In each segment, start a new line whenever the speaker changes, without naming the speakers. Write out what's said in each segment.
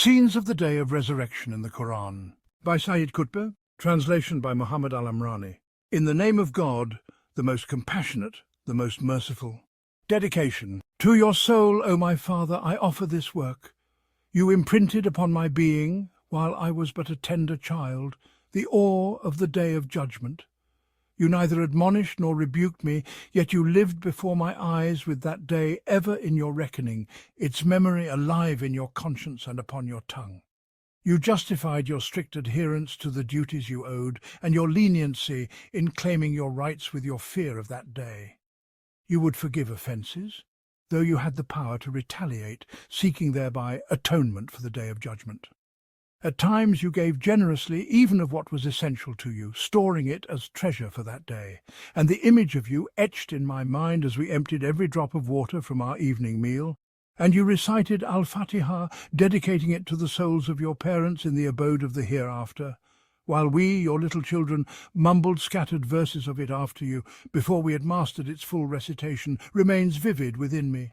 Scenes of the Day of Resurrection in the Qur'an, by Sayyid Qutb, translation by Muhammad Al-Amrani. In the name of God, the most compassionate, the most merciful. Dedication. To your soul, O my Father, I offer this work. You imprinted upon my being, while I was but a tender child, the awe of the day of judgment. You neither admonished nor rebuked me, yet you lived before my eyes with that day ever in your reckoning, its memory alive in your conscience and upon your tongue. You justified your strict adherence to the duties you owed, and your leniency in claiming your rights with your fear of that day. You would forgive offences, though you had the power to retaliate, seeking thereby atonement for the day of judgment. At times you gave generously even of what was essential to you, storing it as treasure for that day, and the image of you etched in my mind as we emptied every drop of water from our evening meal, and you recited Al-Fatiha, dedicating it to the souls of your parents in the abode of the hereafter, while we, your little children, mumbled scattered verses of it after you, before we had mastered its full recitation, remains vivid within me.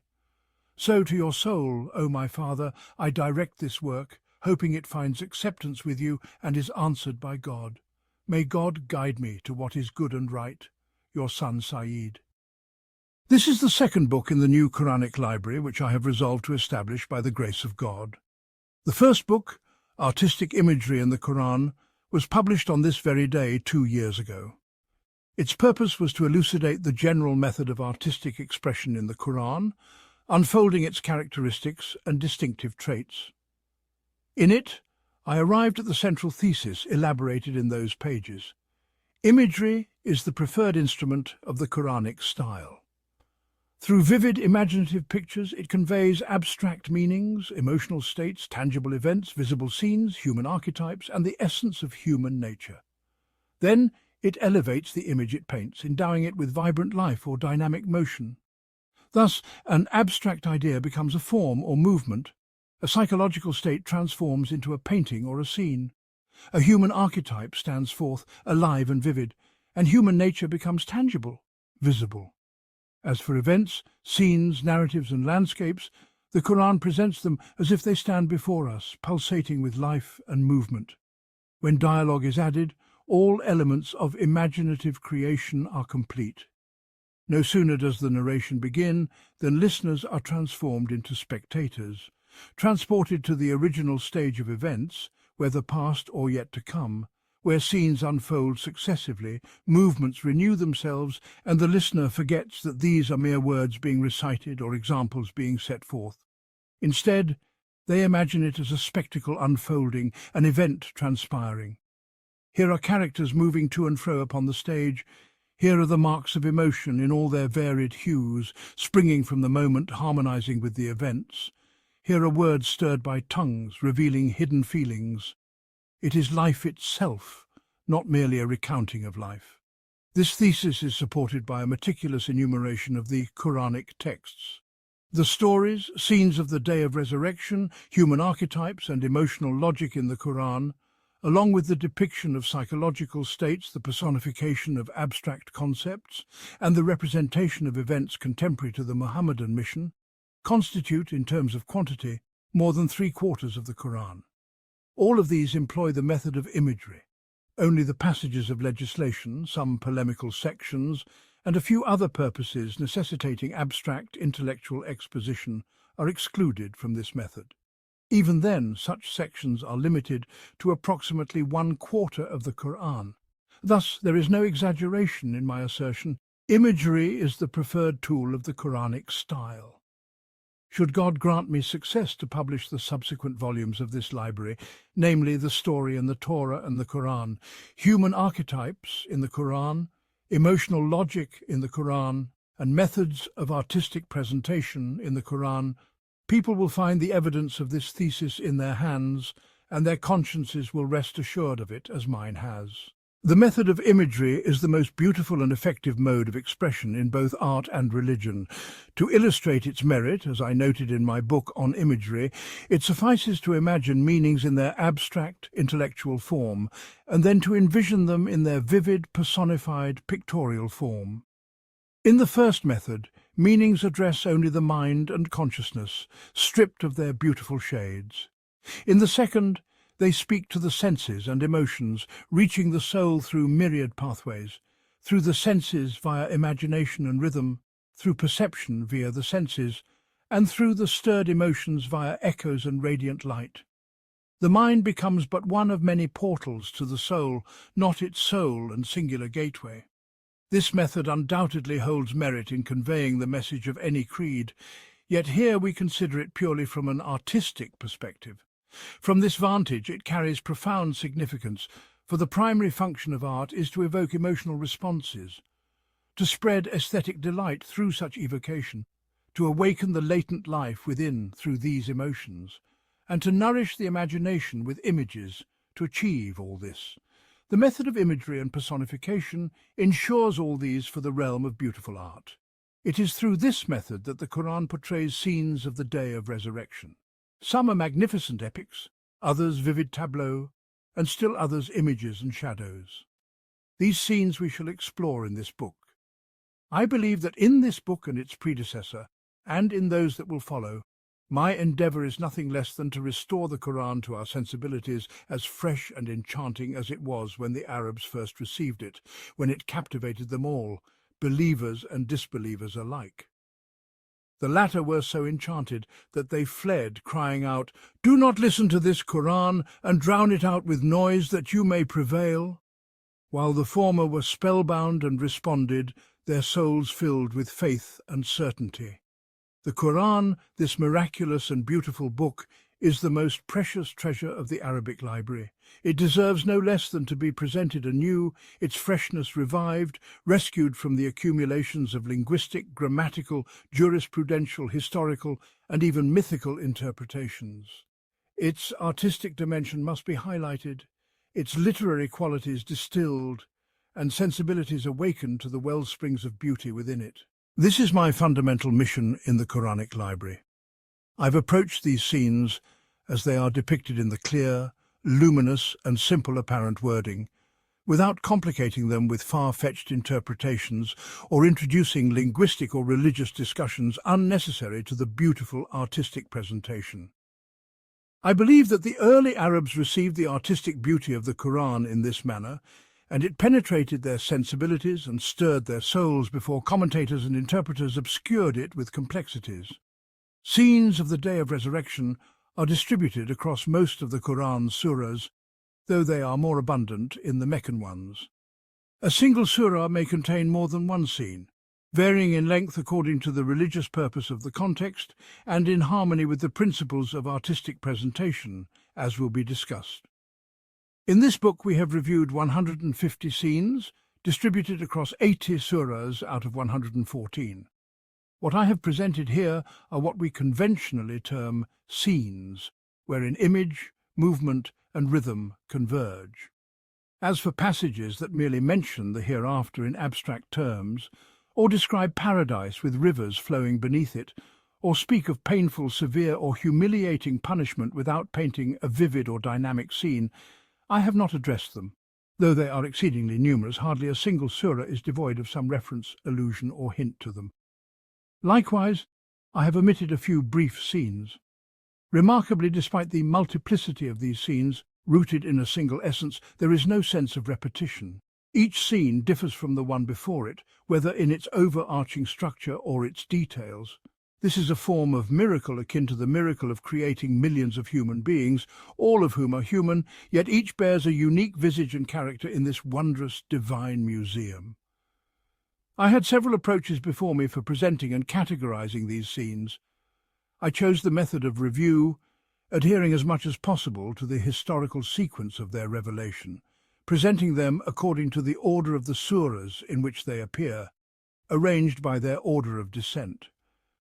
So to your soul, O my Father, I direct this work, hoping it finds acceptance with you and is answered by God. May God guide me to what is good and right. Your son Sayyid. This is the second book in the new Quranic library which I have resolved to establish by the grace of God. The first book, Artistic Imagery in the Qur'an, was published on this very day 2 years ago. Its purpose was to elucidate the general method of artistic expression in the Qur'an, unfolding its characteristics and distinctive traits. In it, I arrived at the central thesis elaborated in those pages. Imagery is the preferred instrument of the Quranic style. Through vivid imaginative pictures, it conveys abstract meanings, emotional states, tangible events, visible scenes, human archetypes, and the essence of human nature. Then it elevates the image it paints, endowing it with vibrant life or dynamic motion. Thus, an abstract idea becomes a form or movement. A psychological state transforms into a painting or a scene. A human archetype stands forth, alive and vivid, and human nature becomes tangible, visible. As for events, scenes, narratives and landscapes, the Qur'an presents them as if they stand before us, pulsating with life and movement. When dialogue is added, all elements of imaginative creation are complete. No sooner does the narration begin than listeners are transformed into spectators, transported to the original stage of events, whether past or yet to come, where scenes unfold successively, movements renew themselves, and the listener forgets that these are mere words being recited or examples being set forth. Instead, they imagine it as a spectacle unfolding, an event transpiring. Here are characters moving to and fro upon the stage. Here are the marks of emotion in all their varied hues, springing from the moment, harmonizing with the events. Here are words stirred by tongues, revealing hidden feelings. It is life itself, not merely a recounting of life. This thesis is supported by a meticulous enumeration of the Quranic texts. The stories, scenes of the day of resurrection, human archetypes and emotional logic in the Qur'an, along with the depiction of psychological states, the personification of abstract concepts, and the representation of events contemporary to the Muhammadan mission, constitute, in terms of quantity, more than 3/4 of the Qur'an. All of these employ the method of imagery. Only the passages of legislation, some polemical sections, and a few other purposes necessitating abstract intellectual exposition are excluded from this method. Even then, such sections are limited to approximately 1/4 of the Qur'an. Thus, there is no exaggeration in my assertion. Imagery is the preferred tool of the Quranic style. Should God grant me success to publish the subsequent volumes of this library, namely the story in the Torah and the Qur'an, human archetypes in the Qur'an, emotional logic in the Qur'an, and methods of artistic presentation in the Qur'an, people will find the evidence of this thesis in their hands, and their consciences will rest assured of it as mine has. The method of imagery is the most beautiful and effective mode of expression in both art and religion. To illustrate its merit, as I noted in my book on imagery, it suffices to imagine meanings in their abstract, intellectual form, and then to envision them in their vivid, personified, pictorial form. In the first method, meanings address only the mind and consciousness, stripped of their beautiful shades. In the second, they speak to the senses and emotions, reaching the soul through myriad pathways, through the senses via imagination and rhythm, through perception via the senses, and through the stirred emotions via echoes and radiant light. The mind becomes but one of many portals to the soul, not its sole and singular gateway. This method undoubtedly holds merit in conveying the message of any creed, yet here we consider it purely from an artistic perspective. From this vantage it carries profound significance, for the primary function of art is to evoke emotional responses, to spread aesthetic delight through such evocation, to awaken the latent life within through these emotions, and to nourish the imagination with images to achieve all this. The method of imagery and personification ensures all these for the realm of beautiful art. It is through this method that the Qur'an portrays scenes of the day of resurrection. Some are magnificent epics, others vivid tableaux, and still others images and shadows. These scenes we shall explore in this book. I believe that in this book and its predecessor, and in those that will follow, my endeavour is nothing less than to restore the Qur'an to our sensibilities as fresh and enchanting as it was when the Arabs first received it, when it captivated them all, believers and disbelievers alike. The latter were so enchanted that they fled, crying out, "Do not listen to this Qur'an, and drown it out with noise that you may prevail," while the former were spellbound and responded, their souls filled with faith and certainty. The Qur'an, this miraculous and beautiful book, is the most precious treasure of the Arabic library. It deserves no less than to be presented anew, its freshness revived, rescued from the accumulations of linguistic, grammatical, jurisprudential, historical, and even mythical interpretations. Its artistic dimension must be highlighted, its literary qualities distilled, and sensibilities awakened to the wellsprings of beauty within it. This is my fundamental mission in the Quranic library. I've approached these scenes as they are depicted in the clear, luminous and simple apparent wording, without complicating them with far-fetched interpretations or introducing linguistic or religious discussions unnecessary to the beautiful artistic presentation. I believe that the early Arabs received the artistic beauty of the Qur'an in this manner, and it penetrated their sensibilities and stirred their souls before commentators and interpreters obscured it with complexities. Scenes of the Day of Resurrection are distributed across most of the Qur'an's surahs, though they are more abundant in the Meccan ones. A single surah may contain more than one scene, varying in length according to the religious purpose of the context and in harmony with the principles of artistic presentation, as will be discussed. In this book we have reviewed 150 scenes, distributed across 80 surahs out of 114. What I have presented here are what we conventionally term scenes, wherein image, movement and rhythm converge. As for passages that merely mention the hereafter in abstract terms, or describe paradise with rivers flowing beneath it, or speak of painful, severe or humiliating punishment without painting a vivid or dynamic scene, I have not addressed them. Though they are exceedingly numerous, hardly a single surah is devoid of some reference, allusion or hint to them. Likewise, I have omitted a few brief scenes. Remarkably, despite the multiplicity of these scenes, rooted in a single essence, there is no sense of repetition. Each scene differs from the one before it, whether in its overarching structure or its details. This is a form of miracle akin to the miracle of creating millions of human beings, all of whom are human, yet each bears a unique visage and character in this wondrous divine museum. I had several approaches before me for presenting and categorizing these scenes. I chose the method of review, adhering as much as possible to the historical sequence of their revelation, presenting them according to the order of the surahs in which they appear, arranged by their order of descent.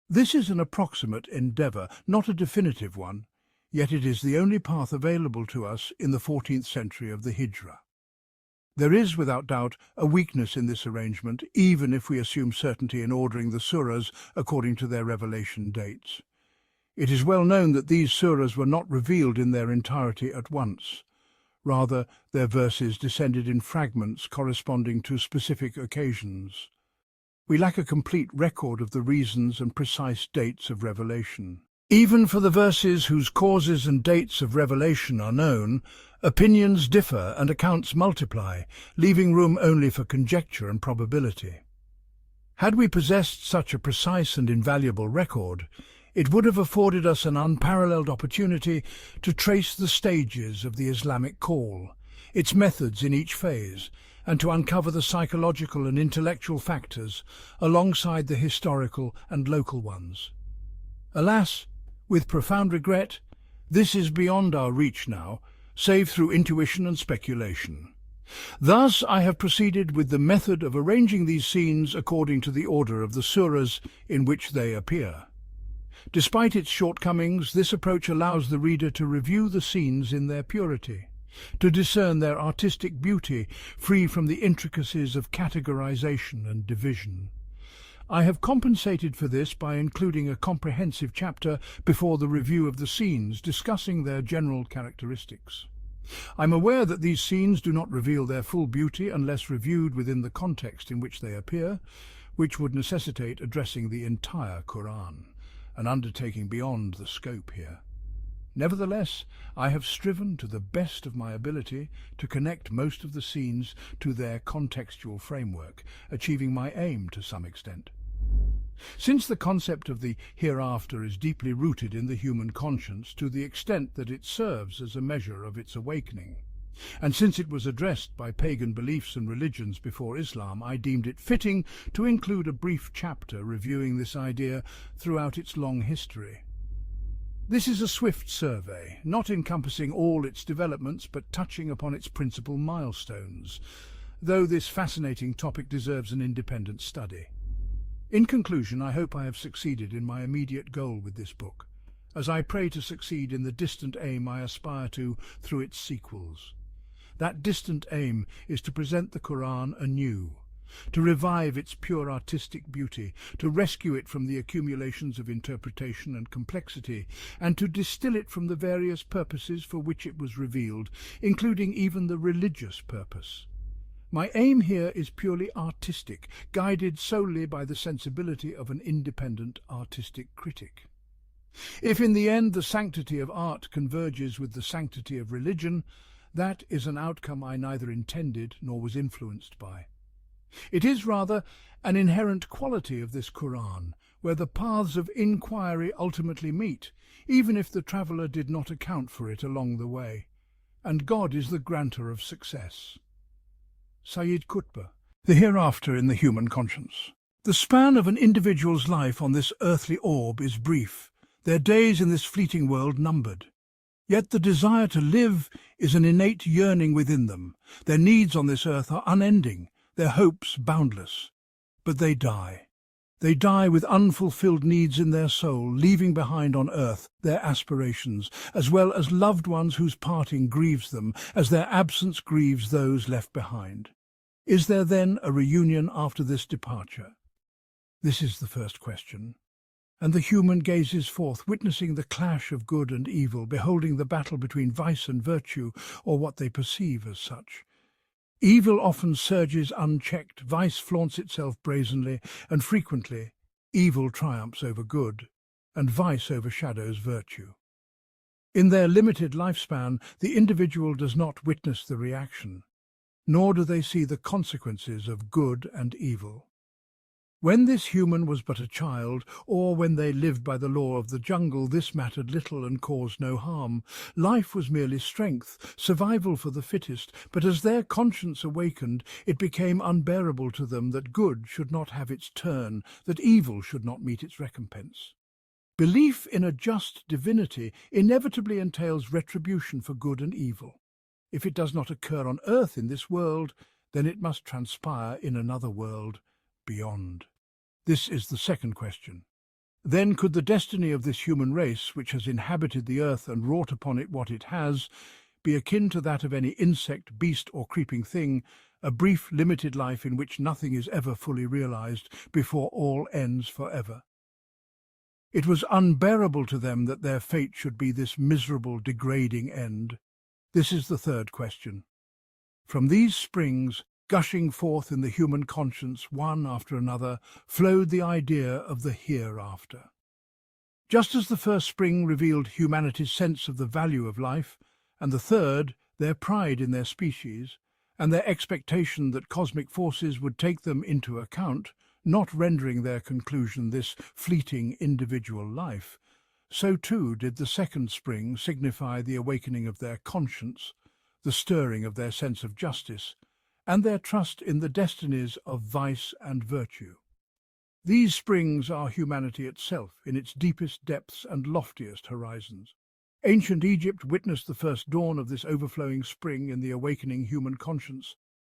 This is an approximate endeavour, not a definitive one, yet it is the only path available to us in the 14th century of the Hijra. There is, without doubt, a weakness in this arrangement, even if we assume certainty in ordering the surahs according to their revelation dates. It is well known that these surahs were not revealed in their entirety at once. Rather, their verses descended in fragments corresponding to specific occasions. We lack a complete record of the reasons and precise dates of revelation. Even for the verses whose causes and dates of revelation are known, opinions differ and accounts multiply, leaving room only for conjecture and probability. Had we possessed such a precise and invaluable record, it would have afforded us an unparalleled opportunity to trace the stages of the Islamic call, its methods in each phase, and to uncover the psychological and intellectual factors alongside the historical and local ones. Alas, with profound regret, this is beyond our reach now, save through intuition and speculation. Thus I have proceeded with the method of arranging these scenes according to the order of the surahs in which they appear. Despite its shortcomings, this approach allows the reader to review the scenes in their purity, to discern their artistic beauty, free from the intricacies of categorization and division. I have compensated for this by including a comprehensive chapter before the review of the scenes, discussing their general characteristics. I'm aware that these scenes do not reveal their full beauty unless reviewed within the context in which they appear, which would necessitate addressing the entire Qur'an, an undertaking beyond the scope here. Nevertheless, I have striven to the best of my ability to connect most of the scenes to their contextual framework, achieving my aim to some extent. Since the concept of the hereafter is deeply rooted in the human conscience to the extent that it serves as a measure of its awakening, and since it was addressed by pagan beliefs and religions before Islam, I deemed it fitting to include a brief chapter reviewing this idea throughout its long history. This is a swift survey, not encompassing all its developments but touching upon its principal milestones, though this fascinating topic deserves an independent study. In conclusion, I hope I have succeeded in my immediate goal with this book, as I pray to succeed in the distant aim I aspire to through its sequels. That distant aim is to present the Qur'an anew, to revive its pure artistic beauty, to rescue it from the accumulations of interpretation and complexity, and to distill it from the various purposes for which it was revealed, including even the religious purpose. My aim here is purely artistic, guided solely by the sensibility of an independent artistic critic. If in the end the sanctity of art converges with the sanctity of religion, that is an outcome I neither intended nor was influenced by. It is rather an inherent quality of this Qur'an, where the paths of inquiry ultimately meet, even if the traveller did not account for it along the way, and God is the granter of success. Sayyid Qutb, The Hereafter in the Human Conscience. The span of an individual's life on this earthly orb is brief, their days in this fleeting world numbered. Yet the desire to live is an innate yearning within them. Their needs on this earth are unending, their hopes boundless. But they die. They die with unfulfilled needs in their soul, leaving behind on earth their aspirations, as well as loved ones whose parting grieves them, as their absence grieves those left behind. Is there then a reunion after this departure? This is the first question. And the human gazes forth, witnessing the clash of good and evil, beholding the battle between vice and virtue, or what they perceive as such. Evil often surges unchecked, vice flaunts itself brazenly, and frequently evil triumphs over good, and vice overshadows virtue. In their limited lifespan, the individual does not witness the reaction, nor do they see the consequences of good and evil. When this human was but a child, or when they lived by the law of the jungle, this mattered little and caused no harm. Life was merely strength, survival for the fittest, but as their conscience awakened, it became unbearable to them that good should not have its turn, that evil should not meet its recompense. Belief in a just divinity inevitably entails retribution for good and evil. If it does not occur on earth in this world, then it must transpire in another world beyond. This is the second question. Then could the destiny of this human race, which has inhabited the earth and wrought upon it what it has, be akin to that of any insect, beast, or creeping thing, a brief, limited life in which nothing is ever fully realized before all ends forever? It was unbearable to them that their fate should be this miserable, degrading end. This is the third question. From these springs, gushing forth in the human conscience, one after another, flowed the idea of the hereafter. Just as the first spring revealed humanity's sense of the value of life, and the third, their pride in their species, and their expectation that cosmic forces would take them into account, not rendering their conclusion this fleeting individual life, so too did the second spring signify the awakening of their conscience, the stirring of their sense of justice, and their trust in the destinies of vice and virtue. These springs are humanity itself in its deepest depths and loftiest horizons. Ancient Egypt witnessed the first dawn of this overflowing spring in the awakening human conscience,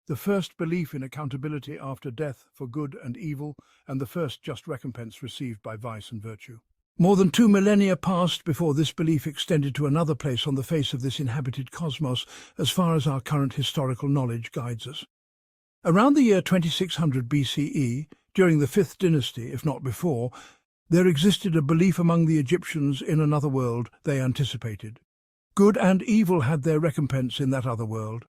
the first belief in accountability after death for good and evil, and the first just recompense received by vice and virtue. More than 2 millennia passed before this belief extended to another place on the face of this inhabited cosmos, as far as our current historical knowledge guides us. Around the year 2600 BCE, during the 5th dynasty, if not before, there existed a belief among the Egyptians in another world they anticipated. Good and evil had their recompense in that other world.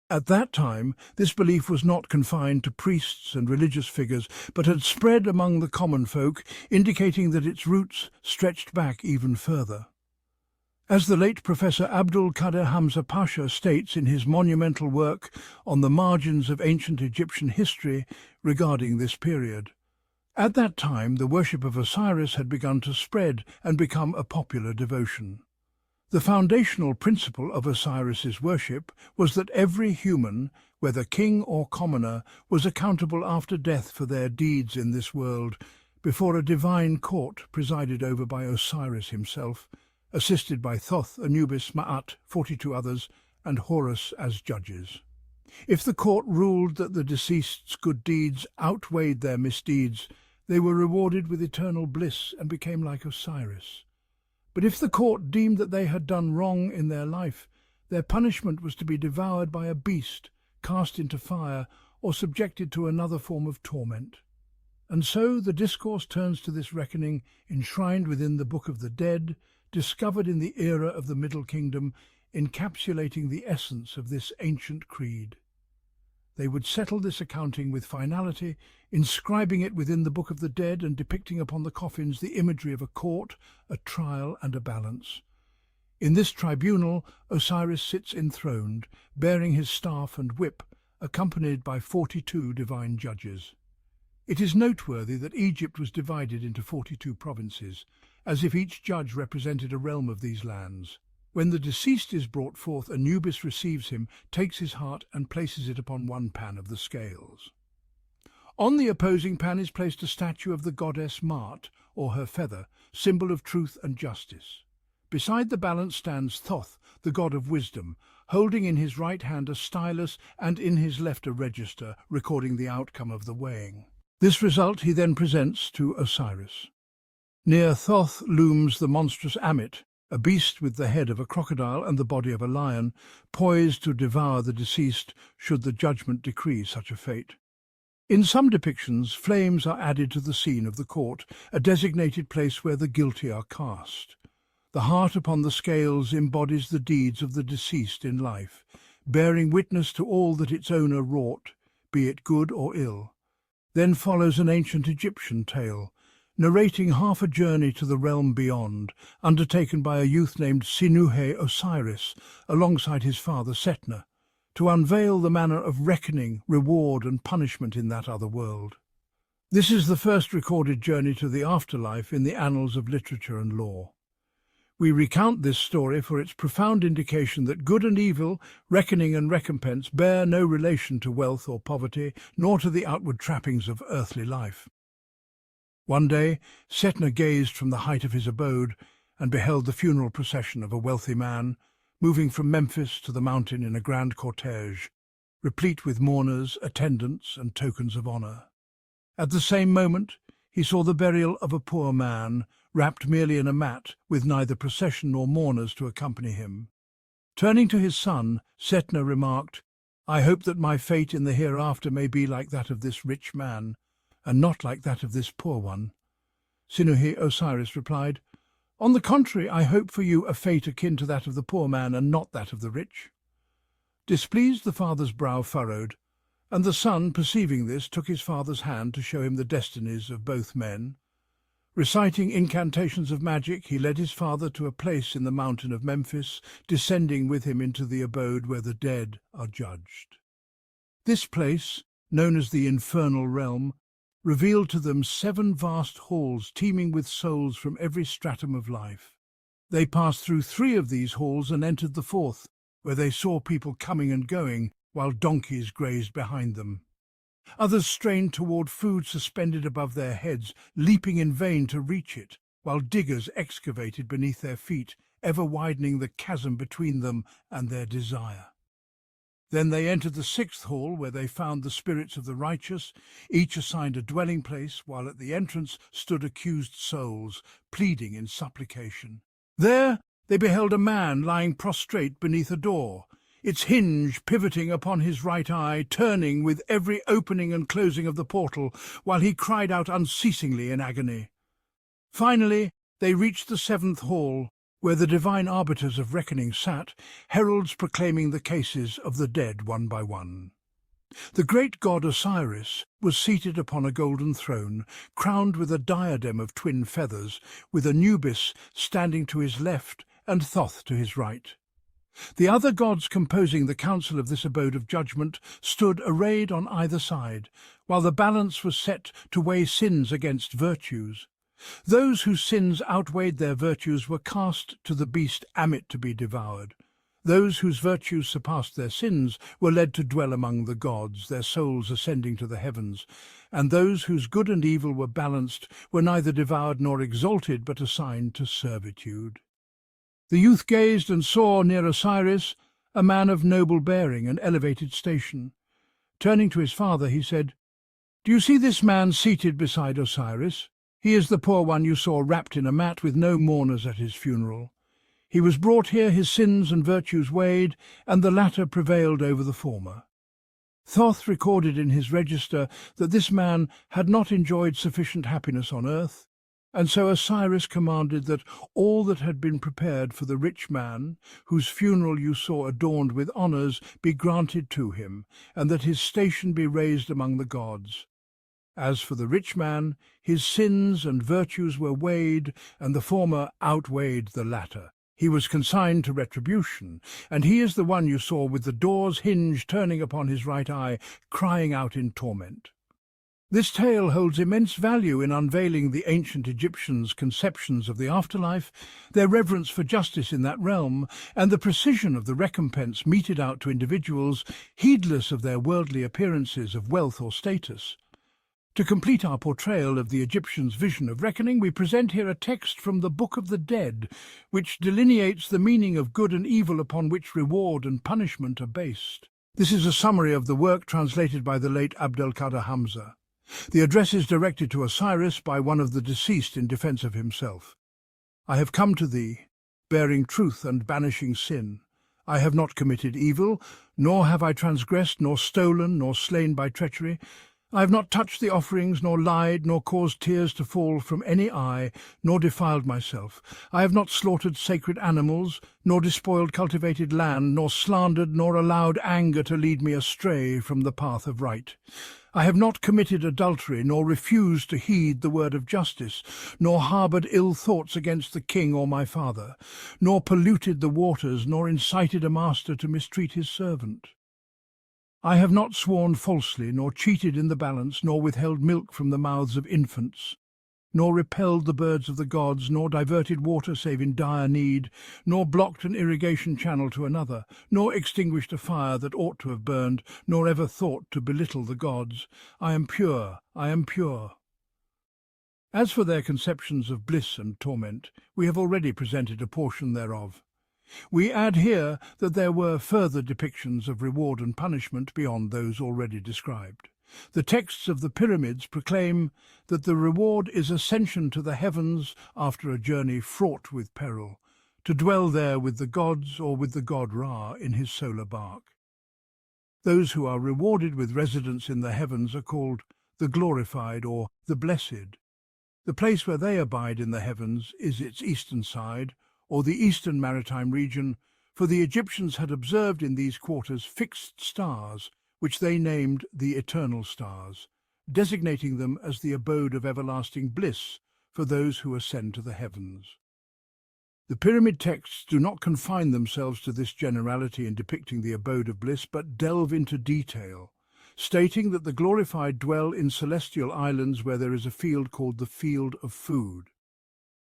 At that time, this belief was not confined to priests and religious figures, but had spread among the common folk, indicating that its roots stretched back even further. As the late Professor Abdul Qadir Hamza Pasha states in his monumental work on the margins of ancient Egyptian history regarding this period, at that time the worship of Osiris had begun to spread and become a popular devotion. The foundational principle of Osiris's worship was that every human, whether king or commoner, was accountable after death for their deeds in this world, before a divine court presided over by Osiris himself, assisted by Thoth, Anubis, Ma'at, 42 others, and Horus as judges. If the court ruled that the deceased's good deeds outweighed their misdeeds, they were rewarded with eternal bliss and became like Osiris. But if the court deemed that they had done wrong in their life, their punishment was to be devoured by a beast, cast into fire, or subjected to another form of torment. And so the discourse turns to this reckoning, enshrined within the Book of the Dead, discovered in the era of the Middle Kingdom, encapsulating the essence of this ancient creed. They would settle this accounting with finality, inscribing it within the Book of the Dead and depicting upon the coffins the imagery of a court, a trial, and a balance. In this tribunal, Osiris sits enthroned, bearing his staff and whip, accompanied by 42 divine judges. It is noteworthy that Egypt was divided into 42 provinces, as if each judge represented a realm of these lands. When the deceased is brought forth, Anubis receives him, takes his heart, and places it upon one pan of the scales. On the opposing pan is placed a statue of the goddess Mart, or her feather, symbol of truth and justice. Beside the balance stands Thoth, the god of wisdom, holding in his right hand a stylus and in his left a register, recording the outcome of the weighing. This result he then presents to Osiris. Near Thoth looms the monstrous Amit, a beast with the head of a crocodile and the body of a lion, poised to devour the deceased should the judgment decree such a fate. In some depictions, flames are added to the scene of the court, a designated place where the guilty are cast. The heart upon the scales embodies the deeds of the deceased in life, bearing witness to all that its owner wrought, be it good or ill. Then follows an ancient Egyptian tale, narrating half a journey to the realm beyond, undertaken by a youth named Sinuhe Osiris, alongside his father Setna, to unveil the manner of reckoning, reward and punishment in that other world. This is the first recorded journey to the afterlife in the annals of literature and law. We recount this story for its profound indication that good and evil, reckoning and recompense, bear no relation to wealth or poverty, nor to the outward trappings of earthly life. One day, Setna gazed from the height of his abode and beheld the funeral procession of a wealthy man, moving from Memphis to the mountain in a grand cortege, replete with mourners, attendants, and tokens of honour. At the same moment, he saw the burial of a poor man, wrapped merely in a mat, with neither procession nor mourners to accompany him. Turning to his son, Setna remarked, "I hope that my fate in the hereafter may be like that of this rich man, and not like that of this poor one." Sinuhe Osiris replied, "On the contrary, I hope for you a fate akin to that of the poor man and not that of the rich." Displeased, the father's brow furrowed, and the son, perceiving this, took his father's hand to show him the destinies of both men. Reciting incantations of magic, he led his father to a place in the mountain of Memphis, descending with him into the abode where the dead are judged. This place, known as the infernal realm, revealed to them 7 vast halls teeming with souls from every stratum of life. They passed through 3 of these halls and entered the 4th, where they saw people coming and going, while donkeys grazed behind them. Others strained toward food suspended above their heads, leaping in vain to reach it, while diggers excavated beneath their feet, ever widening the chasm between them and their desire. Then they entered the 6th hall, where they found the spirits of the righteous, each assigned a dwelling place, while at the entrance stood accused souls, pleading in supplication. There they beheld a man lying prostrate beneath a door, its hinge pivoting upon his right eye, turning with every opening and closing of the portal, while he cried out unceasingly in agony. Finally, they reached the 7th hall, where the divine arbiters of reckoning sat, heralds proclaiming the cases of the dead one by one. The great god Osiris was seated upon a golden throne, crowned with a diadem of twin feathers, with Anubis standing to his left and Thoth to his right. The other gods composing the council of this abode of judgment stood arrayed on either side, while the balance was set to weigh sins against virtues. Those whose sins outweighed their virtues were cast to the beast Amit to be devoured. Those whose virtues surpassed their sins were led to dwell among the gods, their souls ascending to the heavens, and those whose good and evil were balanced were neither devoured nor exalted, but assigned to servitude. The youth gazed and saw near Osiris a man of noble bearing and elevated station. Turning to his father, he said, "Do you see this man seated beside Osiris? He is the poor one you saw wrapped in a mat with no mourners at his funeral. He was brought here, his sins and virtues weighed, and the latter prevailed over the former." Thoth recorded in his register that this man had not enjoyed sufficient happiness on earth, and so Osiris commanded that all that had been prepared for the rich man, whose funeral you saw adorned with honours, be granted to him, and that his station be raised among the gods. As for the rich man, his sins and virtues were weighed, and the former outweighed the latter. He was consigned to retribution, and he is the one you saw with the door's hinge turning upon his right eye, crying out in torment. This tale holds immense value in unveiling the ancient Egyptians' conceptions of the afterlife, their reverence for justice in that realm, and the precision of the recompense meted out to individuals, heedless of their worldly appearances of wealth or status. To complete our portrayal of the Egyptians' vision of reckoning, we present here a text from the Book of the Dead, which delineates the meaning of good and evil upon which reward and punishment are based. This is a summary of the work translated by the late Abdelkader Hamza. The address is directed to Osiris by one of the deceased in defence of himself. "I have come to thee, bearing truth and banishing sin. I have not committed evil, nor have I transgressed, nor stolen, nor slain by treachery. I have not touched the offerings, nor lied, nor caused tears to fall from any eye, nor defiled myself. I have not slaughtered sacred animals, nor despoiled cultivated land, nor slandered, nor allowed anger to lead me astray from the path of right. I have not committed adultery, nor refused to heed the word of justice, nor harboured ill thoughts against the king or my father, nor polluted the waters, nor incited a master to mistreat his servant. I have not sworn falsely, nor cheated in the balance, nor withheld milk from the mouths of infants, nor repelled the birds of the gods, nor diverted water save in dire need, nor blocked an irrigation channel to another, nor extinguished a fire that ought to have burned, nor ever thought to belittle the gods. I am pure, I am pure." As for their conceptions of bliss and torment, we have already presented a portion thereof. We add here that there were further depictions of reward and punishment beyond those already described. The texts of the pyramids proclaim that the reward is ascension to the heavens after a journey fraught with peril, to dwell there with the gods or with the god Ra in his solar bark. Those who are rewarded with residence in the heavens are called the glorified or the blessed. The place where they abide in the heavens is its eastern side, or the eastern maritime region, for the Egyptians had observed in these quarters fixed stars, which they named the eternal stars, designating them as the abode of everlasting bliss for those who ascend to the heavens. The pyramid texts do not confine themselves to this generality in depicting the abode of bliss, but delve into detail, stating that the glorified dwell in celestial islands where there is a field called the field of food.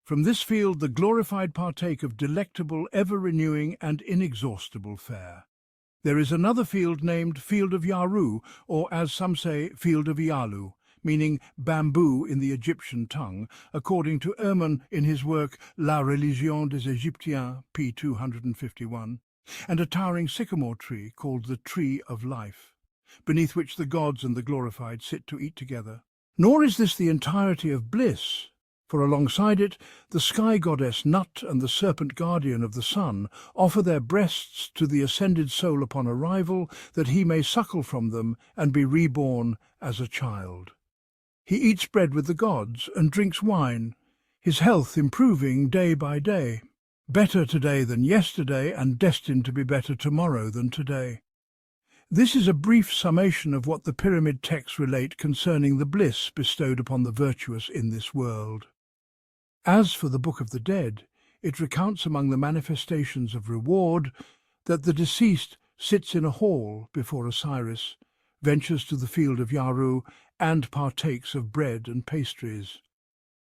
From this field the glorified partake of delectable, ever-renewing and inexhaustible fare. There is another field named Field of Yaru, or as some say, Field of Yalu, meaning bamboo in the Egyptian tongue, according to Erman in his work La Religion des Égyptiens, p. 251, and a towering sycamore tree called the Tree of Life, beneath which the gods and the glorified sit to eat together. Nor is this the entirety of bliss, for alongside it, the sky goddess Nut and the serpent guardian of the sun offer their breasts to the ascended soul upon arrival, that he may suckle from them and be reborn as a child. He eats bread with the gods and drinks wine, his health improving day by day, better today than yesterday and destined to be better tomorrow than today. This is a brief summation of what the pyramid texts relate concerning the bliss bestowed upon the virtuous in this world. As for the Book of the Dead, it recounts among the manifestations of reward that the deceased sits in a hall before Osiris, ventures to the field of Yaru, and partakes of bread and pastries.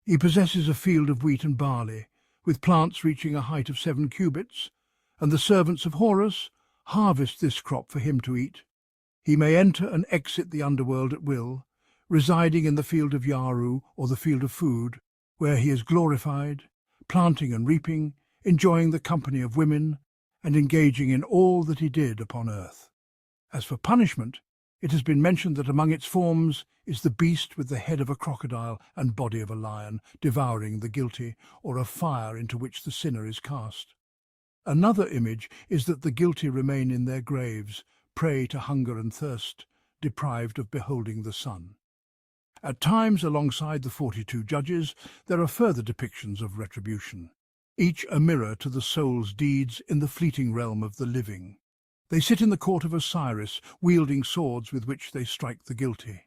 He possesses a field of wheat and barley, with plants reaching a height of 7 cubits, and the servants of Horus harvest this crop for him to eat. He may enter and exit the underworld at will, residing in the field of Yaru or the field of food, where he is glorified, planting and reaping, enjoying the company of women, and engaging in all that he did upon earth. As for punishment, it has been mentioned that among its forms is the beast with the head of a crocodile and body of a lion, devouring the guilty, or a fire into which the sinner is cast. Another image is that the guilty remain in their graves, prey to hunger and thirst, deprived of beholding the sun. At times, alongside the 42 judges, there are further depictions of retribution, each a mirror to the soul's deeds in the fleeting realm of the living. They sit in the court of Osiris, wielding swords with which they strike the guilty.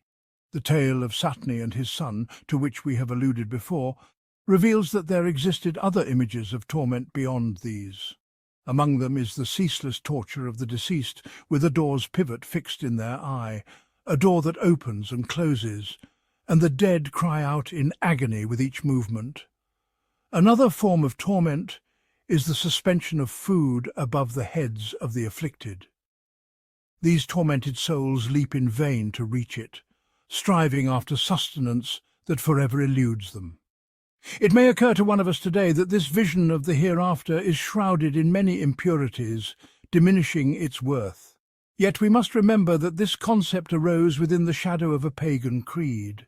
The tale of Satni and his son, to which we have alluded before, reveals that there existed other images of torment beyond these. Among them is the ceaseless torture of the deceased, with a door's pivot fixed in their eye, a door that opens and closes, and the dead cry out in agony with each movement. Another form of torment is the suspension of food above the heads of the afflicted. These tormented souls leap in vain to reach it, striving after sustenance that forever eludes them. It may occur to one of us today that this vision of the hereafter is shrouded in many impurities, diminishing its worth. Yet we must remember that this concept arose within the shadow of a pagan creed,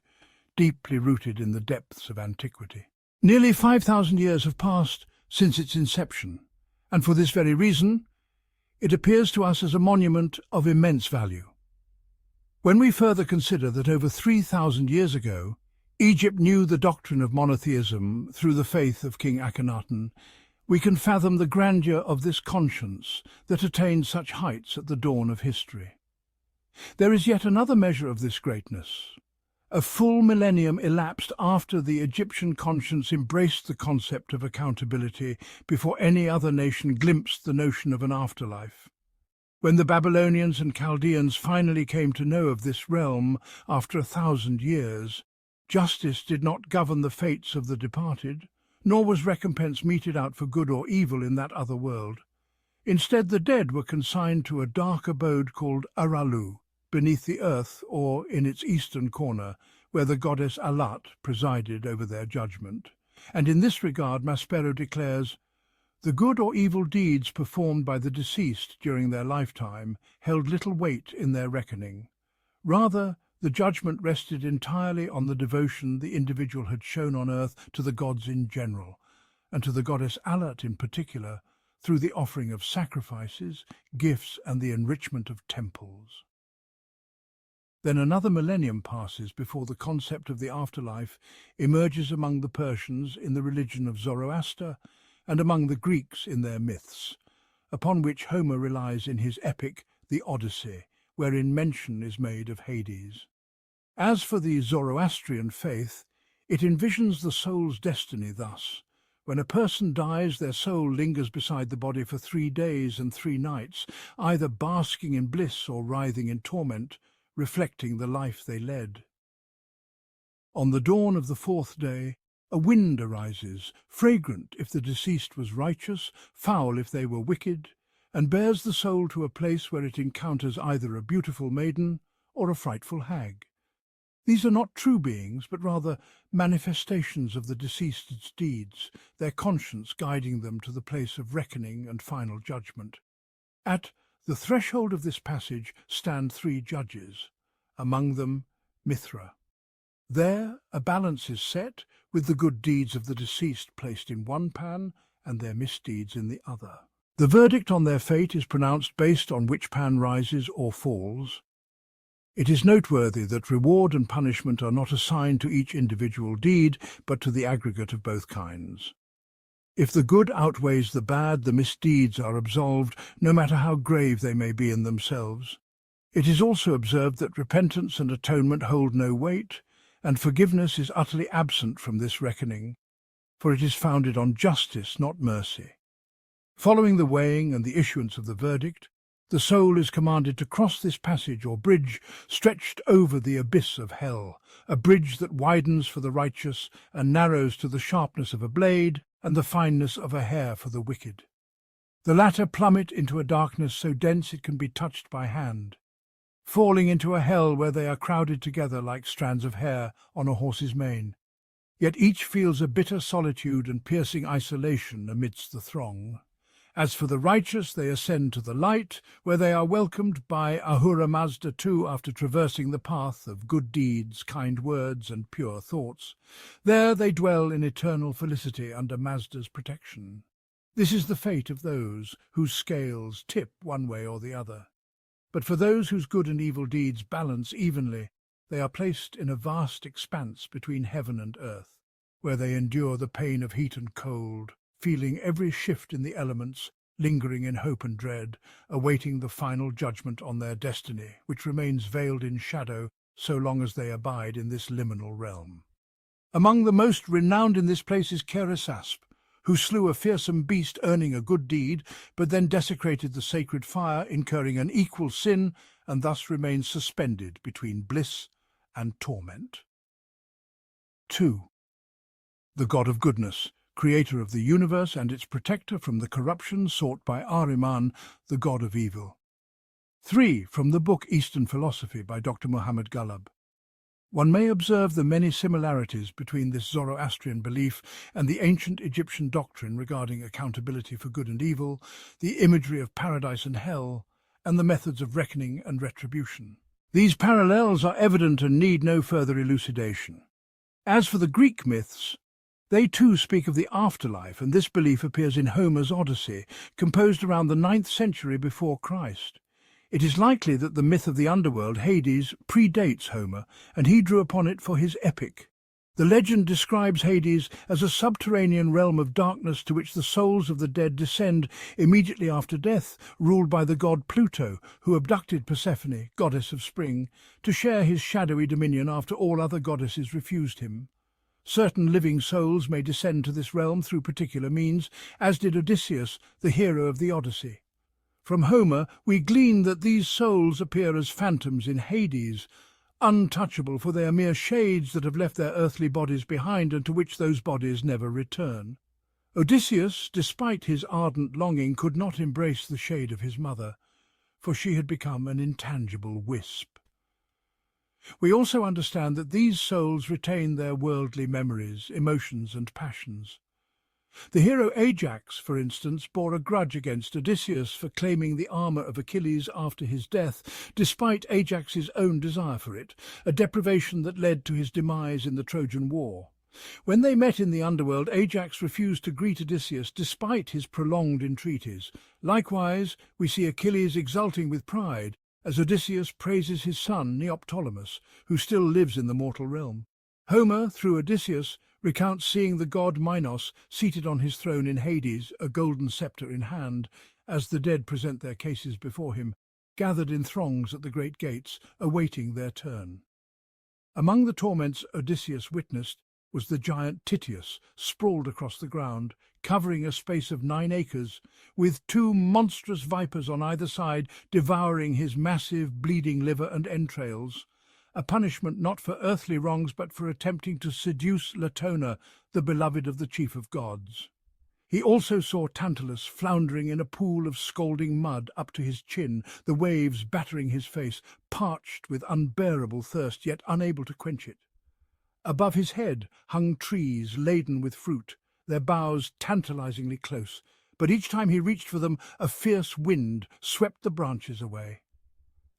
deeply rooted in the depths of antiquity. Nearly 5,000 years have passed since its inception, and for this very reason, it appears to us as a monument of immense value. When we further consider that over 3,000 years ago, Egypt knew the doctrine of monotheism through the faith of King Akhenaten, we can fathom the grandeur of this conscience that attained such heights at the dawn of history. There is yet another measure of this greatness. A full millennium elapsed after the Egyptian conscience embraced the concept of accountability before any other nation glimpsed the notion of an afterlife. When the Babylonians and Chaldeans finally came to know of this realm after 1,000 years, justice did not govern the fates of the departed, nor was recompense meted out for good or evil in that other world. Instead, the dead were consigned to a dark abode called Aralu, beneath the earth or in its eastern corner, where the goddess Alat presided over their judgment. And in this regard Maspero declares, "The good or evil deeds performed by the deceased during their lifetime held little weight in their reckoning. Rather, the judgment rested entirely on the devotion the individual had shown on earth to the gods in general, and to the goddess Alat in particular, through the offering of sacrifices, gifts, and the enrichment of temples." Then another millennium passes before the concept of the afterlife emerges among the Persians in the religion of Zoroaster and among the Greeks in their myths, upon which Homer relies in his epic, the Odyssey, wherein mention is made of Hades. As for the Zoroastrian faith, It envisions the soul's destiny thus. When a person dies, their soul lingers beside the body for 3 days and 3 nights, either basking in bliss or writhing in torment, reflecting the life they led. On the dawn of the 4th day, a wind arises, fragrant if the deceased was righteous, foul if they were wicked, and bears the soul to a place where it encounters either a beautiful maiden or a frightful hag. These are not true beings, but rather manifestations of the deceased's deeds, their conscience guiding them to the place of reckoning and final judgment. At the threshold of this passage stand 3 judges, among them Mithra. There a balance is set, with the good deeds of the deceased placed in one pan and their misdeeds in the other. The verdict on their fate is pronounced based on which pan rises or falls. It is noteworthy that reward and punishment are not assigned to each individual deed, but to the aggregate of both kinds. If the good outweighs the bad, the misdeeds are absolved, no matter how grave they may be in themselves. It is also observed that repentance and atonement hold no weight, and forgiveness is utterly absent from this reckoning, for it is founded on justice, not mercy. Following the weighing and the issuance of the verdict, the soul is commanded to cross this passage or bridge stretched over the abyss of hell, a bridge that widens for the righteous and narrows to the sharpness of a blade and the fineness of a hair for the wicked. The latter plummet into a darkness so dense it can be touched by hand, falling into a hell where they are crowded together like strands of hair on a horse's mane. Yet each feels a bitter solitude and piercing isolation amidst the throng. As for the righteous, they ascend to the light, where they are welcomed by Ahura Mazda II after traversing the path of good deeds, kind words, and pure thoughts. There they dwell in eternal felicity under Mazda's protection. This is the fate of those whose scales tip one way or the other. But for those whose good and evil deeds balance evenly, they are placed in a vast expanse between heaven and earth, where they endure the pain of heat and cold, feeling every shift in the elements, lingering in hope and dread, awaiting the final judgment on their destiny, which remains veiled in shadow so long as they abide in this liminal realm. Among the most renowned in this place is Keresasp, who slew a fearsome beast earning a good deed, but then desecrated the sacred fire, incurring an equal sin, and thus remains suspended between bliss and torment. 2. The God of Goodness, creator of the universe and its protector from the corruption sought by Ahriman, the god of evil. 3. From the book Eastern Philosophy by Dr. Muhammad Ghalib. One may observe the many similarities between this Zoroastrian belief and the ancient Egyptian doctrine regarding accountability for good and evil, the imagery of paradise and hell, and the methods of reckoning and retribution. These parallels are evident and need no further elucidation. As for the Greek myths, they too speak of the afterlife, and this belief appears in Homer's Odyssey, composed around the 9th century before Christ. It is likely that the myth of the underworld, Hades, predates Homer, and he drew upon it for his epic. The legend describes Hades as a subterranean realm of darkness to which the souls of the dead descend immediately after death, ruled by the god Pluto, who abducted Persephone, goddess of spring, to share his shadowy dominion after all other goddesses refused him. Certain living souls may descend to this realm through particular means, as did Odysseus, the hero of the Odyssey. From Homer we glean that these souls appear as phantoms in Hades, untouchable, for they are mere shades that have left their earthly bodies behind and to which those bodies never return. Odysseus, despite his ardent longing, could not embrace the shade of his mother, for she had become an intangible wisp. We also understand that these souls retain their worldly memories, emotions and passions. The hero Ajax, for instance, bore a grudge against Odysseus for claiming the armour of Achilles after his death, despite Ajax's own desire for it, a deprivation that led to his demise in the Trojan War. When they met in the underworld, Ajax refused to greet Odysseus despite his prolonged entreaties. Likewise, we see Achilles exulting with pride as Odysseus praises his son Neoptolemus, who still lives in the mortal realm. Homer, through Odysseus, recounts seeing the god Minos seated on his throne in Hades, a golden sceptre in hand, as the dead present their cases before him, gathered in throngs at the great gates, awaiting their turn. Among the torments Odysseus witnessed, was the giant Tityus, sprawled across the ground, covering a space of 9 acres, with 2 monstrous vipers on either side devouring his massive, bleeding liver and entrails, a punishment not for earthly wrongs but for attempting to seduce Latona, the beloved of the chief of gods. He also saw Tantalus floundering in a pool of scalding mud up to his chin, the waves battering his face, parched with unbearable thirst, yet unable to quench it. Above his head hung trees laden with fruit, their boughs tantalizingly close, but each time he reached for them, a fierce wind swept the branches away.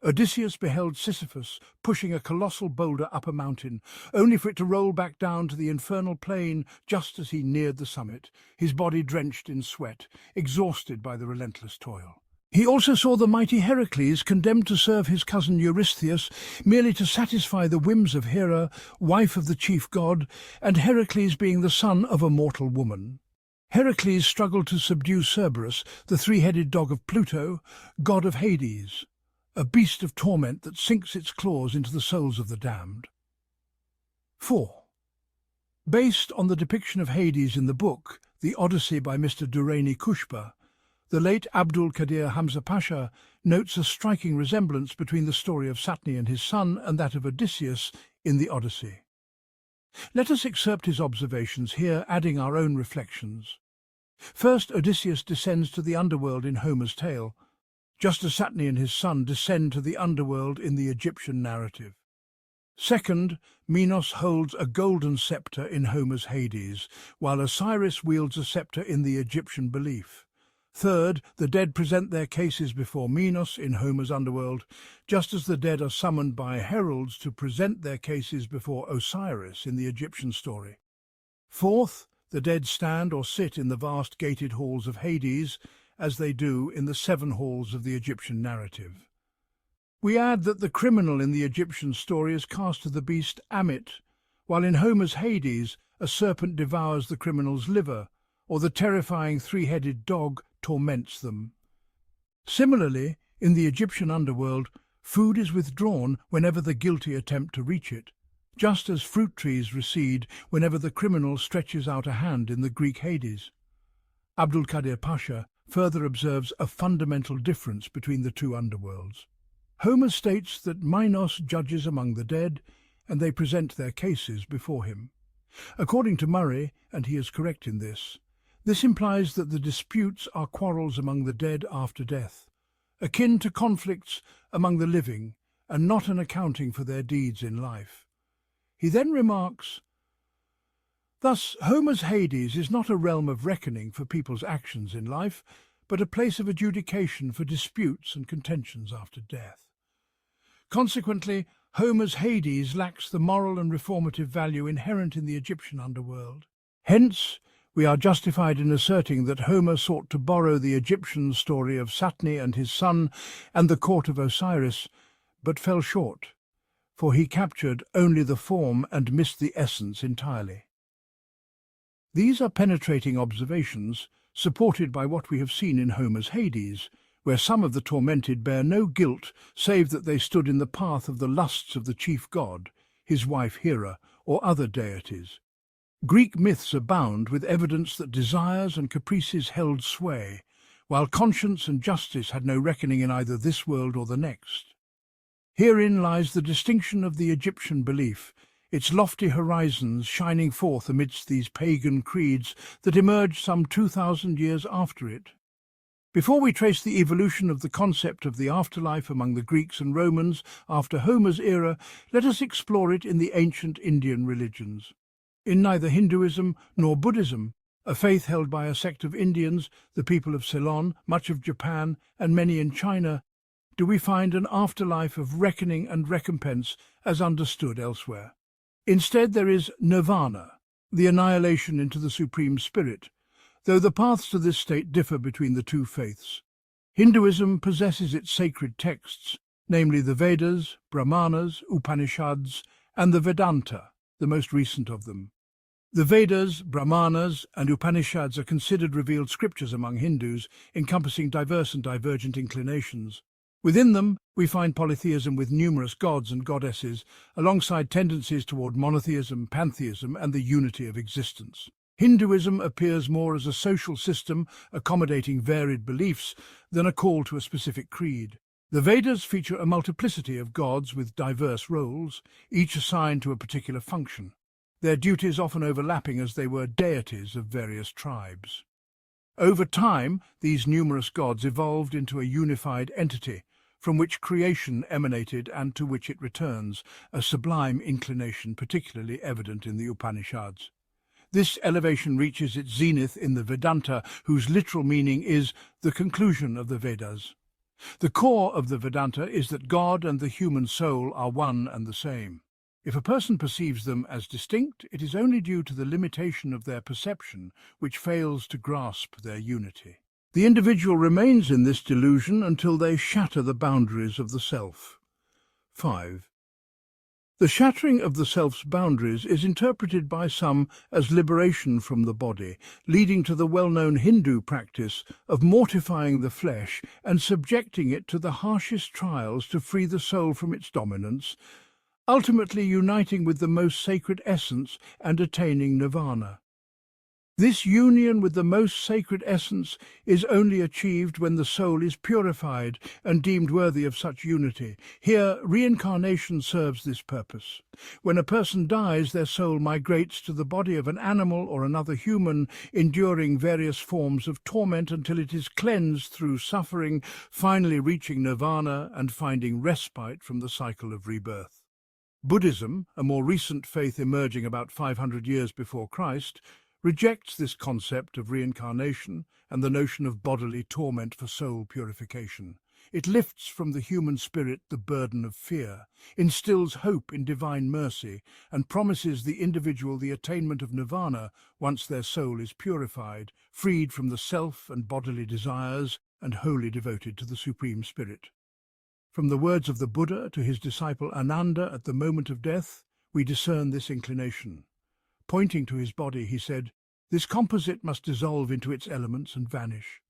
Odysseus beheld Sisyphus pushing a colossal boulder up a mountain, only for it to roll back down to the infernal plain just as he neared the summit, his body drenched in sweat, exhausted by the relentless toil. He also saw the mighty Heracles condemned to serve his cousin Eurystheus merely to satisfy the whims of Hera, wife of the chief god, and Heracles being the son of a mortal woman. Heracles struggled to subdue Cerberus, the 3-headed dog of Pluto, god of Hades, a beast of torment that sinks its claws into the souls of the damned. 4. Based on the depiction of Hades in the book, The Odyssey by Mr. Durrani Kushba, the late Abdul Qadir Hamza Pasha notes a striking resemblance between the story of Satni and his son and that of Odysseus in the Odyssey. Let us excerpt his observations here, adding our own reflections. First, Odysseus descends to the underworld in Homer's tale, just as Satni and his son descend to the underworld in the Egyptian narrative. Second, Minos holds a golden scepter in Homer's Hades, while Osiris wields a scepter in the Egyptian belief. Third, the dead present their cases before Minos in Homer's underworld, just as the dead are summoned by heralds to present their cases before Osiris in the Egyptian story. Fourth, the dead stand or sit in the vast gated halls of Hades, as they do in the 7 halls of the Egyptian narrative. We add that the criminal in the Egyptian story is cast to the beast Amit, while in Homer's Hades a serpent devours the criminal's liver, or the terrifying 3-headed dog torments them. Similarly, in the Egyptian underworld, food is withdrawn whenever the guilty attempt to reach it, just as fruit trees recede whenever the criminal stretches out a hand in the Greek Hades. Abdul Qadir Pasha further observes a fundamental difference between the 2 underworlds. Homer states that Minos judges among the dead, and they present their cases before him. According to Murray, and he is correct in this implies that the disputes are quarrels among the dead after death, akin to conflicts among the living, and not an accounting for their deeds in life. He then remarks, thus, Homer's Hades is not a realm of reckoning for people's actions in life, but a place of adjudication for disputes and contentions after death. Consequently, Homer's Hades lacks the moral and reformative value inherent in the Egyptian underworld. Hence, we are justified in asserting that Homer sought to borrow the Egyptian story of Satni and his son and the court of Osiris, but fell short, for he captured only the form and missed the essence entirely. These are penetrating observations, supported by what we have seen in Homer's Hades, where some of the tormented bear no guilt save that they stood in the path of the lusts of the chief god, his wife Hera, or other deities. Greek myths abound with evidence that desires and caprices held sway, while conscience and justice had no reckoning in either this world or the next. Herein lies the distinction of the Egyptian belief, its lofty horizons shining forth amidst these pagan creeds that emerged some 2,000 years after it. Before we trace the evolution of the concept of the afterlife among the Greeks and Romans after Homer's era, let us explore it in the ancient Indian religions. In neither Hinduism nor Buddhism, a faith held by a sect of Indians, the people of Ceylon, much of Japan, and many in China, do we find an afterlife of reckoning and recompense as understood elsewhere. Instead, there is nirvana, the annihilation into the Supreme Spirit, though the paths to this state differ between the 2 faiths. Hinduism possesses its sacred texts, namely the Vedas, Brahmanas, Upanishads, and the Vedanta, the most recent of them. The Vedas, Brahmanas, and Upanishads are considered revealed scriptures among Hindus, encompassing diverse and divergent inclinations. Within them, we find polytheism with numerous gods and goddesses, alongside tendencies toward monotheism, pantheism, and the unity of existence. Hinduism appears more as a social system accommodating varied beliefs than a call to a specific creed. The Vedas feature a multiplicity of gods with diverse roles, each assigned to a particular function, their duties often overlapping as they were deities of various tribes. Over time, these numerous gods evolved into a unified entity, from which creation emanated and to which it returns, a sublime inclination particularly evident in the Upanishads. This elevation reaches its zenith in the Vedanta, whose literal meaning is the conclusion of the Vedas. The core of the Vedanta is that God and the human soul are one and the same. If a person perceives them as distinct, it is only due to the limitation of their perception, which fails to grasp their unity. The individual remains in this delusion until they shatter the boundaries of the self. 5. The shattering of the self's boundaries is interpreted by some as liberation from the body, leading to the well-known Hindu practice of mortifying the flesh and subjecting it to the harshest trials to free the soul from its dominance, ultimately uniting with the most sacred essence and attaining nirvana. This union with the most sacred essence is only achieved when the soul is purified and deemed worthy of such unity. Here, reincarnation serves this purpose. When a person dies, their soul migrates to the body of an animal or another human, enduring various forms of torment until it is cleansed through suffering, finally reaching nirvana and finding respite from the cycle of rebirth. Buddhism, a more recent faith emerging about 500 years before Christ, rejects this concept of reincarnation and the notion of bodily torment for soul purification. It lifts from the human spirit the burden of fear, instills hope in divine mercy, and promises the individual the attainment of nirvana once their soul is purified, freed from the self and bodily desires, and wholly devoted to the Supreme Spirit. From the words of the Buddha to his disciple Ananda at the moment of death, we discern this inclination. Pointing to his body, he said, "This composite must dissolve into its elements and vanish.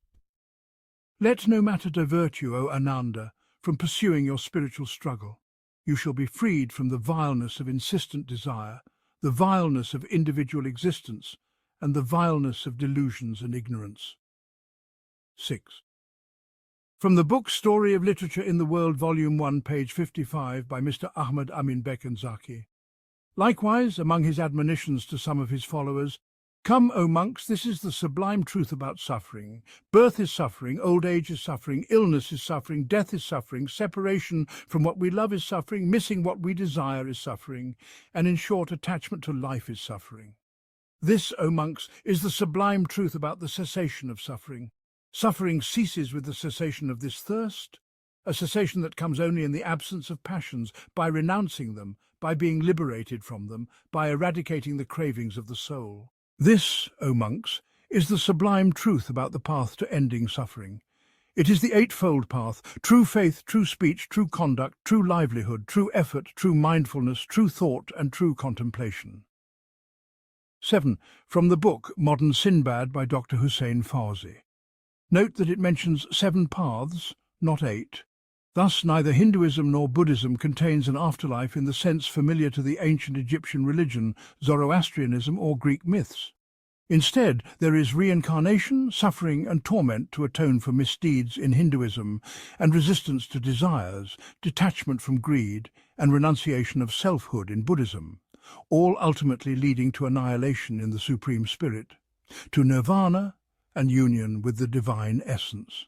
Let no matter divert you, O Ananda, from pursuing your spiritual struggle. You shall be freed from the vileness of insistent desire, the vileness of individual existence, and the vileness of delusions and ignorance." 6. From the book Story of Literature in the World, Volume 1, page 55, by Mr. Ahmad Amin Beck-and-Zaki. Likewise, among his admonitions to some of his followers, "Come, O monks, this is the sublime truth about suffering. Birth is suffering, old age is suffering, illness is suffering, death is suffering, separation from what we love is suffering, missing what we desire is suffering, and in short, attachment to life is suffering. This, O monks, is the sublime truth about the cessation of suffering. Suffering ceases with the cessation of this thirst, a cessation that comes only in the absence of passions, by renouncing them, by being liberated from them, by eradicating the cravings of the soul. This, O monks, is the sublime truth about the path to ending suffering. It is the eightfold path: true faith, true speech, true conduct, true livelihood, true effort, true mindfulness, true thought, and true contemplation. 7. From the book Modern Sinbad by Dr. Hussein Fawzi. Note that it mentions 7 paths, not 8. Thus, neither Hinduism nor Buddhism contains an afterlife in the sense familiar to the ancient Egyptian religion, Zoroastrianism, or Greek myths. Instead, there is reincarnation, suffering, and torment to atone for misdeeds in Hinduism, and resistance to desires, detachment from greed, and renunciation of selfhood in Buddhism, all ultimately leading to annihilation in the Supreme Spirit, to nirvana and union with the divine essence.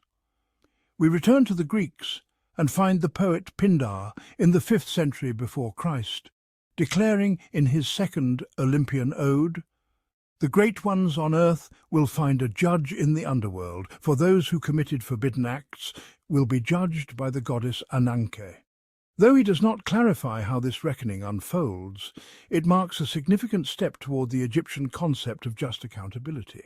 We return to the Greeks and find the poet Pindar in the 5th century before Christ, declaring in his second Olympian ode, "The great ones on earth will find a judge in the underworld, for those who committed forbidden acts will be judged by the goddess Ananke." Though he does not clarify how this reckoning unfolds, it marks a significant step toward the Egyptian concept of just accountability.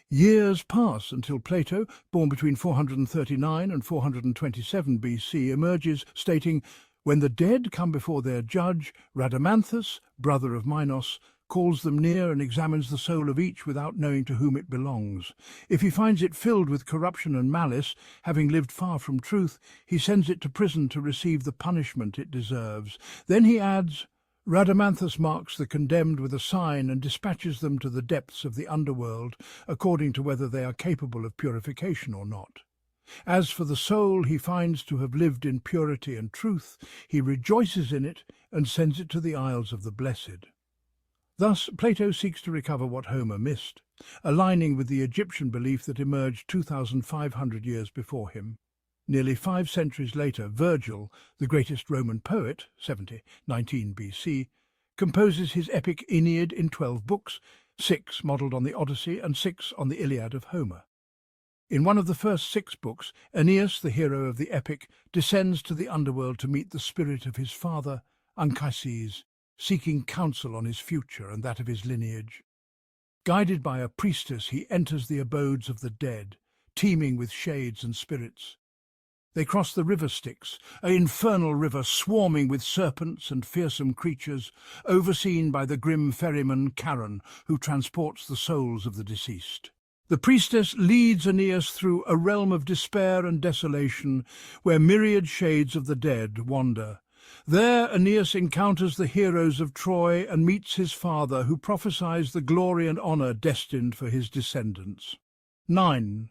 Years pass until Plato, born between 439 and 427 BC, emerges stating, "When the dead come before their judge, Rhadamanthus, brother of Minos, calls them near and examines the soul of each without knowing to whom it belongs. If he finds it filled with corruption and malice, having lived far from truth, he sends it to prison to receive the punishment it deserves. Then he adds, Rhadamanthus marks the condemned with a sign and dispatches them to the depths of the underworld, according to whether they are capable of purification or not. As for the soul he finds to have lived in purity and truth, he rejoices in it and sends it to the Isles of the Blessed. Thus, Plato seeks to recover what Homer missed, aligning with the Egyptian belief that emerged 2,500 years before him. Nearly 5 centuries later, Virgil, the greatest Roman poet, 19 BC, composes his epic Aeneid in 12 books, 6 modelled on the Odyssey and 6 on the Iliad of Homer. In one of the first 6 books, Aeneas, the hero of the epic, descends to the underworld to meet the spirit of his father, Anchises, seeking counsel on his future and that of his lineage. Guided by a priestess, he enters the abodes of the dead, teeming with shades and spirits. They cross the river Styx, an infernal river swarming with serpents and fearsome creatures, overseen by the grim ferryman Charon, who transports the souls of the deceased. The priestess leads Aeneas through a realm of despair and desolation, where myriad shades of the dead wander. There Aeneas encounters the heroes of Troy and meets his father, who prophesies the glory and honour destined for his descendants. 9.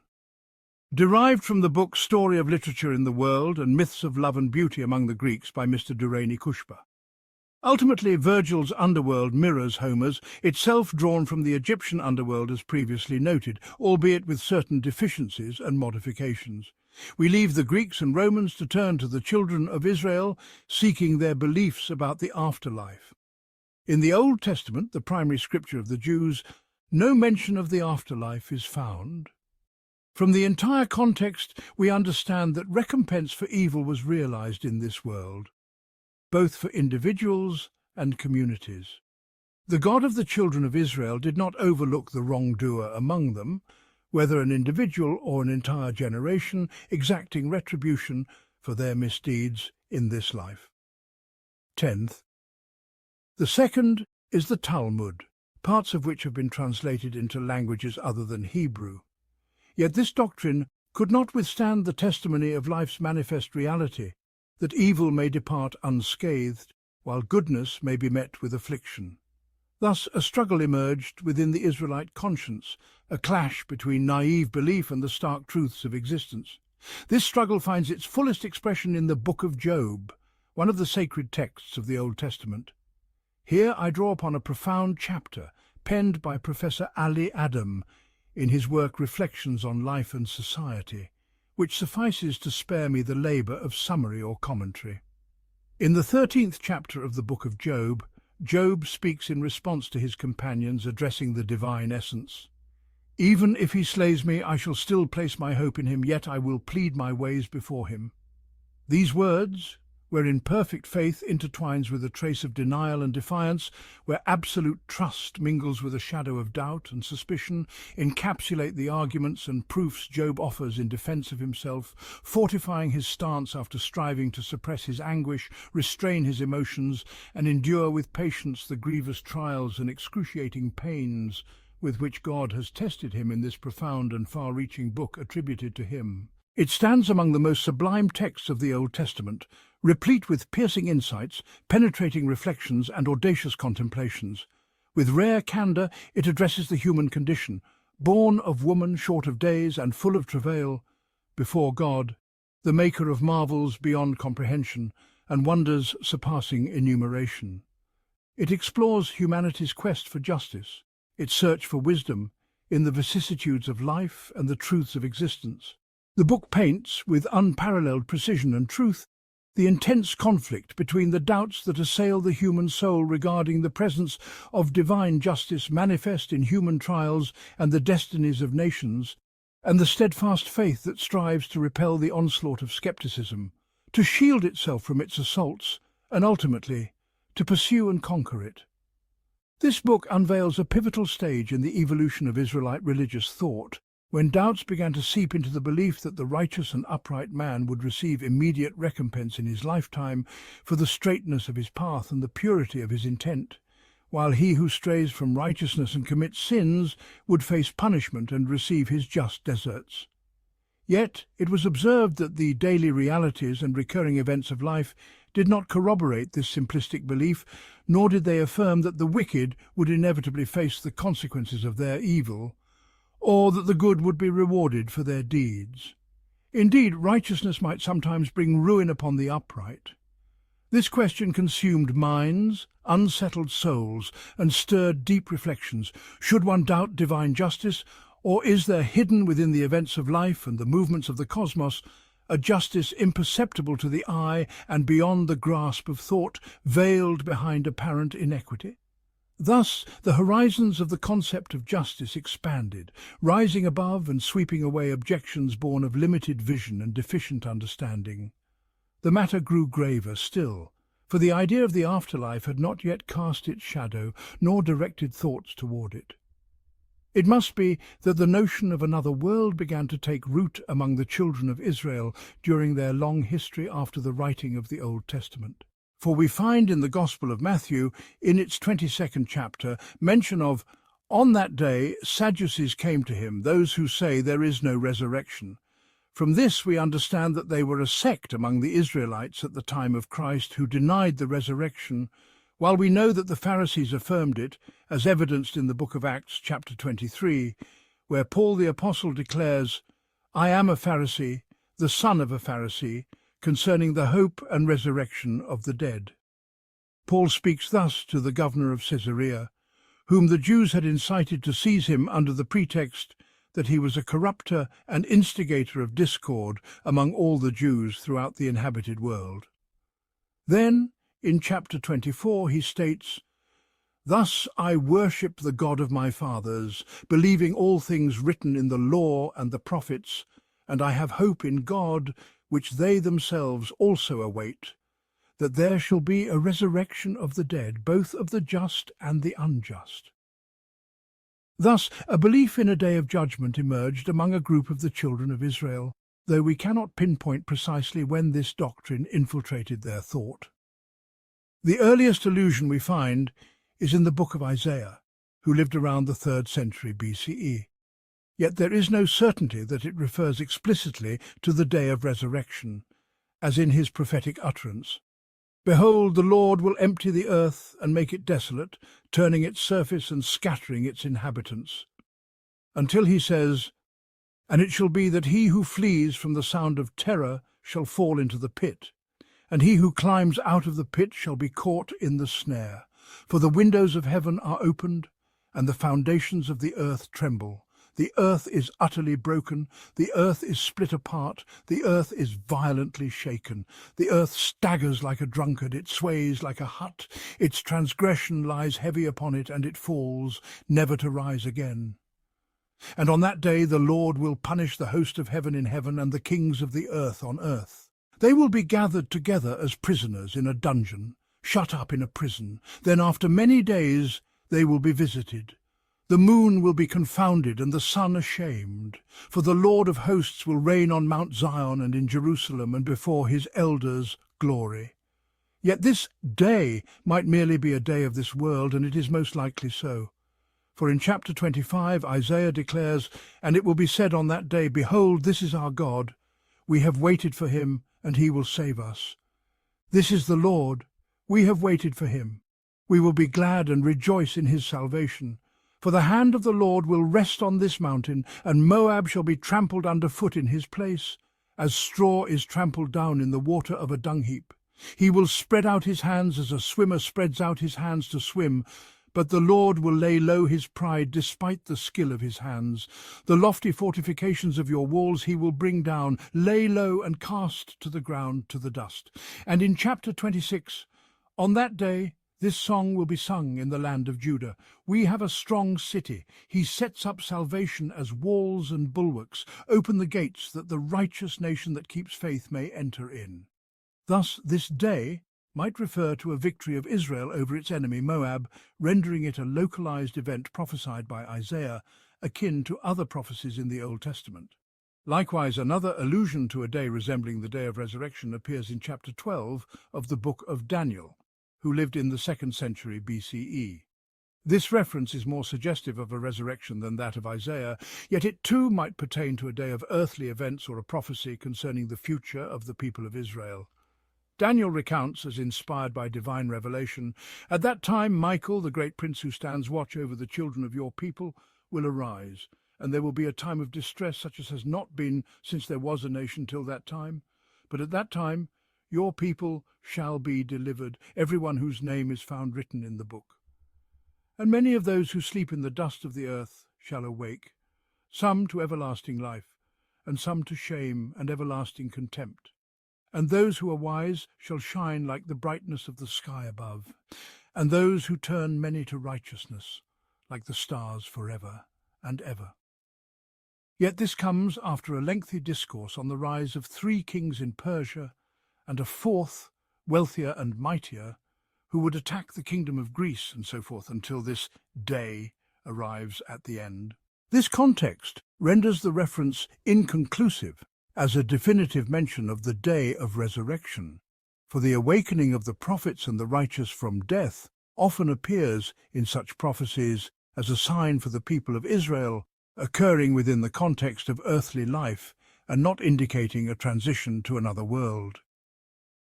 Derived from the book Story of Literature in the World and Myths of Love and Beauty Among the Greeks by Mr. Durrani Kushba. Ultimately, Virgil's underworld mirrors Homer's, itself drawn from the Egyptian underworld as previously noted, albeit with certain deficiencies and modifications. We leave the Greeks and Romans to turn to the children of Israel, seeking their beliefs about the afterlife. In the Old Testament, the primary scripture of the Jews, no mention of the afterlife is found. From the entire context, we understand that recompense for evil was realized in this world, both for individuals and communities. The God of the children of Israel did not overlook the wrongdoer among them, whether an individual or an entire generation, exacting retribution for their misdeeds in this life. 10th. The second is the Talmud, parts of which have been translated into languages other than Hebrew. Yet this doctrine could not withstand the testimony of life's manifest reality, that evil may depart unscathed, while goodness may be met with affliction. Thus a struggle emerged within the Israelite conscience, a clash between naive belief and the stark truths of existence. This struggle finds its fullest expression in the Book of Job, one of the sacred texts of the Old Testament. Here I draw upon a profound chapter penned by Professor Ali Adam in his work Reflections on Life and Society, which suffices to spare me the labour of summary or commentary. In the 13th chapter of the Book of Job, Job speaks in response to his companions addressing the divine essence. Even if he slays me, I shall still place my hope in him, yet I will plead my ways before him. These words, wherein perfect faith intertwines with a trace of denial and defiance, where absolute trust mingles with a shadow of doubt and suspicion, encapsulate the arguments and proofs Job offers in defense of himself, fortifying his stance after striving to suppress his anguish, restrain his emotions, and endure with patience the grievous trials and excruciating pains with which God has tested him in this profound and far-reaching book attributed to him. It stands among the most sublime texts of the Old Testament, replete with piercing insights, penetrating reflections, and audacious contemplations. With rare candour, it addresses the human condition, born of woman short of days and full of travail, before God, the maker of marvels beyond comprehension and wonders surpassing enumeration. It explores humanity's quest for justice, its search for wisdom in the vicissitudes of life and the truths of existence. The book paints, with unparalleled precision and truth, the intense conflict between the doubts that assail the human soul regarding the presence of divine justice manifest in human trials and the destinies of nations, and the steadfast faith that strives to repel the onslaught of skepticism, to shield itself from its assaults, and ultimately to pursue and conquer it. This book unveils a pivotal stage in the evolution of Israelite religious thought, when doubts began to seep into the belief that the righteous and upright man would receive immediate recompense in his lifetime for the straightness of his path and the purity of his intent, while he who strays from righteousness and commits sins would face punishment and receive his just deserts. Yet it was observed that the daily realities and recurring events of life did not corroborate this simplistic belief, nor did they affirm that the wicked would inevitably face the consequences of their evil, or that the good would be rewarded for their deeds. Indeed, righteousness might sometimes bring ruin upon the upright. This question consumed minds, unsettled souls, and stirred deep reflections. Should one doubt divine justice, or is there hidden within the events of life and the movements of the cosmos a justice imperceptible to the eye and beyond the grasp of thought, veiled behind apparent inequity? Thus, the horizons of the concept of justice expanded, rising above and sweeping away objections born of limited vision and deficient understanding. The matter grew graver still, for the idea of the afterlife had not yet cast its shadow, nor directed thoughts toward it. It must be that the notion of another world began to take root among the children of Israel during their long history after the writing of the Old Testament. For we find in the Gospel of Matthew, in its 22nd chapter, mention of, "On that day Sadducees came to him, those who say there is no resurrection." From this we understand that they were a sect among the Israelites at the time of Christ who denied the resurrection, while we know that the Pharisees affirmed it, as evidenced in the book of Acts chapter 23, where Paul the Apostle declares, "I am a Pharisee, the son of a Pharisee, concerning the hope and resurrection of the dead." Paul speaks thus to the governor of Caesarea, whom the Jews had incited to seize him under the pretext that he was a corrupter and instigator of discord among all the Jews throughout the inhabited world. Then, in chapter 24, he states, "Thus I worship the God of my fathers, believing all things written in the law and the prophets, and I have hope in God, which they themselves also await, that there shall be a resurrection of the dead, both of the just and the unjust." Thus, a belief in a day of judgment emerged among a group of the children of Israel, though we cannot pinpoint precisely when this doctrine infiltrated their thought. The earliest allusion we find is in the book of Isaiah, who lived around the 3rd century BCE. Yet there is no certainty that it refers explicitly to the day of resurrection, as in his prophetic utterance. "Behold, the Lord will empty the earth and make it desolate, turning its surface and scattering its inhabitants," until he says, "And it shall be that he who flees from the sound of terror shall fall into the pit, and he who climbs out of the pit shall be caught in the snare. For the windows of heaven are opened, and the foundations of the earth tremble. The earth is utterly broken, the earth is split apart, the earth is violently shaken. The earth staggers like a drunkard, it sways like a hut, its transgression lies heavy upon it, and it falls, never to rise again. And on that day the Lord will punish the host of heaven in heaven, and the kings of the earth on earth. They will be gathered together as prisoners in a dungeon, shut up in a prison. Then after many days they will be visited. The moon will be confounded and the sun ashamed, for the Lord of hosts will reign on Mount Zion and in Jerusalem, and before his elders glory." Yet this day might merely be a day of this world, and it is most likely so. For in chapter 25 Isaiah declares, "And it will be said on that day, Behold, this is our God. We have waited for him, and he will save us. This is the Lord. We have waited for him. We will be glad and rejoice in his salvation. For the hand of the Lord will rest on this mountain, and Moab shall be trampled underfoot in his place, as straw is trampled down in the water of a dung heap. He will spread out his hands as a swimmer spreads out his hands to swim, but the Lord will lay low his pride despite the skill of his hands. The lofty fortifications of your walls he will bring down, lay low and cast to the ground, to the dust." And in chapter 26, "On that day this song will be sung in the land of Judah. We have a strong city. He sets up salvation as walls and bulwarks. Open the gates, that the righteous nation that keeps faith may enter in." Thus this day might refer to a victory of Israel over its enemy Moab, rendering it a localized event prophesied by Isaiah, akin to other prophecies in the Old Testament. Likewise, another allusion to a day resembling the day of resurrection appears in chapter 12 of the book of Daniel, who lived in the 2nd century BCE. This reference is more suggestive of a resurrection than that of Isaiah, yet it too might pertain to a day of earthly events or a prophecy concerning the future of the people of Israel. Daniel recounts, as inspired by divine revelation, "At that time Michael, the great prince who stands watch over the children of your people, will arise, and there will be a time of distress such as has not been since there was a nation till that time. But at that time your people shall be delivered, everyone whose name is found written in the book. And many of those who sleep in the dust of the earth shall awake, some to everlasting life, and some to shame and everlasting contempt. And those who are wise shall shine like the brightness of the sky above, and those who turn many to righteousness, like the stars forever and ever." Yet this comes after a lengthy discourse on the rise of 3 kings in Persia and a 4th, wealthier and mightier, who would attack the kingdom of Greece and so forth until this day arrives at the end. This context renders the reference inconclusive as a definitive mention of the day of resurrection, for the awakening of the prophets and the righteous from death often appears in such prophecies as a sign for the people of Israel, occurring within the context of earthly life and not indicating a transition to another world.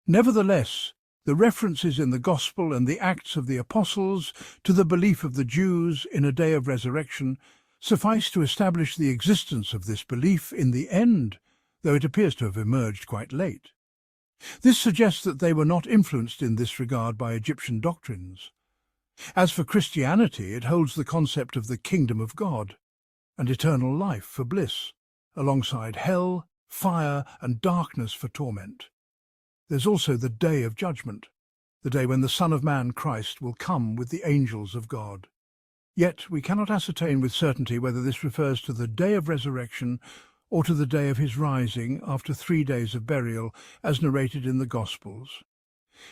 Nevertheless, the references in the Gospel and the Acts of the Apostles to the belief of the Jews in a day of resurrection suffice to establish the existence of this belief in the end, though it appears to have emerged quite late. This suggests that they were not influenced in this regard by Egyptian doctrines. As for Christianity, it holds the concept of the kingdom of God and eternal life for bliss, alongside hell, fire, and darkness for torment. There's also the day of judgment, the day when the Son of Man, Christ, will come with the angels of God. Yet we cannot ascertain with certainty whether this refers to the day of resurrection or to the day of his rising after 3 days of burial, as narrated in the Gospels.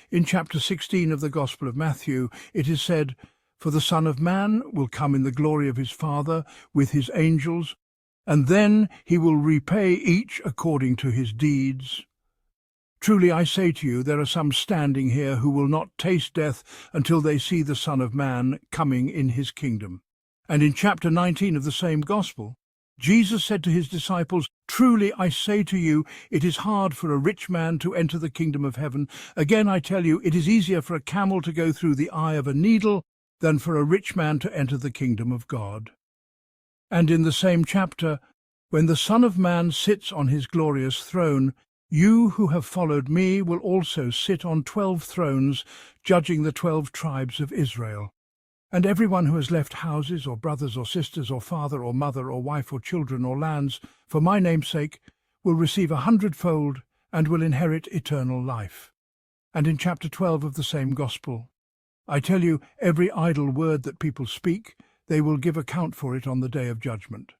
In chapter 16 of the Gospel of Matthew, it is said, "For the Son of Man will come in the glory of his Father with his angels, and then he will repay each according to his deeds. Truly I say to you, there are some standing here who will not taste death until they see the Son of Man coming in his kingdom." And in chapter 19 of the same Gospel, Jesus said to his disciples, "Truly I say to you, it is hard for a rich man to enter the kingdom of heaven. Again I tell you, it is easier for a camel to go through the eye of a needle than for a rich man to enter the kingdom of God." And in the same chapter, "When the Son of Man sits on his glorious throne, you who have followed me will also sit on 12 thrones, judging the 12 tribes of Israel. And everyone who has left houses or brothers or sisters or father or mother or wife or children or lands for my name's sake will receive 100-fold and will inherit eternal life." And in chapter 12 of the same Gospel, "I tell you, every idle word that people speak, they will give account for it on the day of judgment."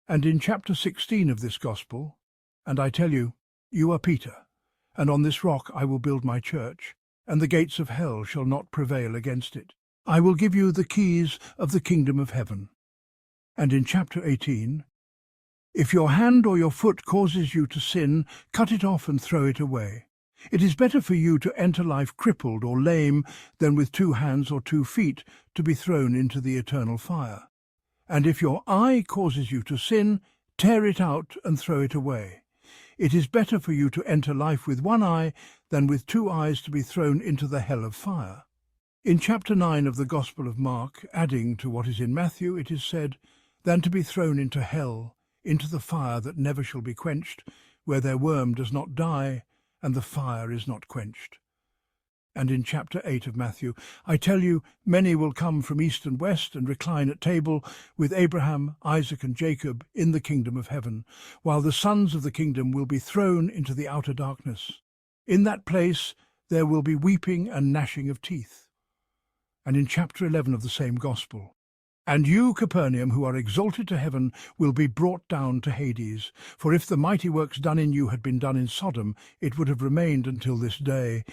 And in chapter 16 of this Gospel, "And I tell you, you are Peter, and on this rock I will build my church, and the gates of hell shall not prevail against it. I will give you the keys of the kingdom of heaven." And in chapter 18, "If your hand or your foot causes you to sin, cut it off and throw it away. It is better for you to enter life crippled or lame than with 2 hands or 2 feet to be thrown into the eternal fire. And if your eye causes you to sin, tear it out and throw it away. It is better for you to enter life with 1 eye than with 2 eyes to be thrown into the hell of fire." In chapter 9 of the Gospel of Mark, adding to what is in Matthew, it is said, "Than to be thrown into hell, into the fire that never shall be quenched, where their worm does not die, and the fire is not quenched." And in chapter 8 of Matthew, "I tell you, many will come from east and west and recline at table with Abraham, Isaac, and Jacob in the kingdom of heaven, while the sons of the kingdom will be thrown into the outer darkness. In that place there will be weeping and gnashing of teeth." And in chapter 11 of the same Gospel, "And you, Capernaum, who are exalted to heaven, will be brought down to Hades. For if the mighty works done in you had been done in Sodom, it would have remained until this day.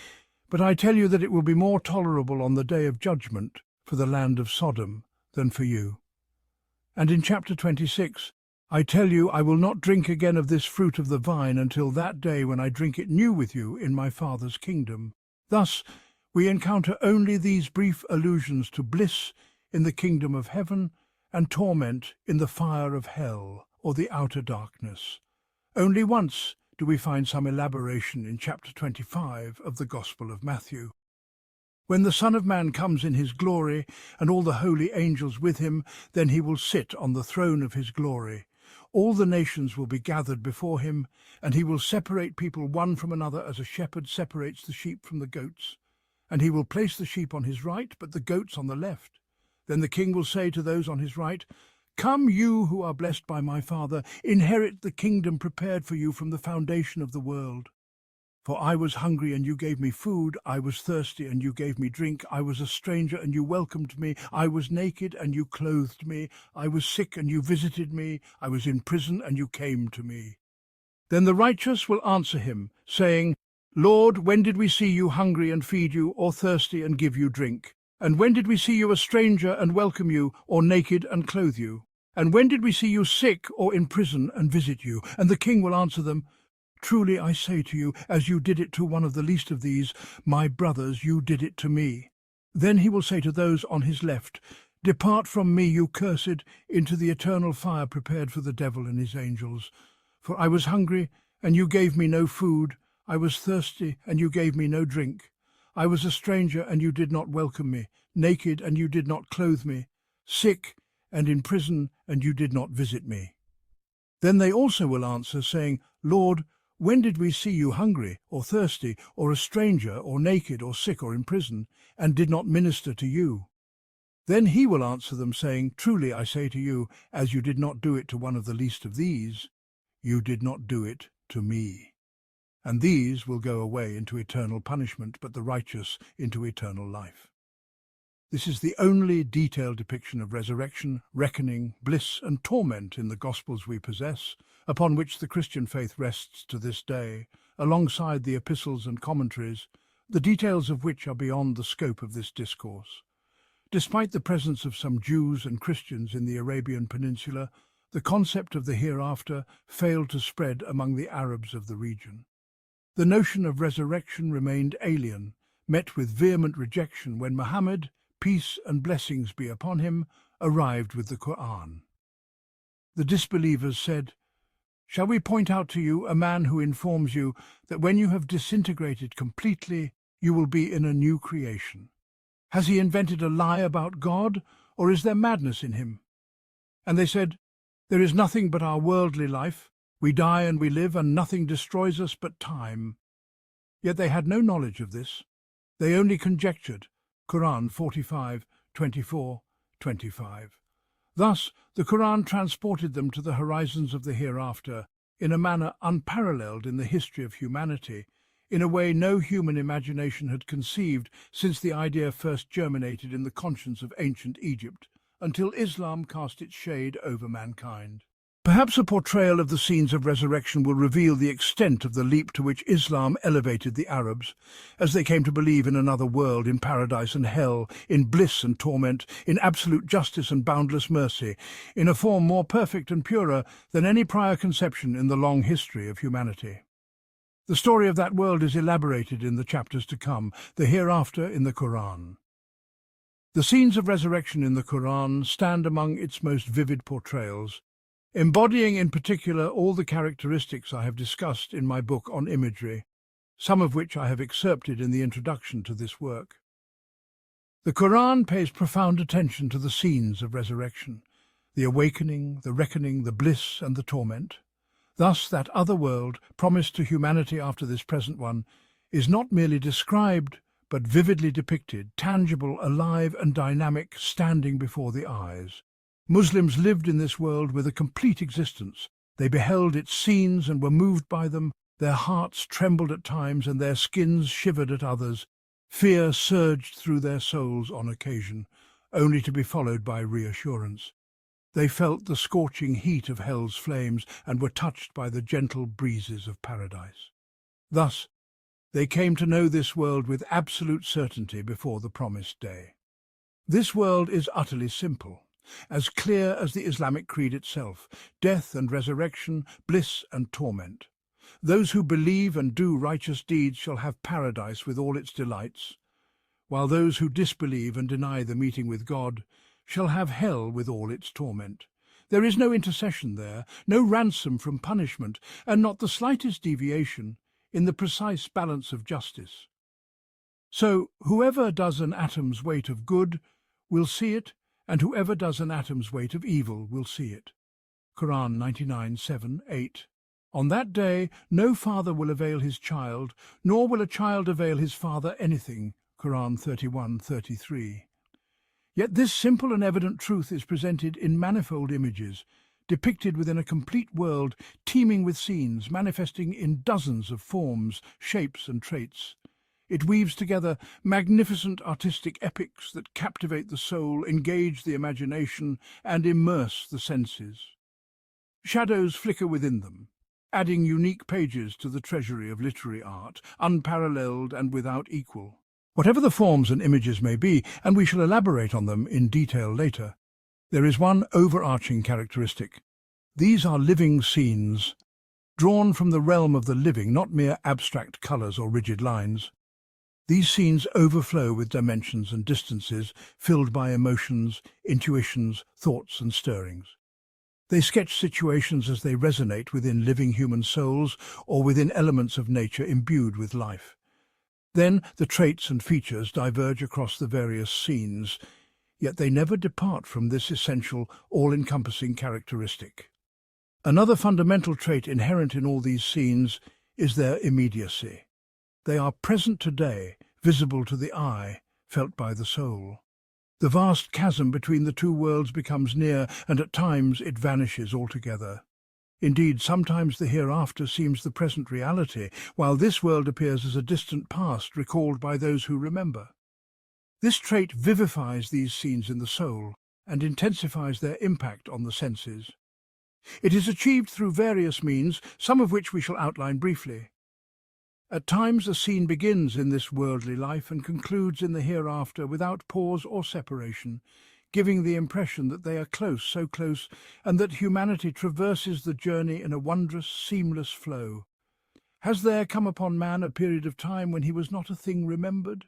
But I tell you that it will be more tolerable on the day of judgment for the land of Sodom than for you." And in chapter 26, "I tell you, I will not drink again of this fruit of the vine until that day when I drink it new with you in my Father's kingdom." Thus, we encounter only these brief allusions to bliss in the kingdom of heaven and torment in the fire of hell or the outer darkness. Only once do we find some elaboration in chapter 25 of the Gospel of Matthew. When the Son of Man comes in his glory, and all the holy angels with him, then he will sit on the throne of his glory. All the nations will be gathered before him, and he will separate people one from another as a shepherd separates the sheep from the goats. And he will place the sheep on his right, but the goats on the left. Then the king will say to those on his right, "Come, you who are blessed by my Father, inherit the kingdom prepared for you from the foundation of the world. For I was hungry, and you gave me food. I was thirsty, and you gave me drink. I was a stranger, and you welcomed me. I was naked, and you clothed me. I was sick, and you visited me. I was in prison, and you came to me." Then the righteous will answer him, saying, "Lord, when did we see you hungry and feed you, or thirsty and give you drink? And when did we see you a stranger and welcome you, or naked and clothe you? And when did we see you sick or in prison and visit you?" And the king will answer them, "Truly I say to you, as you did it to one of the least of these, my brothers, you did it to me." Then he will say to those on his left, "Depart from me, you cursed, into the eternal fire prepared for the devil and his angels. For I was hungry, and you gave me no food. I was thirsty, and you gave me no drink. I was a stranger, and you did not welcome me, naked, and you did not clothe me, sick, and in prison, and you did not visit me." Then they also will answer, saying, "Lord, when did we see you hungry, or thirsty, or a stranger, or naked, or sick, or in prison, and did not minister to you?" Then he will answer them, saying, "Truly I say to you, as you did not do it to one of the least of these, you did not do it to me." And these will go away into eternal punishment, but the righteous into eternal life. This is the only detailed depiction of resurrection, reckoning, bliss and torment in the Gospels we possess, upon which the Christian faith rests to this day, alongside the epistles and commentaries, the details of which are beyond the scope of this discourse. Despite the presence of some Jews and Christians in the Arabian Peninsula, the concept of the hereafter failed to spread among the Arabs of the region. The notion of resurrection remained alien, met with vehement rejection when Muhammad, peace and blessings be upon him, arrived with the Qur'an. The disbelievers said, "Shall we point out to you a man who informs you that when you have disintegrated completely, you will be in a new creation? Has he invented a lie about God, or is there madness in him?" And they said, "There is nothing but our worldly life. We die and we live, and nothing destroys us but time." Yet they had no knowledge of this. They only conjectured. Qur'an 45:24-25. Thus, the Qur'an transported them to the horizons of the hereafter in a manner unparalleled in the history of humanity, in a way no human imagination had conceived since the idea first germinated in the conscience of ancient Egypt, until Islam cast its shade over mankind. Perhaps a portrayal of the scenes of resurrection will reveal the extent of the leap to which Islam elevated the Arabs, as they came to believe in another world, in paradise and hell, in bliss and torment, in absolute justice and boundless mercy, in a form more perfect and purer than any prior conception in the long history of humanity. The story of that world is elaborated in the chapters to come, the hereafter in the Qur'an. The scenes of resurrection in the Qur'an stand among its most vivid portrayals, embodying in particular all the characteristics I have discussed in my book on imagery, some of which I have excerpted in the introduction to this work. The Qur'an pays profound attention to the scenes of resurrection, the awakening, the reckoning, the bliss and the torment. Thus, that other world, promised to humanity after this present one, is not merely described, but vividly depicted, tangible, alive and dynamic, standing before the eyes. Muslims lived in this world with a complete existence. They beheld its scenes and were moved by them. Their hearts trembled at times and their skins shivered at others. Fear surged through their souls on occasion, only to be followed by reassurance. They felt the scorching heat of hell's flames and were touched by the gentle breezes of paradise. Thus, they came to know this world with absolute certainty before the promised day. This world is utterly simple, as clear as the Islamic creed itself: death and resurrection, bliss and torment. Those who believe and do righteous deeds shall have paradise with all its delights, while those who disbelieve and deny the meeting with God shall have hell with all its torment. There is no intercession there, no ransom from punishment, and not the slightest deviation in the precise balance of justice. So whoever does an atom's weight of good will see it, and whoever does an atom's weight of evil will see it. Qur'an 99:7-8. On that day no father will avail his child, nor will a child avail his father anything. Qur'an 31:33. Yet this simple and evident truth is presented in manifold images, depicted within a complete world teeming with scenes manifesting in dozens of forms, shapes and traits. It weaves together magnificent artistic epics that captivate the soul, engage the imagination, and immerse the senses. Shadows flicker within them, adding unique pages to the treasury of literary art, unparalleled and without equal. Whatever the forms and images may be, and we shall elaborate on them in detail later, there is one overarching characteristic. These are living scenes, drawn from the realm of the living, not mere abstract colours or rigid lines. These scenes overflow with dimensions and distances, filled by emotions, intuitions, thoughts and stirrings. They sketch situations as they resonate within living human souls or within elements of nature imbued with life. Then the traits and features diverge across the various scenes, yet they never depart from this essential, all-encompassing characteristic. Another fundamental trait inherent in all these scenes is their immediacy. They are present today, visible to the eye, felt by the soul. The vast chasm between the two worlds becomes near, and at times it vanishes altogether. Indeed, sometimes the hereafter seems the present reality, while this world appears as a distant past recalled by those who remember. This trait vivifies these scenes in the soul and intensifies their impact on the senses. It is achieved through various means, some of which we shall outline briefly. At times a scene begins in this worldly life and concludes in the hereafter without pause or separation, giving the impression that they are close, so close, and that humanity traverses the journey in a wondrous, seamless flow. Has there come upon man a period of time when he was not a thing remembered?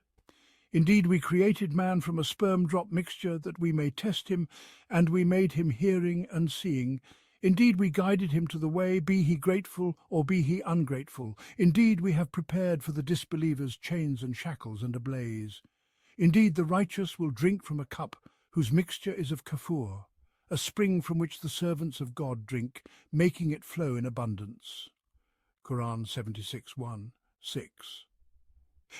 Indeed, we created man from a sperm-drop mixture that we may test him, and we made him hearing and seeing. Indeed, we guided him to the way, be he grateful or be he ungrateful. Indeed, we have prepared for the disbelievers chains and shackles and a blaze. Indeed, the righteous will drink from a cup whose mixture is of kafur, a spring from which the servants of God drink, making it flow in abundance. Qur'an 76:1-6.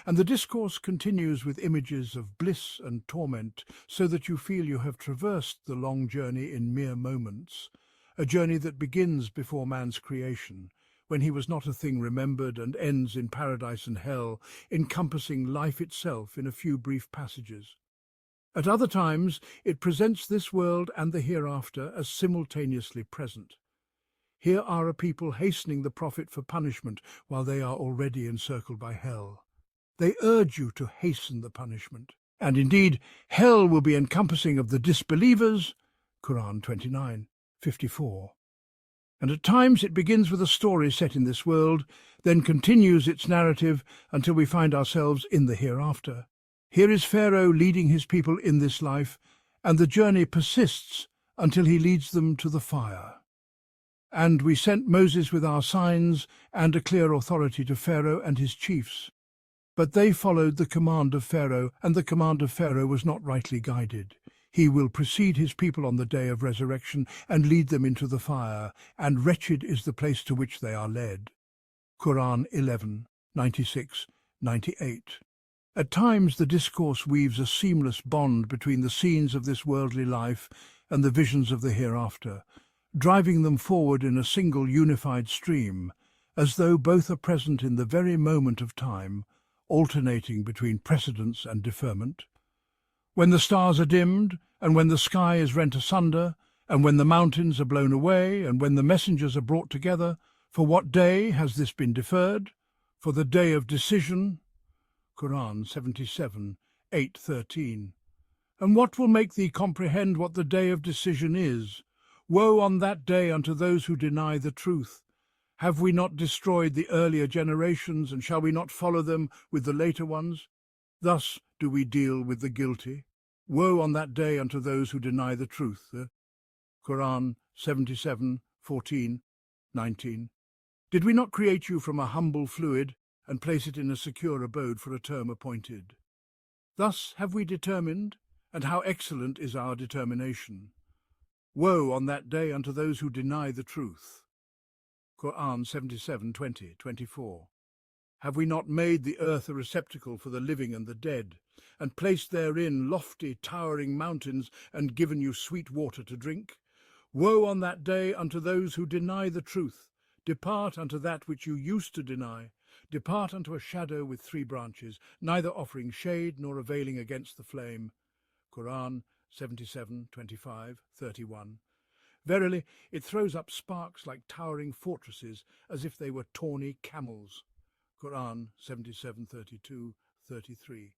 And the discourse continues with images of bliss and torment, so that you feel you have traversed the long journey in mere moments, a journey that begins before man's creation, when he was not a thing remembered, and ends in paradise and hell, encompassing life itself in a few brief passages. At other times, it presents this world and the hereafter as simultaneously present. Here are a people hastening the prophet for punishment while they are already encircled by hell. They urge you to hasten the punishment. And indeed, hell will be encompassing of the disbelievers, Qur'an 29:54. And at times it begins with a story set in this world, then continues its narrative until we find ourselves in the hereafter. Here is Pharaoh leading his people in this life, and the journey persists until he leads them to the fire. And we sent Moses with our signs and a clear authority to Pharaoh and his chiefs. But they followed the command of Pharaoh, and the command of Pharaoh was not rightly guided. He will precede his people on the day of resurrection and lead them into the fire, and wretched is the place to which they are led. Qur'an 11:96-98. At times the discourse weaves a seamless bond between the scenes of this worldly life and the visions of the hereafter, driving them forward in a single unified stream, as though both are present in the very moment of time, alternating between precedence and deferment. When the stars are dimmed, and when the sky is rent asunder, and when the mountains are blown away, and when the messengers are brought together, for what day has this been deferred? For the day of decision. Qur'an 77:8-13. And what will make thee comprehend what the day of decision is? Woe on that day unto those who deny the truth. Have we not destroyed the earlier generations, and shall we not follow them with the later ones? Thus do we deal with the guilty. Woe on that day unto those who deny the truth. Qur'an 77:14-19. Did we not create you from a humble fluid and place it in a secure abode for a term appointed? Thus have we determined, and how excellent is our determination. Woe on that day unto those who deny the truth. Qur'an 77:20-24. Have we not made the earth a receptacle for the living and the dead, and placed therein lofty, towering mountains, and given you sweet water to drink? Woe on that day unto those who deny the truth. Depart unto that which you used to deny. Depart unto a shadow with 3 branches, neither offering shade nor availing against the flame. Qur'an 77:25-31. Verily, it throws up sparks like towering fortresses, as if they were tawny camels. Qur'an 77:32-33.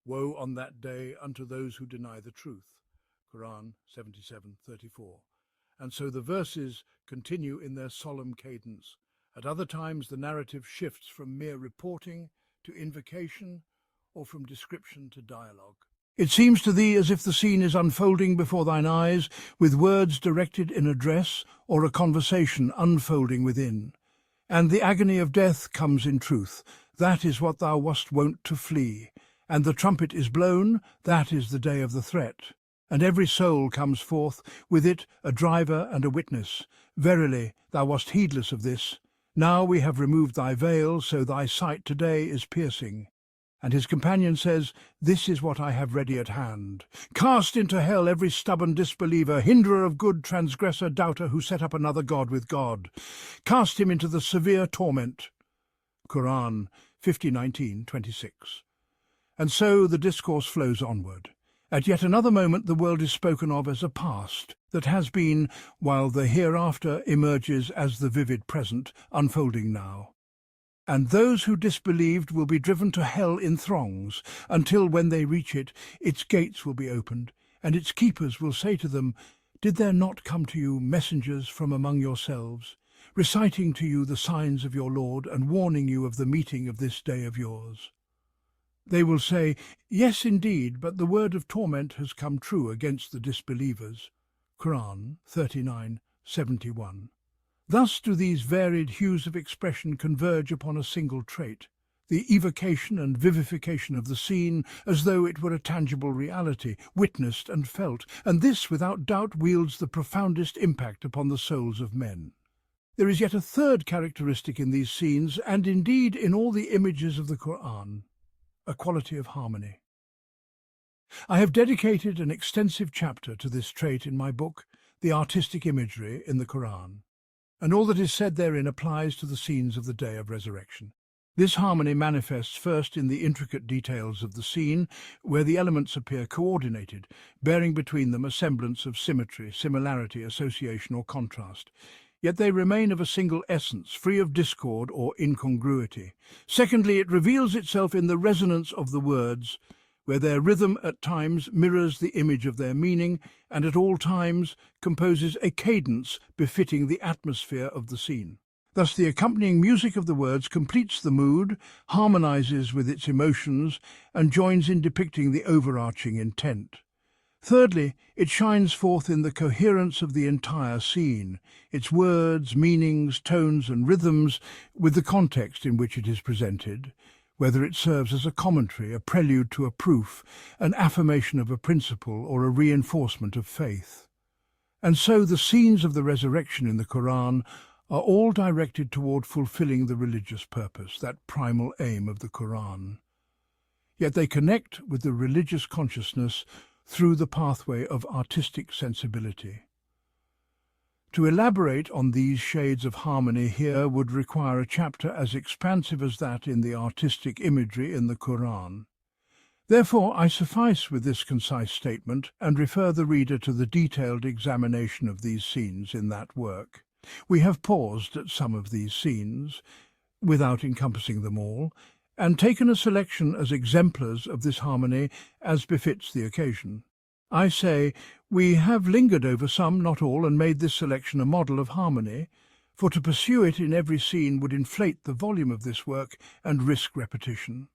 Woe on that day unto those who deny the truth. Qur'an 77:34. And so the verses continue in their solemn cadence. At other times the narrative shifts from mere reporting to invocation, or from description to dialogue. It seems to thee as if the scene is unfolding before thine eyes, with words directed in address, or a conversation unfolding within. And the agony of death comes in truth. That is what thou wast wont to flee. And the trumpet is blown, that is the day of the threat. And every soul comes forth, with it a driver and a witness. Verily, thou wast heedless of this. Now we have removed thy veil, so thy sight today is piercing. And his companion says, This is what I have ready at hand. Cast into hell every stubborn disbeliever, hinderer of good, transgressor, doubter, who set up another god with God. Cast him into the severe torment. Qur'an 50:19-26. And so the discourse flows onward. At yet another moment the world is spoken of as a past that has been, while the hereafter emerges as the vivid present, unfolding now. And those who disbelieved will be driven to hell in throngs, until when they reach it, its gates will be opened, and its keepers will say to them, Did there not come to you messengers from among yourselves, reciting to you the signs of your Lord, and warning you of the meeting of this day of yours? They will say, Yes, indeed, but the word of torment has come true against the disbelievers. Qur'an 39:71. Thus do these varied hues of expression converge upon a single trait, the evocation and vivification of the scene as though it were a tangible reality, witnessed and felt, and this without doubt wields the profoundest impact upon the souls of men. There is yet a third characteristic in these scenes, and indeed in all the images of the Qur'an, a quality of harmony. I have dedicated an extensive chapter to this trait in my book, The Artistic Imagery in the Qur'an, and all that is said therein applies to the scenes of the day of resurrection. This harmony manifests first in the intricate details of the scene, where the elements appear coordinated, bearing between them a semblance of symmetry, similarity, association, or contrast. Yet they remain of a single essence, free of discord or incongruity. Secondly, it reveals itself in the resonance of the words, where their rhythm at times mirrors the image of their meaning, and at all times composes a cadence befitting the atmosphere of the scene. Thus the accompanying music of the words completes the mood, harmonizes with its emotions, and joins in depicting the overarching intent. Thirdly, it shines forth in the coherence of the entire scene, its words, meanings, tones, and rhythms, with the context in which it is presented, whether it serves as a commentary, a prelude to a proof, an affirmation of a principle, or a reinforcement of faith. And so the scenes of the resurrection in the Qur'an are all directed toward fulfilling the religious purpose, that primal aim of the Qur'an. Yet they connect with the religious consciousness through the pathway of artistic sensibility. To elaborate on these shades of harmony here would require a chapter as expansive as that in the artistic imagery in the Qur'an. Therefore, I suffice with this concise statement and refer the reader to the detailed examination of these scenes in that work. We have paused at some of these scenes, without encompassing them all, and taken a selection as exemplars of this harmony as befits the occasion. I say, we have lingered over some, not all, and made this selection a model of harmony, for to pursue it in every scene would inflate the volume of this work and risk repetition.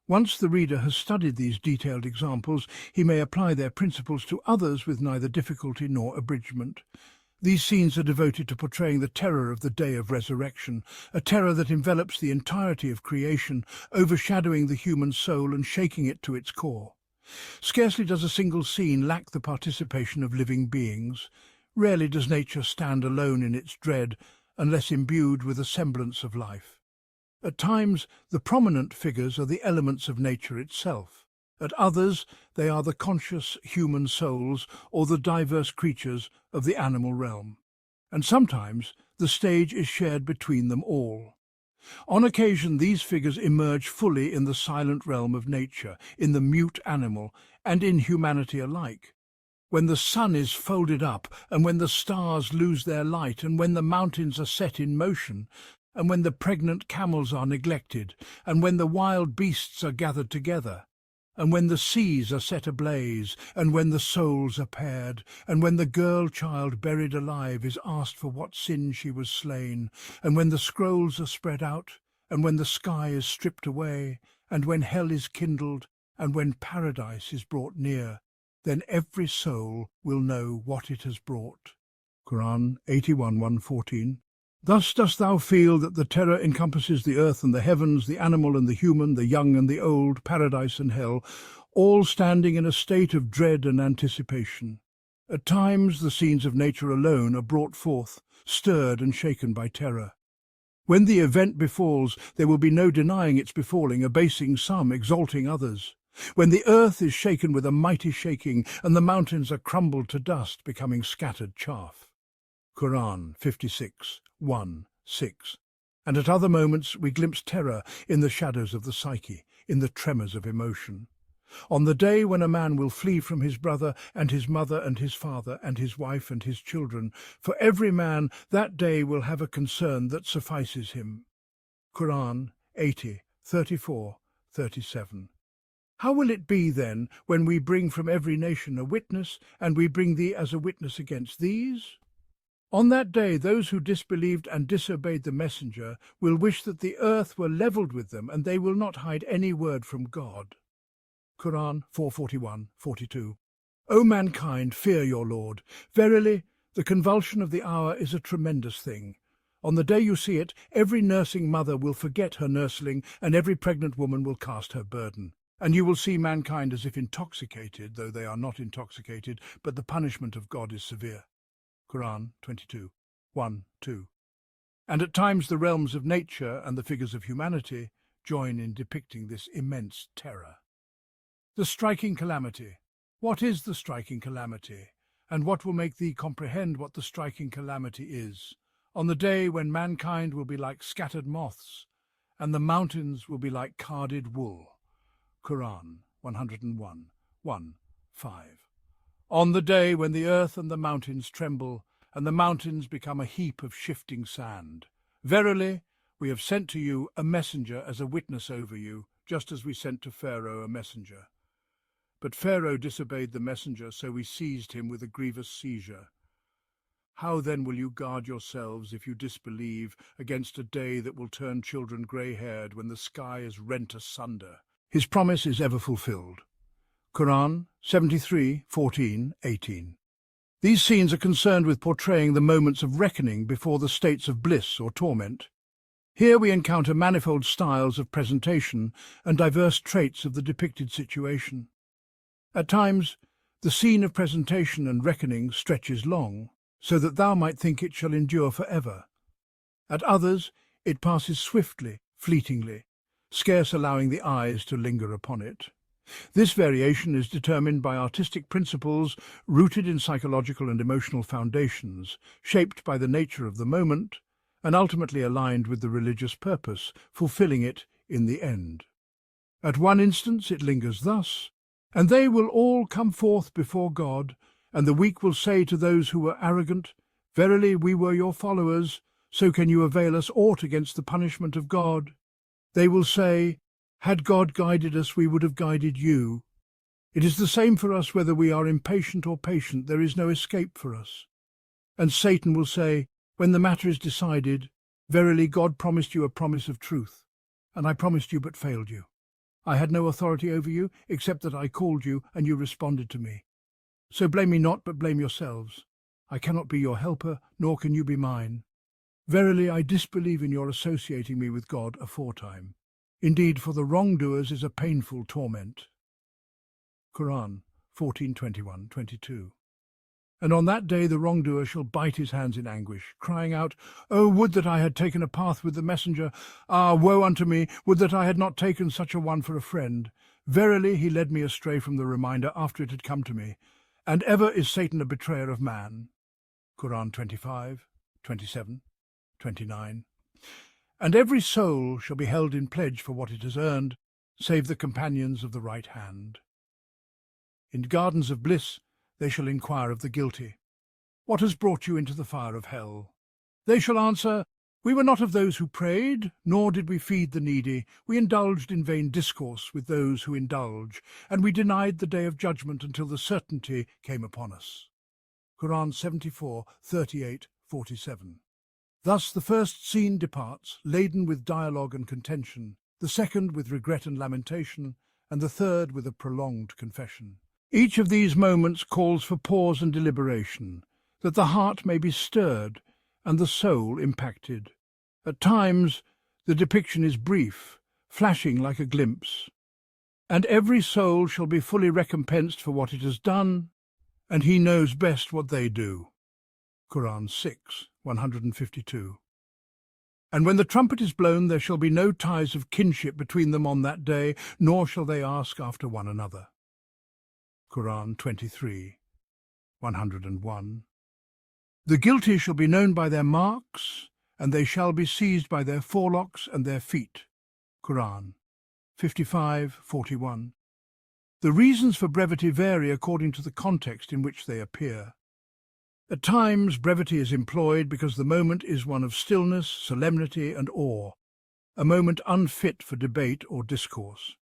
Once the reader has studied these detailed examples, he may apply their principles to others with neither difficulty nor abridgment. These scenes are devoted to portraying the terror of the day of resurrection, a terror that envelops the entirety of creation, overshadowing the human soul and shaking it to its core. Scarcely does a single scene lack the participation of living beings. Rarely does nature stand alone in its dread, unless imbued with a semblance of life. At times, the prominent figures are the elements of nature itself. At others, they are the conscious human souls or the diverse creatures of the animal realm. And sometimes, the stage is shared between them all. On occasion, these figures emerge fully in the silent realm of nature, in the mute animal, and in humanity alike. When the sun is folded up, and when the stars lose their light, and when the mountains are set in motion, and when the pregnant camels are neglected, and when the wild beasts are gathered together, and when the seas are set ablaze, and when the souls are paired, and when the girl-child buried alive is asked for what sin she was slain, and when the scrolls are spread out, and when the sky is stripped away, and when hell is kindled, and when paradise is brought near, then every soul will know what it has brought. Qur'an 81:114. Thus dost thou feel that the terror encompasses the earth and the heavens, the animal and the human, the young and the old, paradise and hell, all standing in a state of dread and anticipation. At times the scenes of nature alone are brought forth, stirred and shaken by terror. When the event befalls, there will be no denying its befalling, abasing some, exalting others. When the earth is shaken with a mighty shaking, and the mountains are crumbled to dust, becoming scattered chaff. Qur'an 56:1-6. And at other moments we glimpse terror in the shadows of the psyche, in the tremors of emotion. On the day when a man will flee from his brother and his mother and his father and his wife and his children, for every man that day will have a concern that suffices him. Qur'an 80:34-37. How will it be, then, when we bring from every nation a witness, and we bring thee as a witness against these? On that day those who disbelieved and disobeyed the messenger will wish that the earth were levelled with them, and they will not hide any word from God. Qur'an 4:41-42. O mankind, fear your Lord. Verily, the convulsion of the hour is a tremendous thing. On the day you see it, every nursing mother will forget her nursling, and every pregnant woman will cast her burden. And you will see mankind as if intoxicated, though they are not intoxicated, but the punishment of God is severe. Qur'an 22:1-2. And at times the realms of nature and the figures of humanity join in depicting this immense terror. The striking calamity. What is the striking calamity? And what will make thee comprehend what the striking calamity is? On the day when mankind will be like scattered moths, and the mountains will be like carded wool. Qur'an 101:1-5. On the day when the earth and the mountains tremble, and the mountains become a heap of shifting sand. Verily, we have sent to you a messenger as a witness over you, just as we sent to Pharaoh a messenger. But Pharaoh disobeyed the messenger, so we seized him with a grievous seizure. How then will you guard yourselves if you disbelieve against a day that will turn children grey-haired when the sky is rent asunder? His promise is ever fulfilled. Qur'an 73:14-18. These scenes are concerned with portraying the moments of reckoning before the states of bliss or torment. Here we encounter manifold styles of presentation and diverse traits of the depicted situation. At times, the scene of presentation and reckoning stretches long, so that thou might think it shall endure forever. At others, it passes swiftly, fleetingly, scarce allowing the eyes to linger upon it. This variation is determined by artistic principles rooted in psychological and emotional foundations, shaped by the nature of the moment, and ultimately aligned with the religious purpose, fulfilling it in the end. At one instance it lingers thus: "And they will all come forth before God, and the weak will say to those who were arrogant, Verily we were your followers, so can you avail us aught against the punishment of God? They will say, Had God guided us, we would have guided you. It is the same for us whether we are impatient or patient, there is no escape for us. And Satan will say, when the matter is decided, Verily God promised you a promise of truth, and I promised you but failed you. I had no authority over you, except that I called you, and you responded to me. So blame me not, but blame yourselves. I cannot be your helper, nor can you be mine. Verily, I disbelieve in your associating me with God aforetime. Indeed, for the wrongdoers is a painful torment. Qur'an 14:21-22. And on that day the wrongdoer shall bite his hands in anguish, crying out, O would that I had taken a path with the messenger! Ah, woe unto me! Would that I had not taken such a one for a friend! Verily he led me astray from the reminder after it had come to me. And ever is Satan a betrayer of man. Qur'an 25:27-29. And every soul shall be held in pledge for what it has earned, save the companions of the right hand. In gardens of bliss they shall inquire of the guilty, What has brought you into the fire of hell? They shall answer, We were not of those who prayed, nor did we feed the needy. We indulged in vain discourse with those who indulge, and we denied the day of judgment until the certainty came upon us. Qur'an 74:38-47. Thus the first scene departs, laden with dialogue and contention, the second with regret and lamentation, and the third with a prolonged confession. Each of these moments calls for pause and deliberation, that the heart may be stirred and the soul impacted. At times the depiction is brief, flashing like a glimpse. And every soul shall be fully recompensed for what it has done, and he knows best what they do. Qur'an 6:152. And when the trumpet is blown, there shall be no ties of kinship between them on that day, nor shall they ask after one another. Qur'an 23:101. The guilty shall be known by their marks, and they shall be seized by their forelocks and their feet. Qur'an 55:41. The reasons for brevity vary according to the context in which they appear. At times brevity is employed because the moment is one of stillness, solemnity, and awe, a moment unfit for debate or discourse.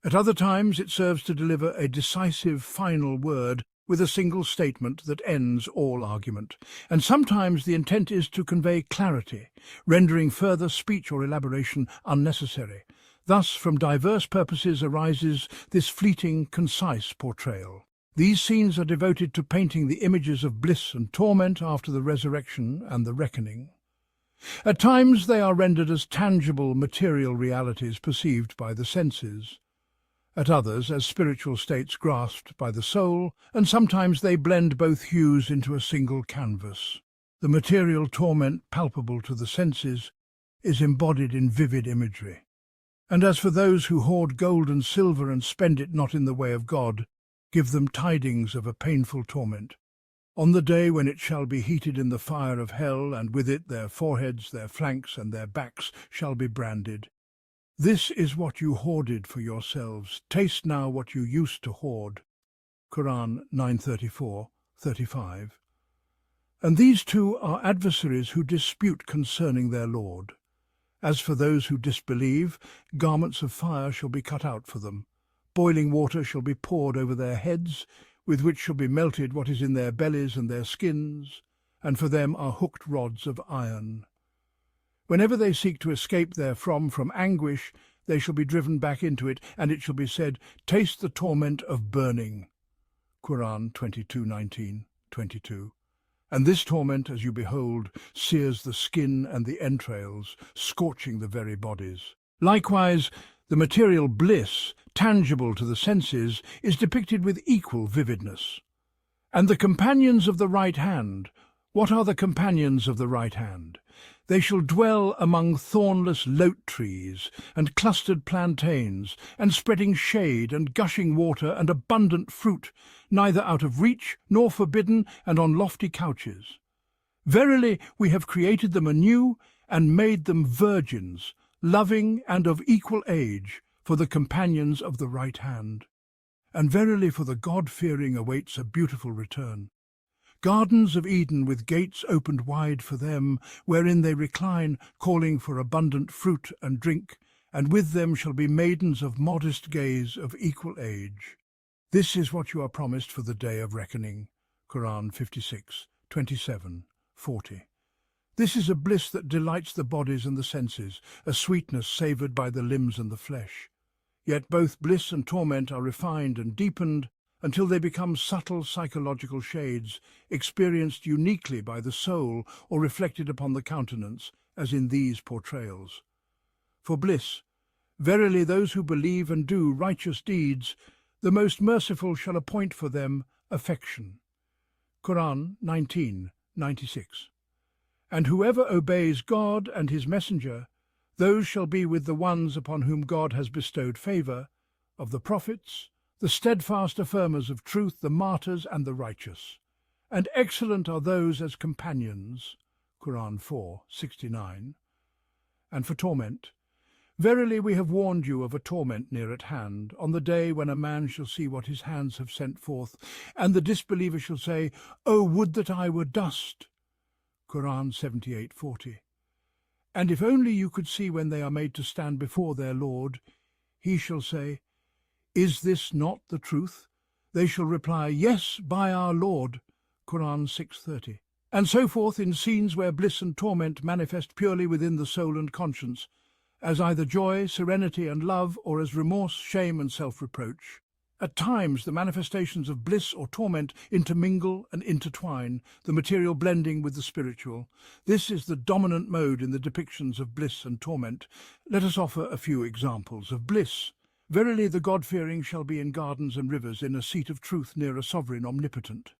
At other times it serves to deliver a decisive final word with a single statement that ends all argument, and sometimes the intent is to convey clarity, rendering further speech or elaboration unnecessary. Thus, from diverse purposes arises this fleeting, concise portrayal. These scenes are devoted to painting the images of bliss and torment after the resurrection and the reckoning. At times they are rendered as tangible material realities perceived by the senses, at others as spiritual states grasped by the soul, and sometimes they blend both hues into a single canvas. The material torment palpable to the senses is embodied in vivid imagery. And as for those who hoard gold and silver and spend it not in the way of God, give them tidings of a painful torment, on the day when it shall be heated in the fire of hell, and with it their foreheads, their flanks, and their backs shall be branded. This is what you hoarded for yourselves. Taste now what you used to hoard. Qur'an 9:34-35. And these two are adversaries who dispute concerning their Lord. As for those who disbelieve, garments of fire shall be cut out for them. Boiling water shall be poured over their heads, with which shall be melted what is in their bellies and their skins, and for them are hooked rods of iron. Whenever they seek to escape therefrom from anguish, they shall be driven back into it, and it shall be said, Taste the torment of burning. Qur'an 22:19-22. And this torment, as you behold, sears the skin and the entrails, scorching the very bodies. Likewise, the material bliss, tangible to the senses, is depicted with equal vividness. And the companions of the right hand, what are the companions of the right hand? They shall dwell among thornless lote trees and clustered plantains, and spreading shade and gushing water and abundant fruit, neither out of reach nor forbidden, and on lofty couches. Verily, we have created them anew and made them virgins, loving and of equal age, for the companions of the right hand. And verily for the God-fearing awaits a beautiful return. Gardens of Eden with gates opened wide for them, wherein they recline, calling for abundant fruit and drink, and with them shall be maidens of modest gaze of equal age. This is what you are promised for the day of reckoning. Qur'an 56:27-40. This is a bliss that delights the bodies and the senses, a sweetness savoured by the limbs and the flesh. Yet both bliss and torment are refined and deepened until they become subtle psychological shades, experienced uniquely by the soul or reflected upon the countenance, as in these portrayals. For bliss, verily those who believe and do righteous deeds, the most merciful shall appoint for them affection. Qur'an 19:96. And whoever obeys God and his messenger, those shall be with the ones upon whom God has bestowed favour, of the prophets, the steadfast affirmers of truth, the martyrs and the righteous. And excellent are those as companions. Qur'an 4:69. And for torment, verily we have warned you of a torment near at hand, on the day when a man shall see what his hands have sent forth, and the disbeliever shall say, O would that I were dust. Qur'an 78:40. And if only you could see when they are made to stand before their Lord, he shall say, Is this not the truth? They shall reply, Yes, by our Lord. Qur'an 6:30. And so forth in scenes where bliss and torment manifest purely within the soul and conscience, as either joy, serenity and love, or as remorse, shame and self-reproach. At times the manifestations of bliss or torment intermingle and intertwine, the material blending with the spiritual. This is the dominant mode in the depictions of bliss and torment. Let us offer a few examples of bliss. Verily the God-fearing shall be in gardens and rivers, in a seat of truth near a sovereign omnipotent.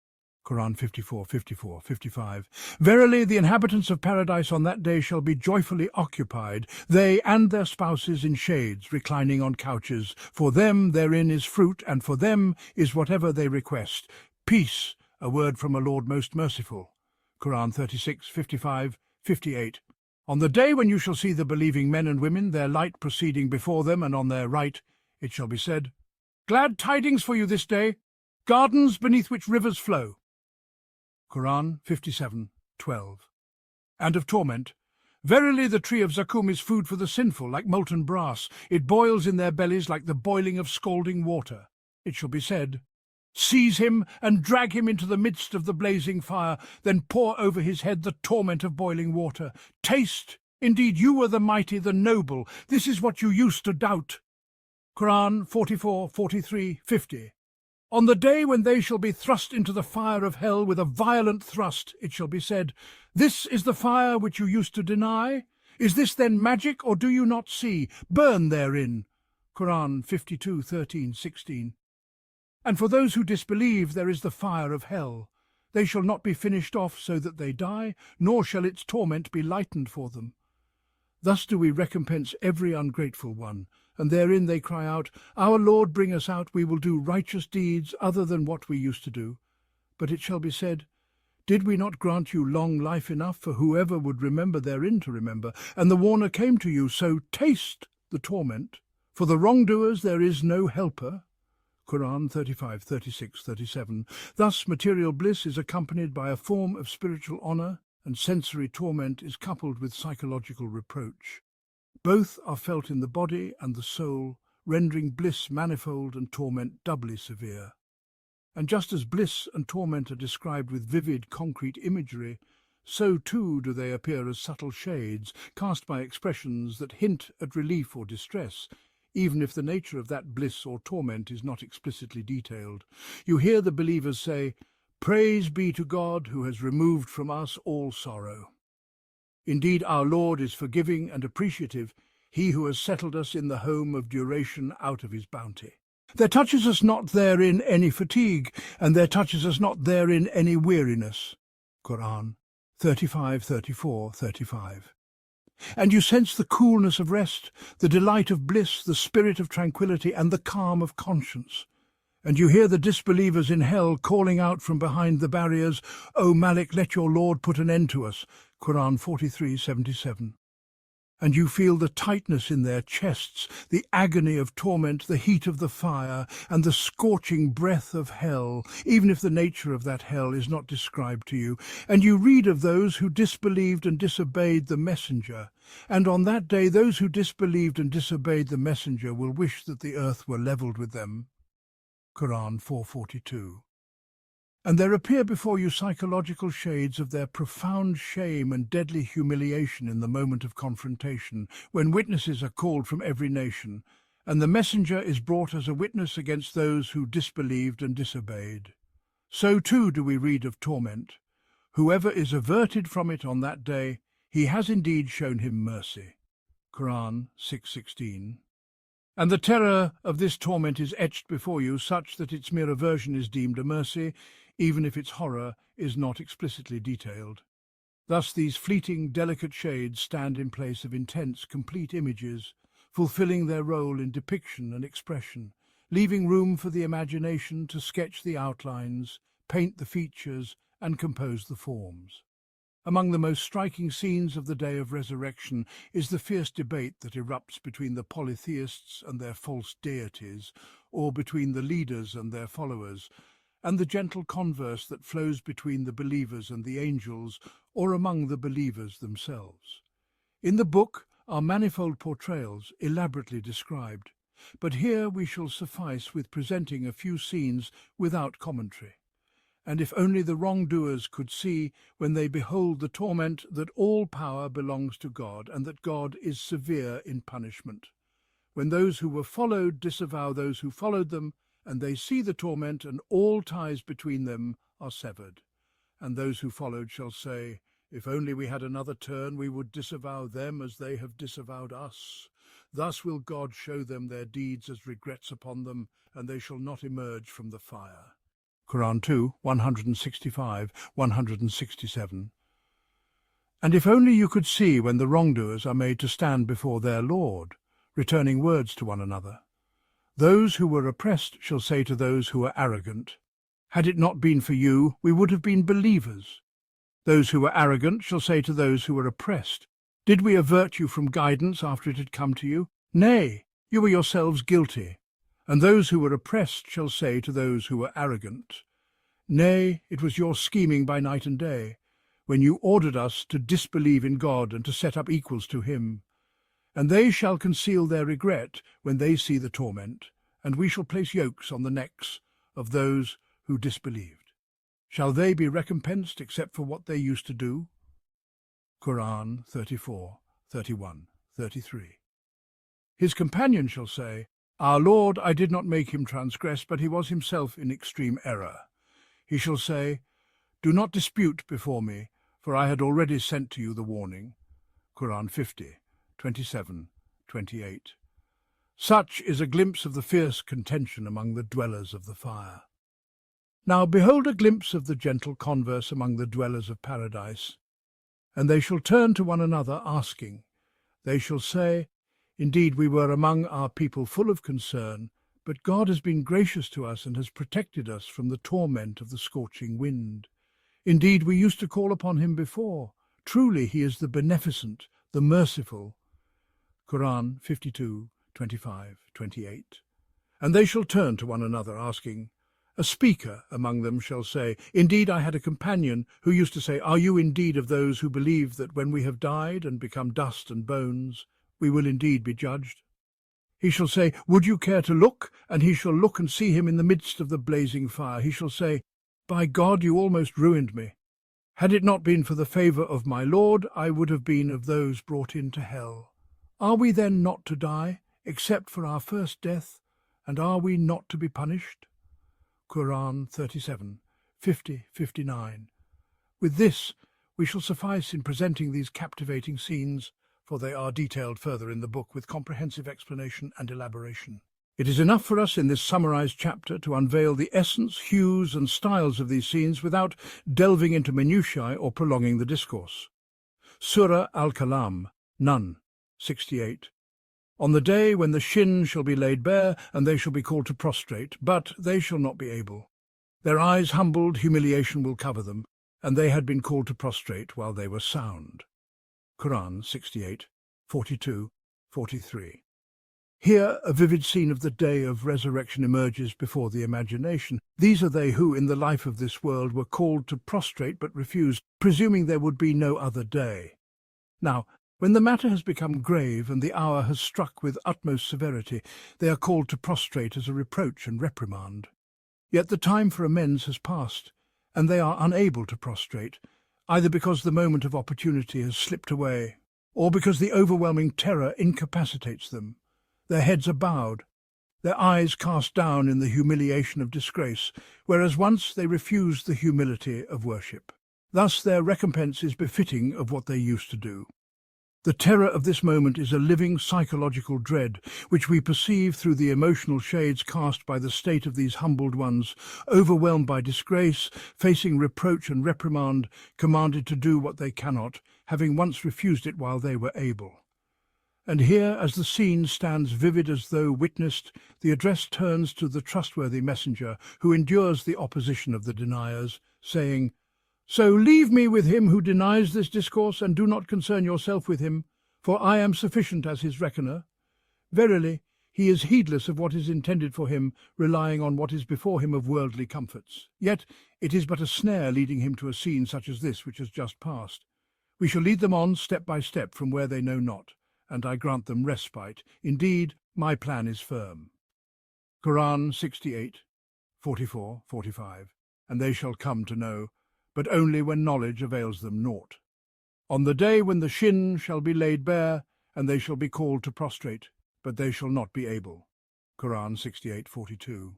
Qur'an 54:54, 55. Verily the inhabitants of paradise on that day shall be joyfully occupied, they and their spouses in shades, reclining on couches. For them therein is fruit, and for them is whatever they request. Peace, a word from a Lord most merciful. Qur'an 36:55, 58. On the day when you shall see the believing men and women, their light proceeding before them, and on their right, it shall be said, Glad tidings for you this day, gardens beneath which rivers flow. Qur'an 57:12. And of torment, verily the tree of Zakum is food for the sinful, like molten brass. It boils in their bellies like the boiling of scalding water. It shall be said, Seize him and drag him into the midst of the blazing fire, then pour over his head the torment of boiling water. Taste, indeed you were the mighty, the noble. This is what you used to doubt. Qur'an 44, 43, 50. On the day when they shall be thrust into the fire of hell with a violent thrust, it shall be said, This is the fire which you used to deny? Is this then magic, or do you not see? Burn therein. Qur'an 52, 13, 16. And for those who disbelieve there is the fire of hell. They shall not be finished off so that they die, nor shall its torment be lightened for them. Thus do we recompense every ungrateful one, and therein they cry out, Our Lord, bring us out, we will do righteous deeds other than what we used to do. But it shall be said, Did we not grant you long life enough for whoever would remember therein to remember? And the warner came to you, so taste the torment. For the wrongdoers there is no helper. Qur'an 35, 36, 37. Thus material bliss is accompanied by a form of spiritual honour, and sensory torment is coupled with psychological reproach. Both are felt in the body and the soul, rendering bliss manifold and torment doubly severe. And just as bliss and torment are described with vivid, concrete imagery, so too do they appear as subtle shades, cast by expressions that hint at relief or distress, even if the nature of that bliss or torment is not explicitly detailed. You hear the believers say, Praise be to God who has removed from us all sorrow. Indeed, our Lord is forgiving and appreciative, he who has settled us in the home of duration out of his bounty. There touches us not therein any fatigue, and there touches us not therein any weariness. Qur'an 35, 34, 35. And you sense the coolness of rest, the delight of bliss, the spirit of tranquility, and the calm of conscience. And you hear the disbelievers in hell calling out from behind the barriers, O Malik, let your Lord put an end to us. Qur'an 43:77. And you feel the tightness in their chests, the agony of torment, the heat of the fire, and the scorching breath of hell, even if the nature of that hell is not described to you. And you read of those who disbelieved and disobeyed the messenger. And on that day those who disbelieved and disobeyed the messenger will wish that the earth were levelled with them. Qur'an 4:42. And there appear before you psychological shades of their profound shame and deadly humiliation in the moment of confrontation, when witnesses are called from every nation, and the messenger is brought as a witness against those who disbelieved and disobeyed. So too do we read of torment. Whoever is averted from it on that day, he has indeed shown him mercy. Qur'an 6:16. And the terror of this torment is etched before you, such that its mere aversion is deemed a mercy, even if its horror is not explicitly detailed. Thus these fleeting, delicate shades stand in place of intense, complete images, fulfilling their role in depiction and expression, leaving room for the imagination to sketch the outlines, paint the features, and compose the forms. Among the most striking scenes of the day of resurrection is the fierce debate that erupts between the polytheists and their false deities, or between the leaders and their followers, and the gentle converse that flows between the believers and the angels, or among the believers themselves. In the book are manifold portrayals elaborately described, but here we shall suffice with presenting a few scenes without commentary. And if only the wrongdoers could see, when they behold the torment, that all power belongs to God, and that God is severe in punishment. When those who were followed disavow those who followed them, and they see the torment, and all ties between them are severed. And those who followed shall say, if only we had another turn, we would disavow them as they have disavowed us. Thus will God show them their deeds as regrets upon them, and they shall not emerge from the fire. Qur'an 2, 165, 167. And if only you could see when the wrongdoers are made to stand before their Lord, returning words to one another. Those who were oppressed shall say to those who are arrogant, had it not been for you, we would have been believers. Those who were arrogant shall say to those who were oppressed, did we avert you from guidance after it had come to you? Nay, you were yourselves guilty. And those who were oppressed shall say to those who were arrogant, nay, it was your scheming by night and day, when you ordered us to disbelieve in God and to set up equals to him. And they shall conceal their regret when they see the torment, and we shall place yokes on the necks of those who disbelieved. Shall they be recompensed except for what they used to do? Qur'an 34, 31, 33. His companion shall say, our Lord, I did not make him transgress, but he was himself in extreme error. He shall say, do not dispute before me, for I had already sent to you the warning. Qur'an 50, 27, 28. Such is a glimpse of the fierce contention among the dwellers of the fire. Now behold a glimpse of the gentle converse among the dwellers of paradise. And they shall turn to one another, asking. They shall say, indeed, we were among our people full of concern, but God has been gracious to us and has protected us from the torment of the scorching wind. Indeed, we used to call upon him before. Truly, he is the beneficent, the merciful. Qur'an 52, 25, 28. And they shall turn to one another, asking. A speaker among them shall say, indeed, I had a companion who used to say, are you indeed of those who believe that when we have died and become dust and bones, we will indeed be judged? He shall say, would you care to look? And he shall look and see him in the midst of the blazing fire. He shall say, by God, you almost ruined me. Had it not been for the favour of my Lord, I would have been of those brought into hell. Are we then not to die, except for our first death, and are we not to be punished? Qur'an 37, 50, 59. With this, we shall suffice in presenting these captivating scenes, for they are detailed further in the book with comprehensive explanation and elaboration. It is enough for us in this summarized chapter to unveil the essence, hues, and styles of these scenes without delving into minutiae or prolonging the discourse. Surah Al-Kalam, Nun, 68. On the day when the shin shall be laid bare, and they shall be called to prostrate, but they shall not be able. Their eyes humbled, humiliation will cover them, and they had been called to prostrate while they were sound. Qur'an 68, 42, 43. Here a vivid scene of the day of resurrection emerges before the imagination. These are they who, in the life of this world, were called to prostrate but refused, presuming there would be no other day. Now, when the matter has become grave and the hour has struck with utmost severity, they are called to prostrate as a reproach and reprimand. Yet the time for amends has passed, and they are unable to prostrate, either because the moment of opportunity has slipped away, or because the overwhelming terror incapacitates them. Their heads are bowed, their eyes cast down in the humiliation of disgrace, whereas once they refused the humility of worship. Thus their recompense is befitting of what they used to do. The terror of this moment is a living psychological dread, which we perceive through the emotional shades cast by the state of these humbled ones, overwhelmed by disgrace, facing reproach and reprimand, commanded to do what they cannot, having once refused it while they were able. And here, as the scene stands vivid as though witnessed, the address turns to the trustworthy messenger who endures the opposition of the deniers, saying, "So leave me with him who denies this discourse, and do not concern yourself with him, for I am sufficient as his reckoner. Verily, he is heedless of what is intended for him, relying on what is before him of worldly comforts. Yet it is but a snare leading him to a scene such as this which has just passed. We shall lead them on step by step from where they know not, and I grant them respite. Indeed, my plan is firm." Qur'an 68, 44, 45. And they shall come to know, but only when knowledge avails them naught. On the day when the shin shall be laid bare, and they shall be called to prostrate, but they shall not be able. Qur'an 68:42.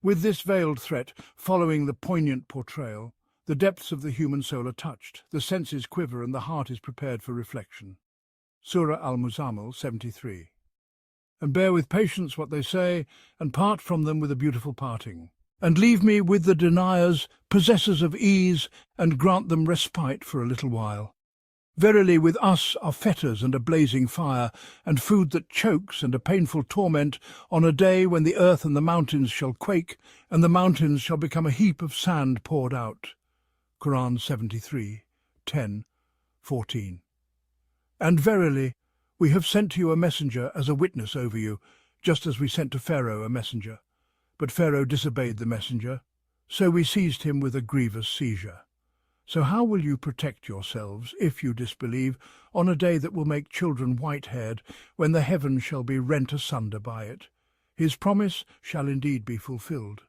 With this veiled threat, following the poignant portrayal, the depths of the human soul are touched, the senses quiver, and the heart is prepared for reflection. Surah Al-Muzammil 73. And bear with patience what they say, and part from them with a beautiful parting. And leave me with the deniers, possessors of ease, and grant them respite for a little while. Verily with us are fetters and a blazing fire, and food that chokes and a painful torment, on a day when the earth and the mountains shall quake, and the mountains shall become a heap of sand poured out. Qur'an 73, 10, 14. And verily, we have sent to you a messenger as a witness over you, just as we sent to Pharaoh a messenger. But Pharaoh disobeyed the messenger, so we seized him with a grievous seizure. So how will you protect yourselves, if you disbelieve, on a day that will make children white-haired, when the heavens shall be rent asunder by it? His promise shall indeed be fulfilled.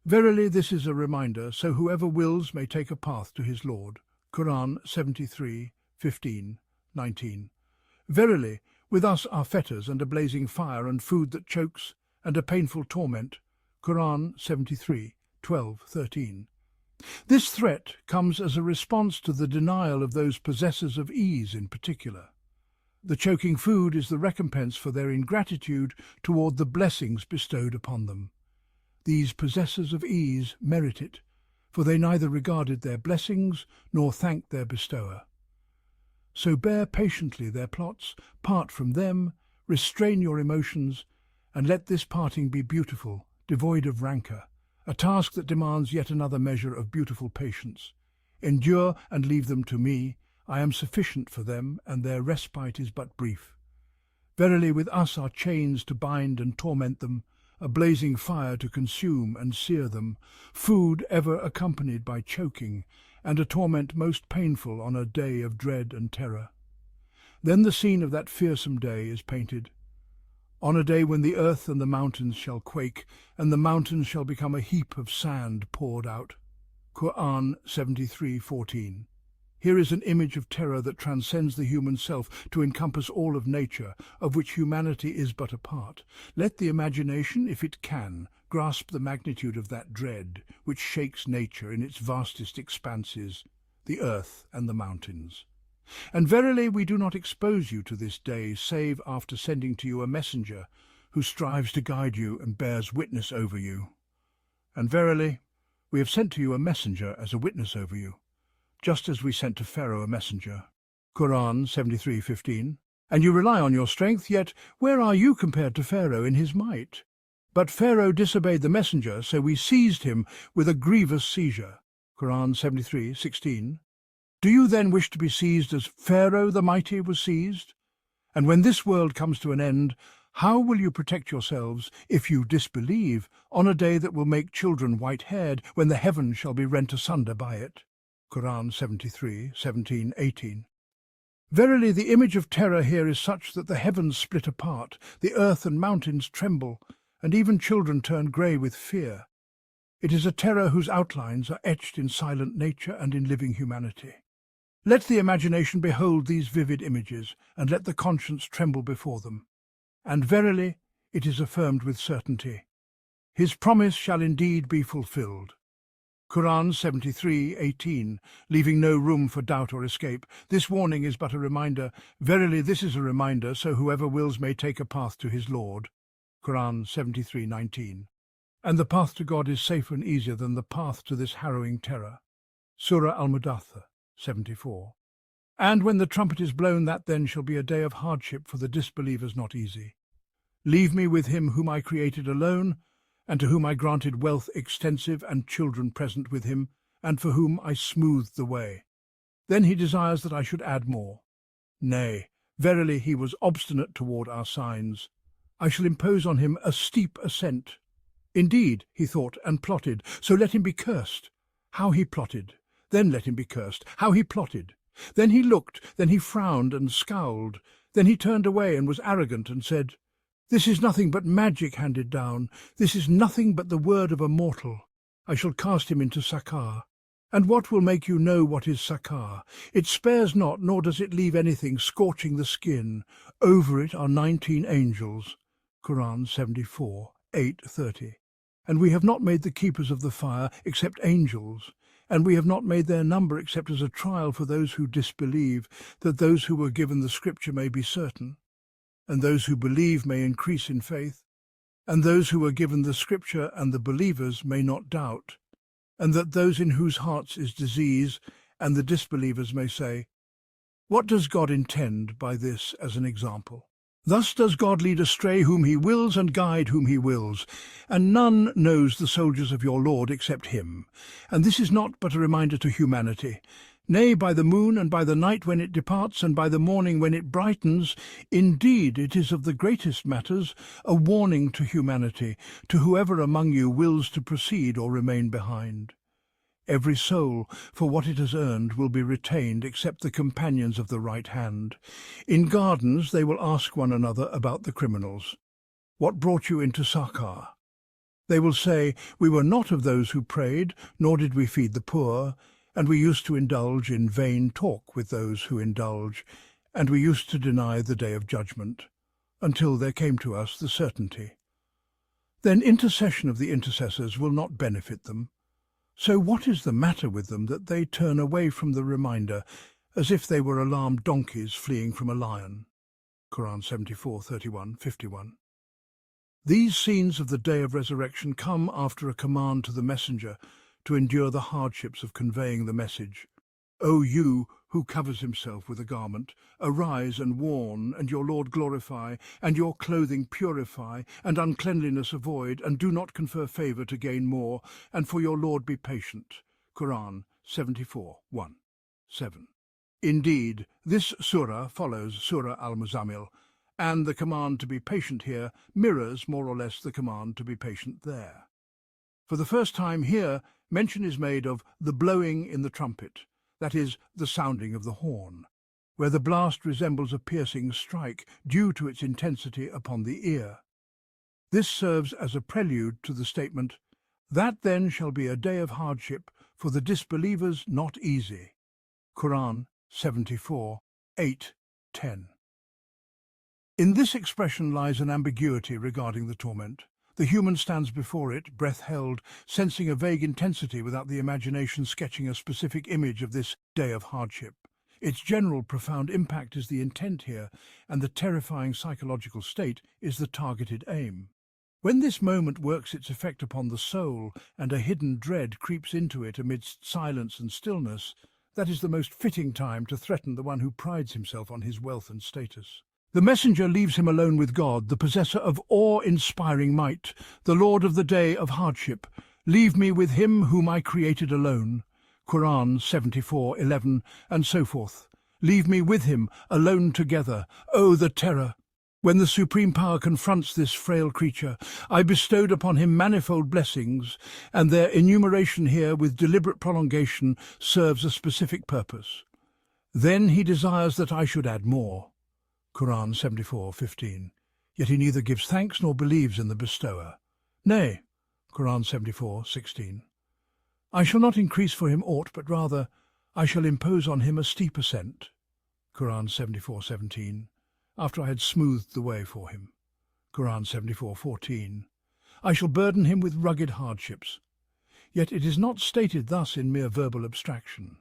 Verily this is a reminder, so whoever wills may take a path to his Lord. Qur'an 73, 15, 19. Verily, with us are fetters and a blazing fire and food that chokes and a painful torment. Qur'an 73, 12, 13. This threat comes as a response to the denial of those possessors of ease in particular. The choking food is the recompense for their ingratitude toward the blessings bestowed upon them. These possessors of ease merit it, for they neither regarded their blessings nor thanked their bestower. So bear patiently their plots, part from them, restrain your emotions, and let this parting be beautiful, devoid of rancour, a task that demands yet another measure of beautiful patience. Endure and leave them to me. I am sufficient for them, and their respite is but brief. Verily with us are chains to bind and torment them, a blazing fire to consume and sear them, food ever accompanied by choking, and a torment most painful on a day of dread and terror. Then the scene of that fearsome day is painted. On a day when the earth and the mountains shall quake, and the mountains shall become a heap of sand poured out. Qur'an 73:14. Here is an image of terror that transcends the human self to encompass all of nature, of which humanity is but a part. Let the imagination, if it can, grasp the magnitude of that dread which shakes nature in its vastest expanses, the earth and the mountains. And verily we do not expose you to this day, save after sending to you a messenger who strives to guide you and bears witness over you. And verily we have sent to you a messenger as a witness over you, just as we sent to Pharaoh a messenger. Qur'an 73:15. And you rely on your strength, yet where are you compared to Pharaoh in his might? But Pharaoh disobeyed the messenger, so we seized him with a grievous seizure. Qur'an 73:16. Do you then wish to be seized as Pharaoh the mighty was seized? And when this world comes to an end, how will you protect yourselves, if you disbelieve, on a day that will make children white-haired, when the heavens shall be rent asunder by it? Qur'an 73:17, 18. Verily the image of terror here is such that the heavens split apart, the earth and mountains tremble, and even children turn grey with fear. It is a terror whose outlines are etched in silent nature and in living humanity. Let the imagination behold these vivid images, and let the conscience tremble before them. And verily it is affirmed with certainty. His promise shall indeed be fulfilled. Qur'an 73:18, leaving no room for doubt or escape. This warning is but a reminder. Verily this is a reminder, so whoever wills may take a path to his Lord. Qur'an 73:19. And the path to God is safer and easier than the path to this harrowing terror. Surah Al-Mudaththir 74. And when the trumpet is blown, that then shall be a day of hardship for the disbelievers not easy. Leave me with him whom I created alone, and to whom I granted wealth extensive and children present with him, and for whom I smoothed the way. Then he desires that I should add more. Nay, verily he was obstinate toward our signs. I shall impose on him a steep ascent. Indeed, he thought and plotted, so let him be cursed. How he plotted, then let him be cursed. How he plotted. Then he looked, then he frowned and scowled. Then he turned away and was arrogant and said, This is nothing but magic handed down. This is nothing but the word of a mortal. I shall cast him into Sakar. And what will make you know what is Sakar? It spares not, nor does it leave anything, scorching the skin. Over it are 19 angels. Qur'an 74:8-30. And we have not made the keepers of the fire except angels, and we have not made their number except as a trial for those who disbelieve, that those who were given the scripture may be certain, and those who believe may increase in faith, and those who were given the scripture and the believers may not doubt, and that those in whose hearts is disease and the disbelievers may say, What does God intend by this as an example? Thus does God lead astray whom he wills and guide whom he wills, and none knows the soldiers of your Lord except him. And this is not but a reminder to humanity. Nay, by the moon and by the night when it departs and by the morning when it brightens, indeed it is of the greatest matters, a warning to humanity, to whoever among you wills to proceed or remain behind. Every soul, for what it has earned, will be retained except the companions of the right hand. In gardens they will ask one another about the criminals. What brought you into Sakar? They will say, We were not of those who prayed, nor did we feed the poor, and we used to indulge in vain talk with those who indulge, and we used to deny the day of judgment, until there came to us the certainty. Then intercession of the intercessors will not benefit them. So what is the matter with them that they turn away from the reminder, as if they were alarmed donkeys fleeing from a lion? Qur'an 74:31-51. These scenes of the day of resurrection come after a command to the messenger to endure the hardships of conveying the message. O you who covers himself with a garment, arise and warn, and your Lord glorify, and your clothing purify, and uncleanliness avoid, and do not confer favour to gain more, and for your Lord be patient. Qur'an 74:1-7. Indeed, this surah follows Surah Al-Muzammil, and the command to be patient here mirrors more or less the command to be patient there. For the first time here, mention is made of the blowing in the trumpet, that is, the sounding of the horn, where the blast resembles a piercing strike due to its intensity upon the ear. This serves as a prelude to the statement, That then shall be a day of hardship for the disbelievers not easy. Qur'an 74:8-10. In this expression lies an ambiguity regarding the torment. The human stands before it, breath held, sensing a vague intensity without the imagination sketching a specific image of this day of hardship. Its general profound impact is the intent here, and the terrifying psychological state is the targeted aim. When this moment works its effect upon the soul, and a hidden dread creeps into it amidst silence and stillness, that is the most fitting time to threaten the one who prides himself on his wealth and status. The messenger leaves him alone with God, the possessor of awe-inspiring might, the Lord of the day of hardship. Leave me with him whom I created alone. Qur'an 74:11, and so forth. Leave me with him, alone together. Oh, the terror! When the Supreme Power confronts this frail creature, I bestowed upon him manifold blessings, and their enumeration here with deliberate prolongation serves a specific purpose. Then he desires that I should add more. Qur'an 74:15. Yet he neither gives thanks nor believes in the bestower. Nay, Qur'an 74:16. I shall not increase for him aught, but rather I shall impose on him a steep ascent. Qur'an 74:17. After I had smoothed the way for him. Qur'an 74:14. I shall burden him with rugged hardships. Yet it is not stated thus in mere verbal abstraction.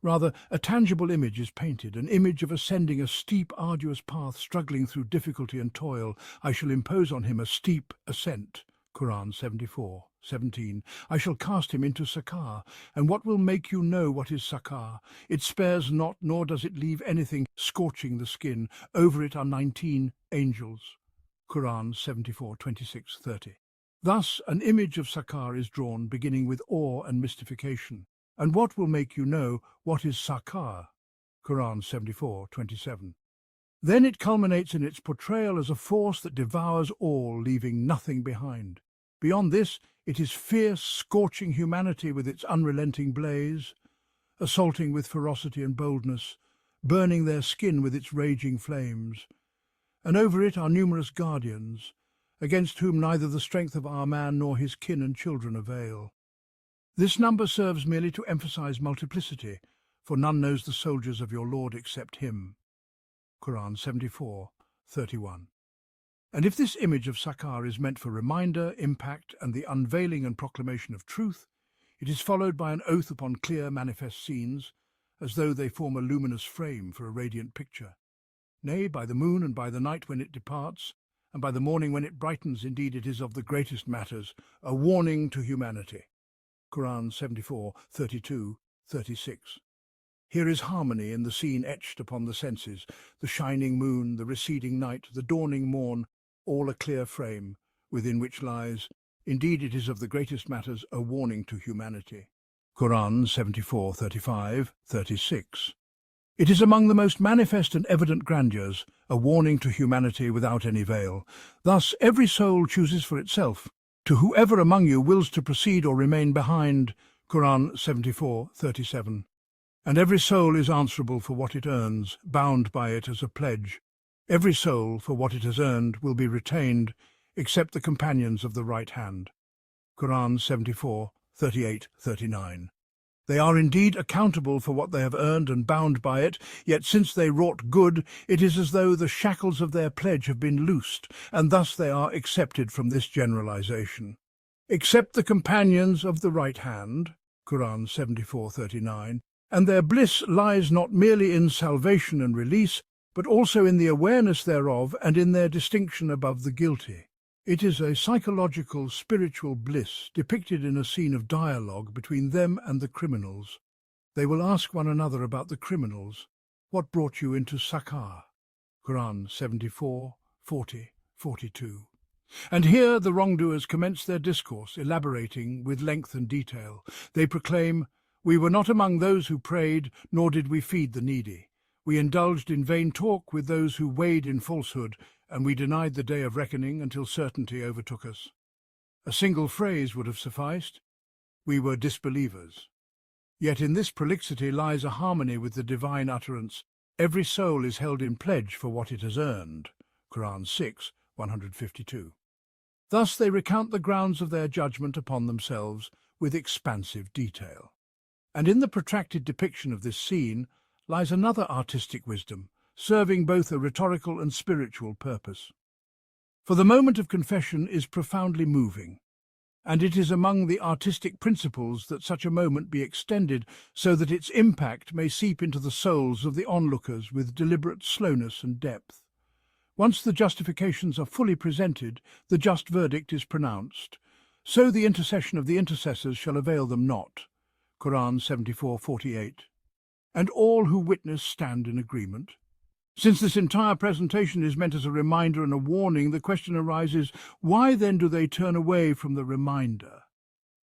Rather, a tangible image is painted, an image of ascending a steep, arduous path, struggling through difficulty and toil. I shall impose on him a steep ascent. Qur'an 74:17. I shall cast him into Sakar, and what will make you know what is Sakar? It spares not, nor does it leave anything, scorching the skin. Over it are 19 angels. Qur'an 74:26-30. Thus, an image of Sakar is drawn, beginning with awe and mystification. And what will make you know what is Sakar? Qur'an 74:27. Then it culminates in its portrayal as a force that devours all, leaving nothing behind. Beyond this, it is fierce, scorching humanity with its unrelenting blaze, assaulting with ferocity and boldness, burning their skin with its raging flames. And over it are numerous guardians, against whom neither the strength of our man nor his kin and children avail. This number serves merely to emphasize multiplicity, for none knows the soldiers of your Lord except him. Qur'an 74:31. And if this image of Sakar is meant for reminder, impact, and the unveiling and proclamation of truth, it is followed by an oath upon clear, manifest scenes, as though they form a luminous frame for a radiant picture. Nay, by the moon and by the night when it departs, and by the morning when it brightens, indeed it is of the greatest matters, a warning to humanity. Qur'an 74:32-36. Here is harmony in the scene etched upon the senses, the shining moon, the receding night, the dawning morn, all a clear frame, within which lies, indeed it is of the greatest matters, a warning to humanity. Qur'an 74:35-36. It is among the most manifest and evident grandeurs, a warning to humanity without any veil. Thus every soul chooses for itself. To whoever among you wills to proceed or remain behind, Qur'an 74:37. And every soul is answerable for what it earns, bound by it as a pledge. Every soul, for what it has earned, will be retained, except the companions of the right hand. Qur'an 74:38-39. They are indeed accountable for what they have earned and bound by it, yet since they wrought good, it is as though the shackles of their pledge have been loosed, and thus they are excepted from this generalization. Except the companions of the right hand, Qur'an 74:39, and their bliss lies not merely in salvation and release, but also in the awareness thereof and in their distinction above the guilty. It is a psychological, spiritual bliss depicted in a scene of dialogue between them and the criminals. They will ask one another about the criminals. What brought you into Sakar? Qur'an 74:40-42. And here the wrongdoers commence their discourse, elaborating with length and detail. They proclaim, "We were not among those who prayed, nor did we feed the needy. We indulged in vain talk with those who weighed in falsehood, and we denied the day of reckoning until certainty overtook us." A single phrase would have sufficed. We were disbelievers. Yet in this prolixity lies a harmony with the divine utterance. Every soul is held in pledge for what it has earned. Qur'an 6:152. Thus they recount the grounds of their judgment upon themselves with expansive detail. And in the protracted depiction of this scene lies another artistic wisdom, serving both a rhetorical and spiritual purpose. For the moment of confession is profoundly moving, and it is among the artistic principles that such a moment be extended so that its impact may seep into the souls of the onlookers with deliberate slowness and depth. Once the justifications are fully presented, the just verdict is pronounced. So the intercession of the intercessors shall avail them not. Qur'an 74:48. And all who witness stand in agreement. Since this entire presentation is meant as a reminder and a warning, the question arises, why then do they turn away from the reminder?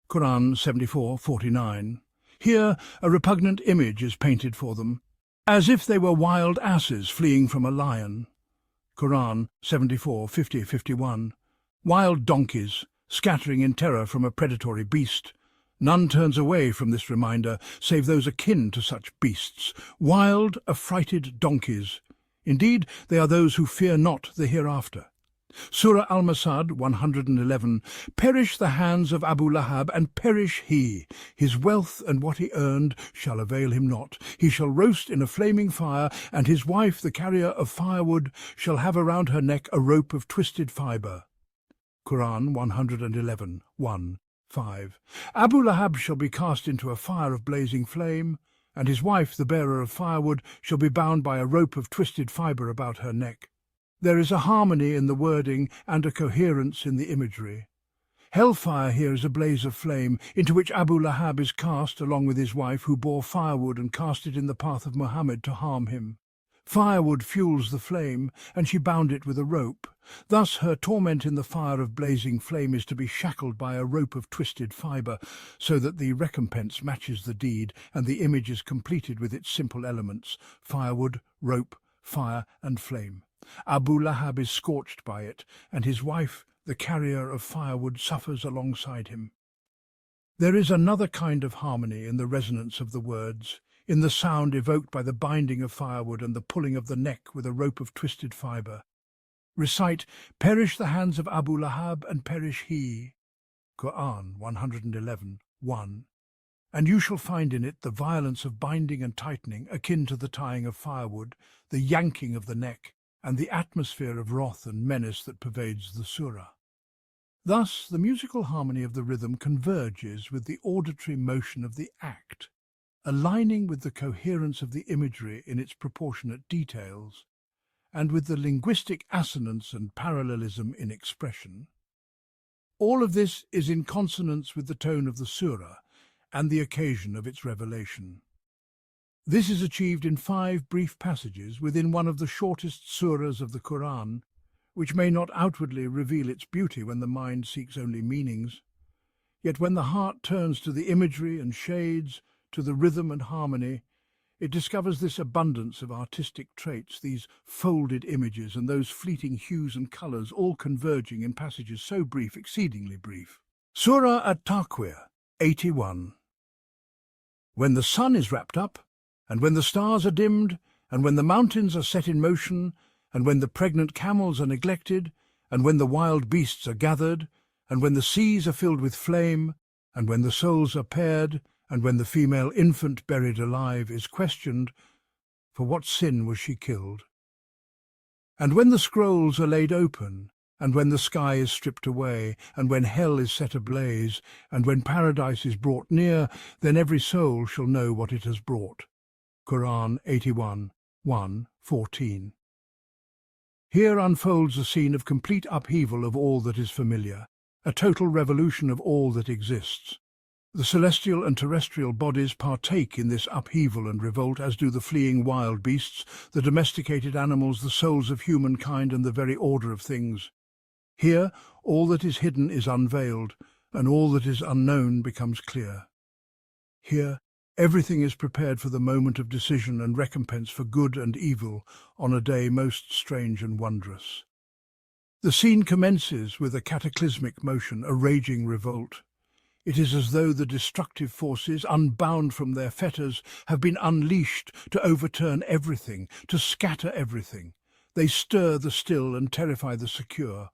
Qur'an 74:49. Here a repugnant image is painted for them, as if they were wild asses fleeing from a lion. Qur'an 74:50-51. Wild donkeys, scattering in terror from a predatory beast. None turns away from this reminder, save those akin to such beasts. Wild, affrighted donkeys. Indeed, they are those who fear not the hereafter. Surah Al-Masad 111. Perish the hands of Abu Lahab, and perish he. His wealth and what he earned shall avail him not. He shall roast in a flaming fire, and his wife, the carrier of firewood, shall have around her neck a rope of twisted fibre. Qur'an 111, 1, 5. Abu Lahab shall be cast into a fire of blazing flame, and his wife, the bearer of firewood, shall be bound by a rope of twisted fibre about her neck. There is a harmony in the wording and a coherence in the imagery. Hellfire here is a blaze of flame, into which Abu Lahab is cast along with his wife, who bore firewood and cast it in the path of Muhammad to harm him. Firewood fuels the flame, and she bound it with a rope. Thus her torment in the fire of blazing flame is to be shackled by a rope of twisted fibre, so that the recompense matches the deed, and the image is completed with its simple elements: firewood, rope, fire, and flame. Abu Lahab is scorched by it, and his wife, the carrier of firewood, suffers alongside him. There is another kind of harmony in the resonance of the words, in the sound evoked by the binding of firewood and the pulling of the neck with a rope of twisted fibre. Recite, perish the hands of Abu Lahab, and perish he. Qur'an 111, 1. And you shall find in it the violence of binding and tightening, akin to the tying of firewood, the yanking of the neck, and the atmosphere of wrath and menace that pervades the surah. Thus, the musical harmony of the rhythm converges with the auditory motion of the act, aligning with the coherence of the imagery in its proportionate details, and with the linguistic assonance and parallelism in expression. All of this is in consonance with the tone of the surah and the occasion of its revelation. This is achieved in 5 brief passages within one of the shortest surahs of the Qur'an, which may not outwardly reveal its beauty when the mind seeks only meanings. Yet when the heart turns to the imagery and shades, to the rhythm and harmony, it discovers this abundance of artistic traits, these folded images and those fleeting hues and colours, all converging in passages so brief, exceedingly brief. Surah At-Taqwir 81. When the sun is wrapped up, and when the stars are dimmed, and when the mountains are set in motion, and when the pregnant camels are neglected, and when the wild beasts are gathered, and when the seas are filled with flame, and when the souls are paired, and when the female infant buried alive is questioned, for what sin was she killed? And when the scrolls are laid open, and when the sky is stripped away, and when hell is set ablaze, and when paradise is brought near, then every soul shall know what it has brought. Qur'an 81, 1, 14. Here unfolds a scene of complete upheaval of all that is familiar, a total revolution of all that exists. The celestial and terrestrial bodies partake in this upheaval and revolt, as do the fleeing wild beasts, the domesticated animals, the souls of humankind, and the very order of things. Here, all that is hidden is unveiled, and all that is unknown becomes clear. Here, everything is prepared for the moment of decision and recompense for good and evil on a day most strange and wondrous. The scene commences with a cataclysmic motion, a raging revolt. It is as though the destructive forces, unbound from their fetters, have been unleashed to overturn everything, to scatter everything. They stir the still and terrify the secure.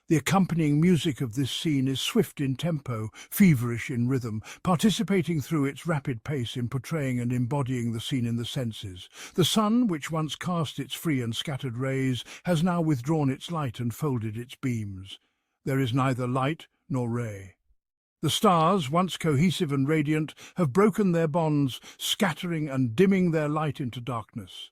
The accompanying music of this scene is swift in tempo, feverish in rhythm, participating through its rapid pace in portraying and embodying the scene in the senses. The sun, which once cast its free and scattered rays, has now withdrawn its light and folded its beams. There is neither light nor ray. The stars, once cohesive and radiant, have broken their bonds, scattering and dimming their light into darkness.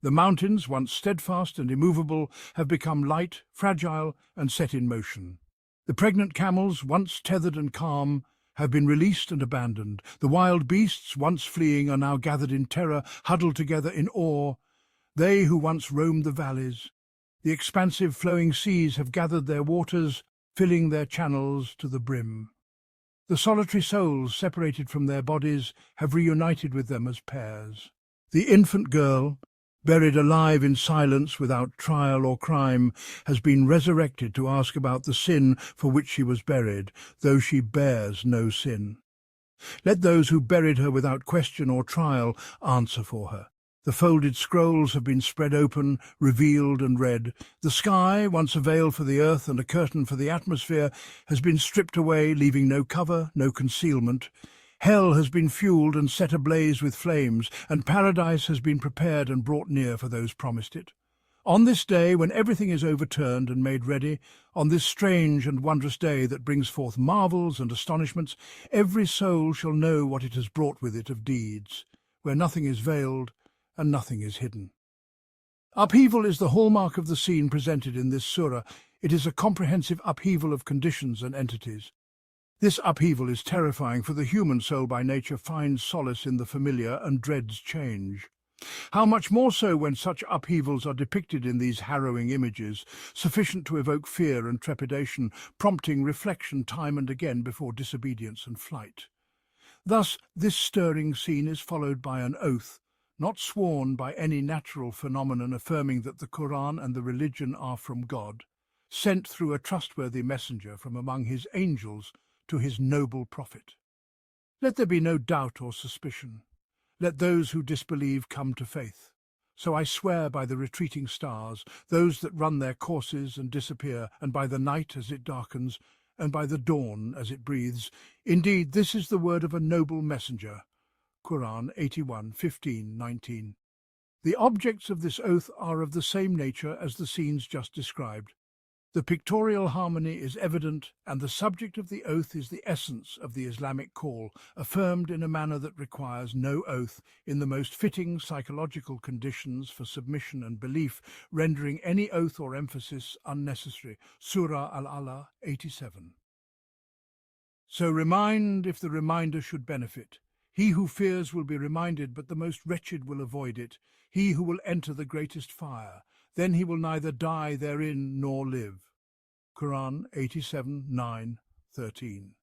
The mountains, once steadfast and immovable, have become light, fragile, and set in motion. The pregnant camels, once tethered and calm, have been released and abandoned. The wild beasts, once fleeing, are now gathered in terror, huddled together in awe. They who once roamed the valleys, the expansive flowing seas have gathered their waters, filling their channels to the brim. The solitary souls, separated from their bodies, have reunited with them as pairs. The infant girl, buried alive in silence without trial or crime, has been resurrected to ask about the sin for which she was buried, though she bears no sin. Let those who buried her without question or trial answer for her. The folded scrolls have been spread open, revealed and read. The sky, once a veil for the earth and a curtain for the atmosphere, has been stripped away, leaving no cover, no concealment. Hell has been fueled and set ablaze with flames, and paradise has been prepared and brought near for those promised it. On this day, when everything is overturned and made ready, on this strange and wondrous day that brings forth marvels and astonishments, every soul shall know what it has brought with it of deeds, where nothing is veiled and nothing is hidden. Upheaval is the hallmark of the scene presented in this surah. It is a comprehensive upheaval of conditions and entities. This upheaval is terrifying, for the human soul by nature finds solace in the familiar and dreads change. How much more so when such upheavals are depicted in these harrowing images, sufficient to evoke fear and trepidation, prompting reflection time and again before disobedience and flight. Thus, this stirring scene is followed by an oath, not sworn by any natural phenomenon, affirming that the Qur'an and the religion are from God, sent through a trustworthy messenger from among his angels to his noble prophet. Let there be no doubt or suspicion. Let those who disbelieve come to faith. So I swear by the retreating stars, those that run their courses and disappear, and by the night as it darkens, and by the dawn as it breathes. Indeed, this is the word of a noble messenger. Qur'an 81:15-19. The objects of this oath are of the same nature as the scenes just described. The pictorial harmony is evident, and the subject of the oath is the essence of the Islamic call, affirmed in a manner that requires no oath, in the most fitting psychological conditions for submission and belief, rendering any oath or emphasis unnecessary. Surah Al-Alaq 87. So remind if the reminder should benefit. He who fears will be reminded, but the most wretched will avoid it. He who will enter the greatest fire, then he will neither die therein nor live. Qur'an 87:9-13.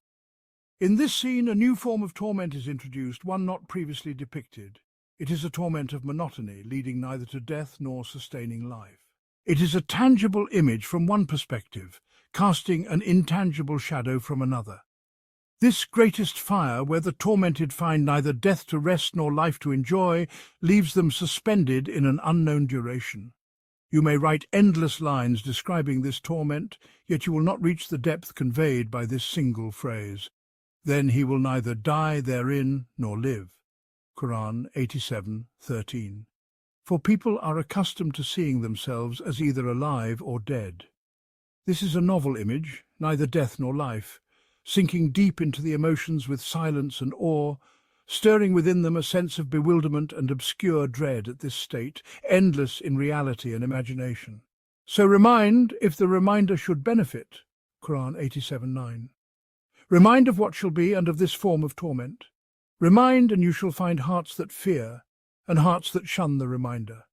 In this scene, a new form of torment is introduced, one not previously depicted. It is a torment of monotony, leading neither to death nor sustaining life. It is a tangible image from one perspective, casting an intangible shadow from another. This greatest fire, where the tormented find neither death to rest nor life to enjoy, leaves them suspended in an unknown duration. You may write endless lines describing this torment, yet you will not reach the depth conveyed by this single phrase. Then he will neither die therein nor live. Qur'an 87:13. For people are accustomed to seeing themselves as either alive or dead. This is a novel image, neither death nor life, sinking deep into the emotions with silence and awe, stirring within them a sense of bewilderment and obscure dread at this state, endless in reality and imagination. So remind if the reminder should benefit. Qur'an 87:9. Remind of what shall be and of this form of torment. Remind, and you shall find hearts that fear, and hearts that shun the reminder.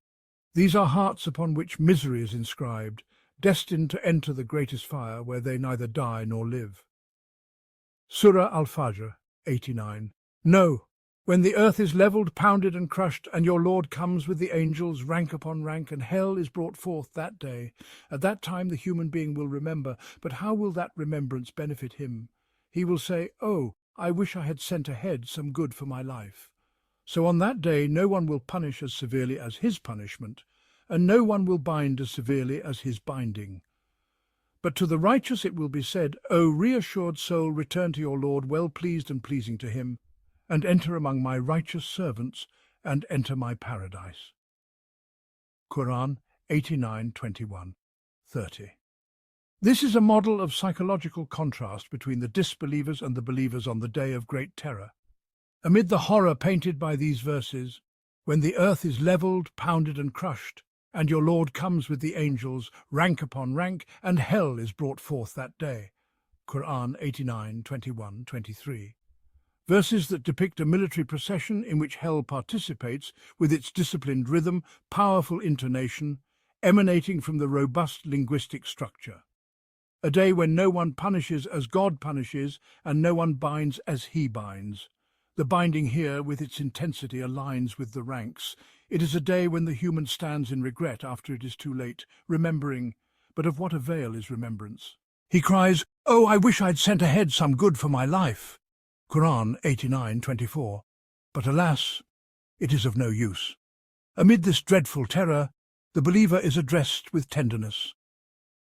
These are hearts upon which misery is inscribed, destined to enter the greatest fire, where they neither die nor live. Surah Al-Fajr 89. No, when the earth is levelled, pounded and crushed, and your Lord comes with the angels, rank upon rank, and hell is brought forth that day. At that time the human being will remember, but how will that remembrance benefit him? He will say, "Oh, I wish I had sent ahead some good for my life." So on that day no one will punish as severely as his punishment, and no one will bind as severely as his binding. But to the righteous it will be said, "O reassured soul, return to your Lord, well pleased and pleasing to him, and enter among my righteous servants, and enter my paradise." Qur'an 89:21-30. This is a model of psychological contrast between the disbelievers and the believers on the day of great terror. Amid the horror painted by these verses, when the earth is levelled, pounded and crushed, and your Lord comes with the angels, rank upon rank, and hell is brought forth that day. Qur'an 89:21-23. Verses that depict a military procession in which hell participates, with its disciplined rhythm, powerful intonation, emanating from the robust linguistic structure. A day when no one punishes as God punishes, and no one binds as he binds. The binding here, with its intensity, aligns with the ranks. It is a day when the human stands in regret after it is too late, remembering, but of what avail is remembrance? He cries, "Oh, I wish I'd sent ahead some good for my life." Qur'an 89:24. But alas, it is of no use. Amid this dreadful terror, the believer is addressed with tenderness.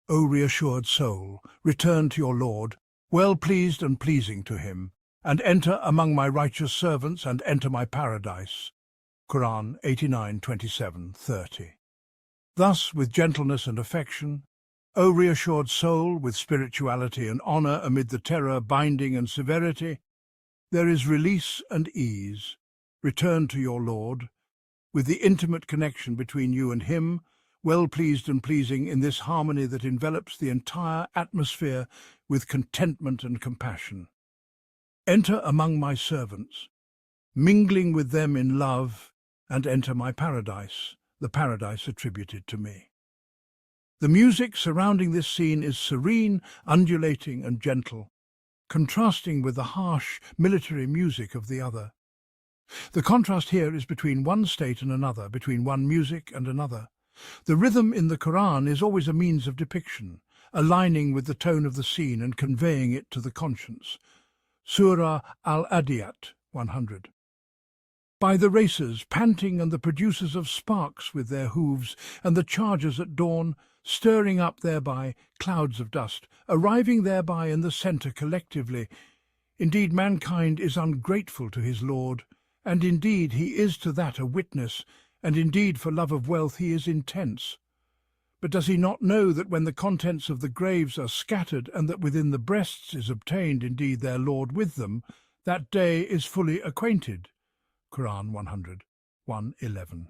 O reassured soul, return to your Lord, well pleased and pleasing to him, and enter among my righteous servants and enter my paradise. Qur'an 89:27-30. Thus, with gentleness and affection, O reassured soul, with spirituality and honor amid the terror, binding and severity, there is release and ease. Return to your Lord, with the intimate connection between you and him, well pleased and pleasing in this harmony that envelops the entire atmosphere with contentment and compassion. Enter among my servants, mingling with them in love, and enter my paradise, the paradise attributed to me. The music surrounding this scene is serene, undulating and gentle, contrasting with the harsh military music of the other. The contrast here is between one state and another, between one music and another. The rhythm in the Qur'an is always a means of depiction, aligning with the tone of the scene and conveying it to the conscience. Surah Al-Adiyat 100. By the racers panting and the producers of sparks with their hooves, and the chargers at dawn, stirring up thereby clouds of dust, arriving thereby in the centre collectively. Indeed, mankind is ungrateful to his Lord, and indeed he is to that a witness, and indeed for love of wealth he is intense. But does he not know that when the contents of the graves are scattered, and that within the breasts is obtained indeed their Lord with them, that day is fully acquainted? Qur'an 100:111.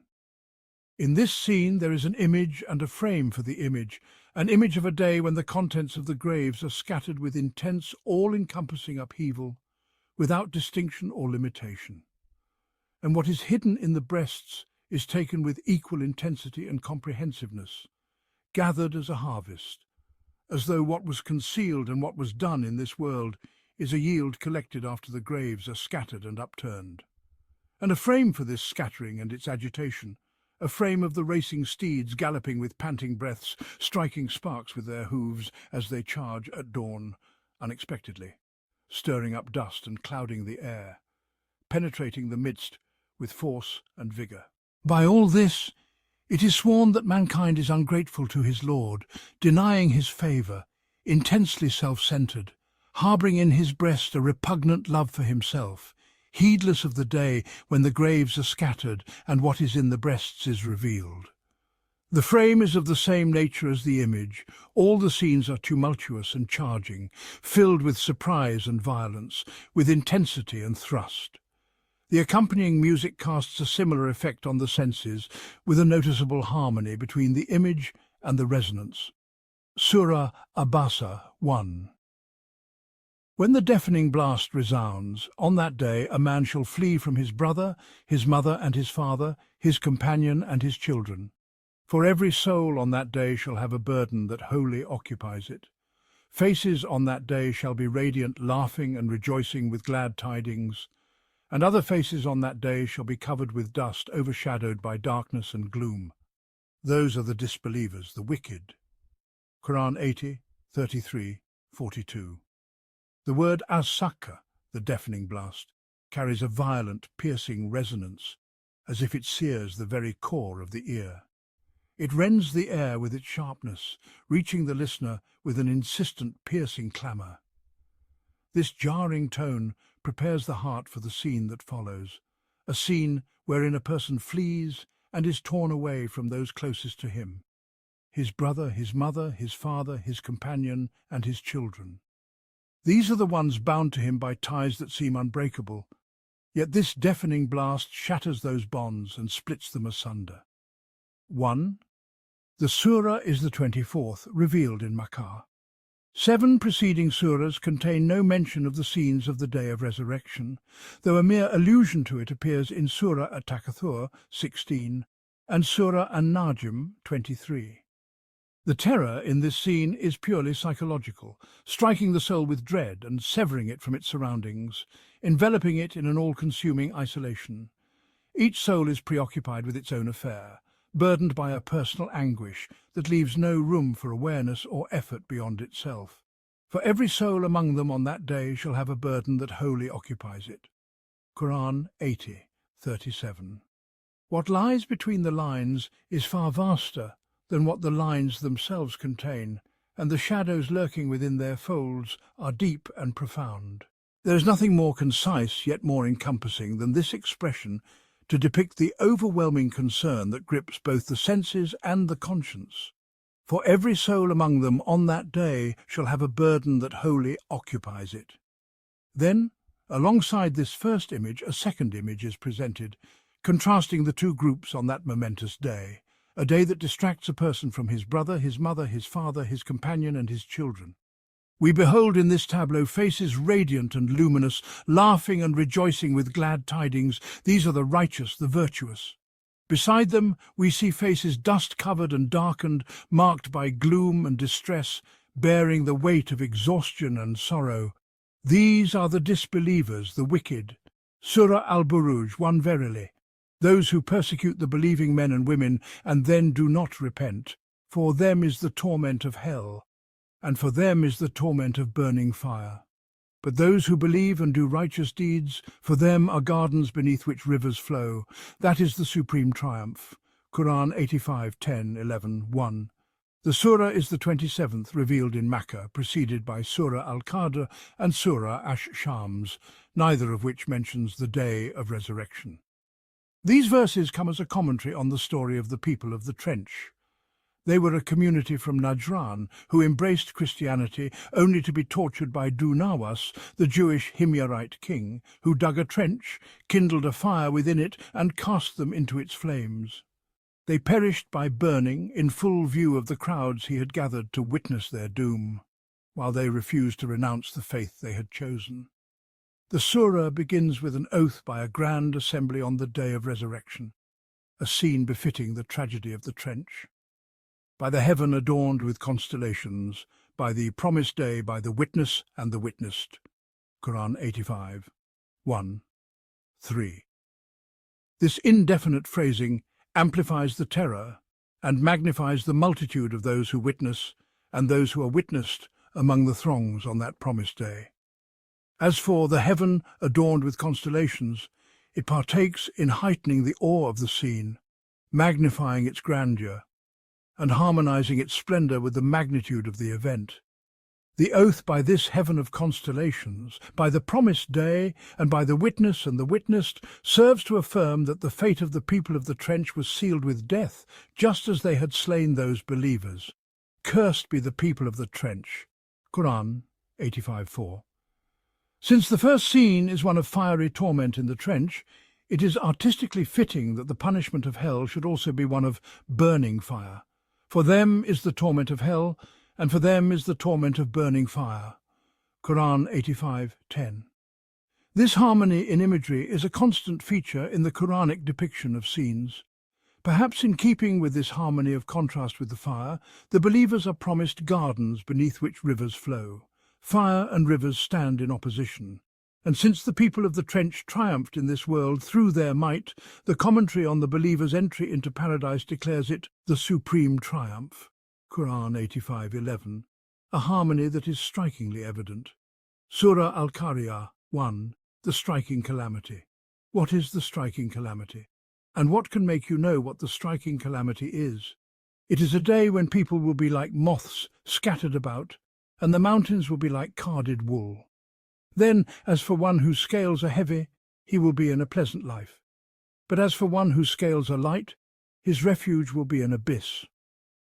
In this scene there is an image and a frame for the image, an image of a day when the contents of the graves are scattered with intense, all-encompassing upheaval, without distinction or limitation. And what is hidden in the breasts is taken with equal intensity and comprehensiveness, gathered as a harvest, as though what was concealed and what was done in this world is a yield collected after the graves are scattered and upturned. And a frame for this scattering and its agitation, a frame of the racing steeds galloping with panting breaths, striking sparks with their hooves as they charge at dawn, unexpectedly, stirring up dust and clouding the air, penetrating the midst with force and vigour. By all this, it is sworn that mankind is ungrateful to his Lord, denying his favour, intensely self-centred, harbouring in his breast a repugnant love for himself, heedless of the day when the graves are scattered and what is in the breasts is revealed. The frame is of the same nature as the image. All the scenes are tumultuous and charging, filled with surprise and violence, with intensity and thrust. The accompanying music casts a similar effect on the senses, with a noticeable harmony between the image and the resonance. Surah Abasa 1. When the deafening blast resounds, on that day a man shall flee from his brother, his mother and his father, his companion and his children. For every soul on that day shall have a burden that wholly occupies it. Faces on that day shall be radiant, laughing and rejoicing with glad tidings, and other faces on that day shall be covered with dust, overshadowed by darkness and gloom. Those are the disbelievers, the wicked. Qur'an 80:33-42. The word as-sakka, the deafening blast, carries a violent, piercing resonance, as if it sears the very core of the ear. It rends the air with its sharpness, reaching the listener with an insistent, piercing clamour. This jarring tone prepares the heart for the scene that follows, a scene wherein a person flees and is torn away from those closest to him, his brother, his mother, his father, his companion, and his children. These are the ones bound to him by ties that seem unbreakable, yet this deafening blast shatters those bonds and splits them asunder. 1. The surah is the 24th, revealed in Makkah. 7 preceding surahs contain no mention of the scenes of the Day of Resurrection, though a mere allusion to it appears in Surah At-Takathur 16 and Surah An-Najm 23. The terror in this scene is purely psychological, striking the soul with dread and severing it from its surroundings, enveloping it in an all-consuming isolation. Each soul is preoccupied with its own affair, burdened by a personal anguish that leaves no room for awareness or effort beyond itself. For every soul among them on that day shall have a burden that wholly occupies it. Qur'an 80:37. What lies between the lines is far vaster than what the lines themselves contain, and the shadows lurking within their folds are deep and profound. There is nothing more concise yet more encompassing than this expression to depict the overwhelming concern that grips both the senses and the conscience. For every soul among them on that day shall have a burden that wholly occupies it. Then, alongside this first image, a second image is presented, contrasting the two groups on that momentous day, a day that distracts a person from his brother, his mother, his father, his companion, and his children. We behold in this tableau faces radiant and luminous, laughing and rejoicing with glad tidings. These are the righteous, the virtuous. Beside them we see faces dust-covered and darkened, marked by gloom and distress, bearing the weight of exhaustion and sorrow. These are the disbelievers, the wicked. Surah Al-Buruj 1 Verily, those who persecute the believing men and women and then do not repent, for them is the torment of hell, and for them is the torment of burning fire. But those who believe and do righteous deeds, for them are gardens beneath which rivers flow. That is the supreme triumph. Qur'an 85, 10, 11, 1. The surah is the 27th revealed in Makkah, preceded by Surah Al-Qadr and Surah Ash-Shams, neither of which mentions the day of resurrection. These verses come as a commentary on the story of the people of the Trench. They were a community from Najran who embraced Christianity only to be tortured by Dunawas, the Jewish Himyarite king, who dug a trench, kindled a fire within it, and cast them into its flames. They perished by burning in full view of the crowds he had gathered to witness their doom, while they refused to renounce the faith they had chosen. The surah begins with an oath by a grand assembly on the day of resurrection, a scene befitting the tragedy of the trench. By the heaven adorned with constellations, by the promised day, by the witness and the witnessed. Qur'an 85, 1, 3. This indefinite phrasing amplifies the terror and magnifies the multitude of those who witness and those who are witnessed among the throngs on that promised day. As for the heaven adorned with constellations, it partakes in heightening the awe of the scene, magnifying its grandeur, and harmonizing its splendor with the magnitude of the event. The oath by this heaven of constellations, by the promised day, and by the witness and the witnessed, serves to affirm that the fate of the people of the trench was sealed with death, just as they had slain those believers. Cursed be the people of the trench. Qur'an 85:4. Since the first scene is one of fiery torment in the trench, it is artistically fitting that the punishment of hell should also be one of burning fire. For them is the torment of hell, and for them is the torment of burning fire. Qur'an 85:10. This harmony in imagery is a constant feature in the Quranic depiction of scenes. Perhaps in keeping with this harmony of contrast with the fire, the believers are promised gardens beneath which rivers flow. Fire and rivers stand in opposition, and since the people of the trench triumphed in this world through their might, the commentary on the believer's entry into paradise declares it the supreme triumph. Qur'an 85:11, a harmony that is strikingly evident. Surah Al-Qari'ah 1, the striking calamity. What is the striking calamity? And what can make you know what the striking calamity is? It is a day when people will be like moths scattered about, and the mountains will be like carded wool. Then, as for one whose scales are heavy, he will be in a pleasant life. But as for one whose scales are light, his refuge will be an abyss.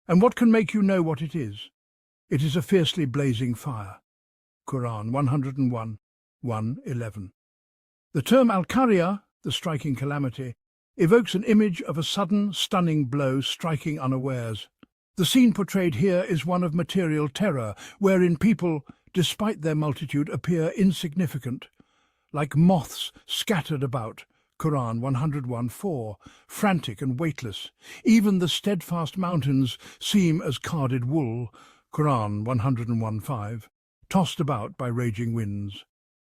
And what can make you know what it is? It is a fiercely blazing fire. Qur'an 101, 1:11. The term Al-Qari'ah, the striking calamity, evokes an image of a sudden, stunning blow striking unawares. The scene portrayed here is one of material terror, wherein people, despite their multitude, appear insignificant, like moths scattered about. Qur'an 101:4, frantic and weightless. Even the steadfast mountains seem as carded wool. Qur'an 101:5, tossed about by raging winds.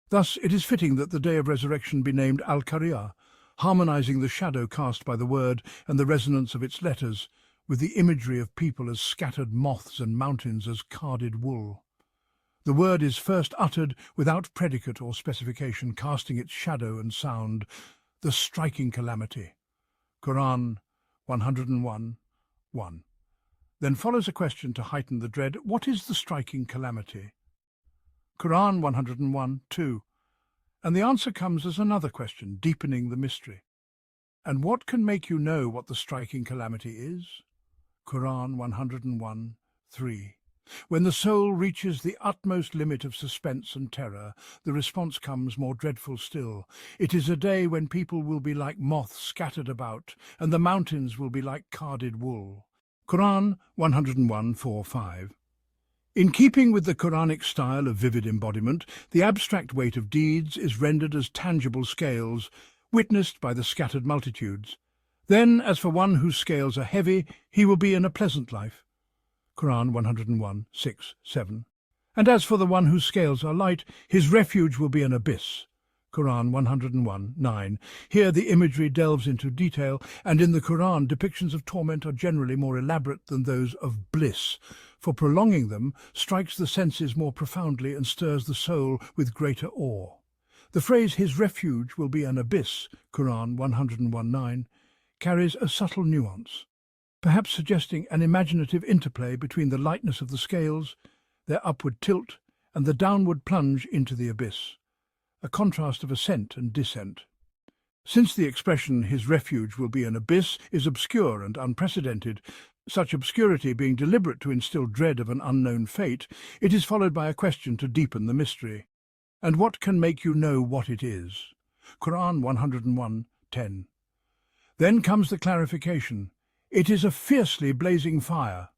Thus it is fitting that the day of resurrection be named Al-Qari'ah, harmonizing the shadow cast by the word and the resonance of its letters, with the imagery of people as scattered moths and mountains as carded wool. The word is first uttered without predicate or specification, casting its shadow and sound, the striking calamity. Qur'an 101:1. Then follows a question to heighten the dread. What is the striking calamity? Qur'an 101:2. And the answer comes as another question, deepening the mystery. And what can make you know what the striking calamity is? Qur'an 101:3. When the soul reaches the utmost limit of suspense and terror, the response comes more dreadful still. It is a day when people will be like moths scattered about, and the mountains will be like carded wool. Qur'an 101:4-5. In keeping with the Quranic style of vivid embodiment, the abstract weight of deeds is rendered as tangible scales, witnessed by the scattered multitudes. Then, as for one whose scales are heavy, he will be in a pleasant life. Qur'an 101:6-7. And as for the one whose scales are light, his refuge will be an abyss. Qur'an 101:9. Here the imagery delves into detail, and in the Qur'an depictions of torment are generally more elaborate than those of bliss, for prolonging them strikes the senses more profoundly and stirs the soul with greater awe. The phrase his refuge will be an abyss, Qur'an 101:9, carries a subtle nuance, perhaps suggesting an imaginative interplay between the lightness of the scales, their upward tilt, and the downward plunge into the abyss, a contrast of ascent and descent. Since the expression his refuge will be an abyss is obscure and unprecedented, such obscurity being deliberate to instill dread of an unknown fate, it is followed by a question to deepen the mystery. And what can make you know what it is? Qur'an 101:10. Then comes the clarification. It is a fiercely blazing fire.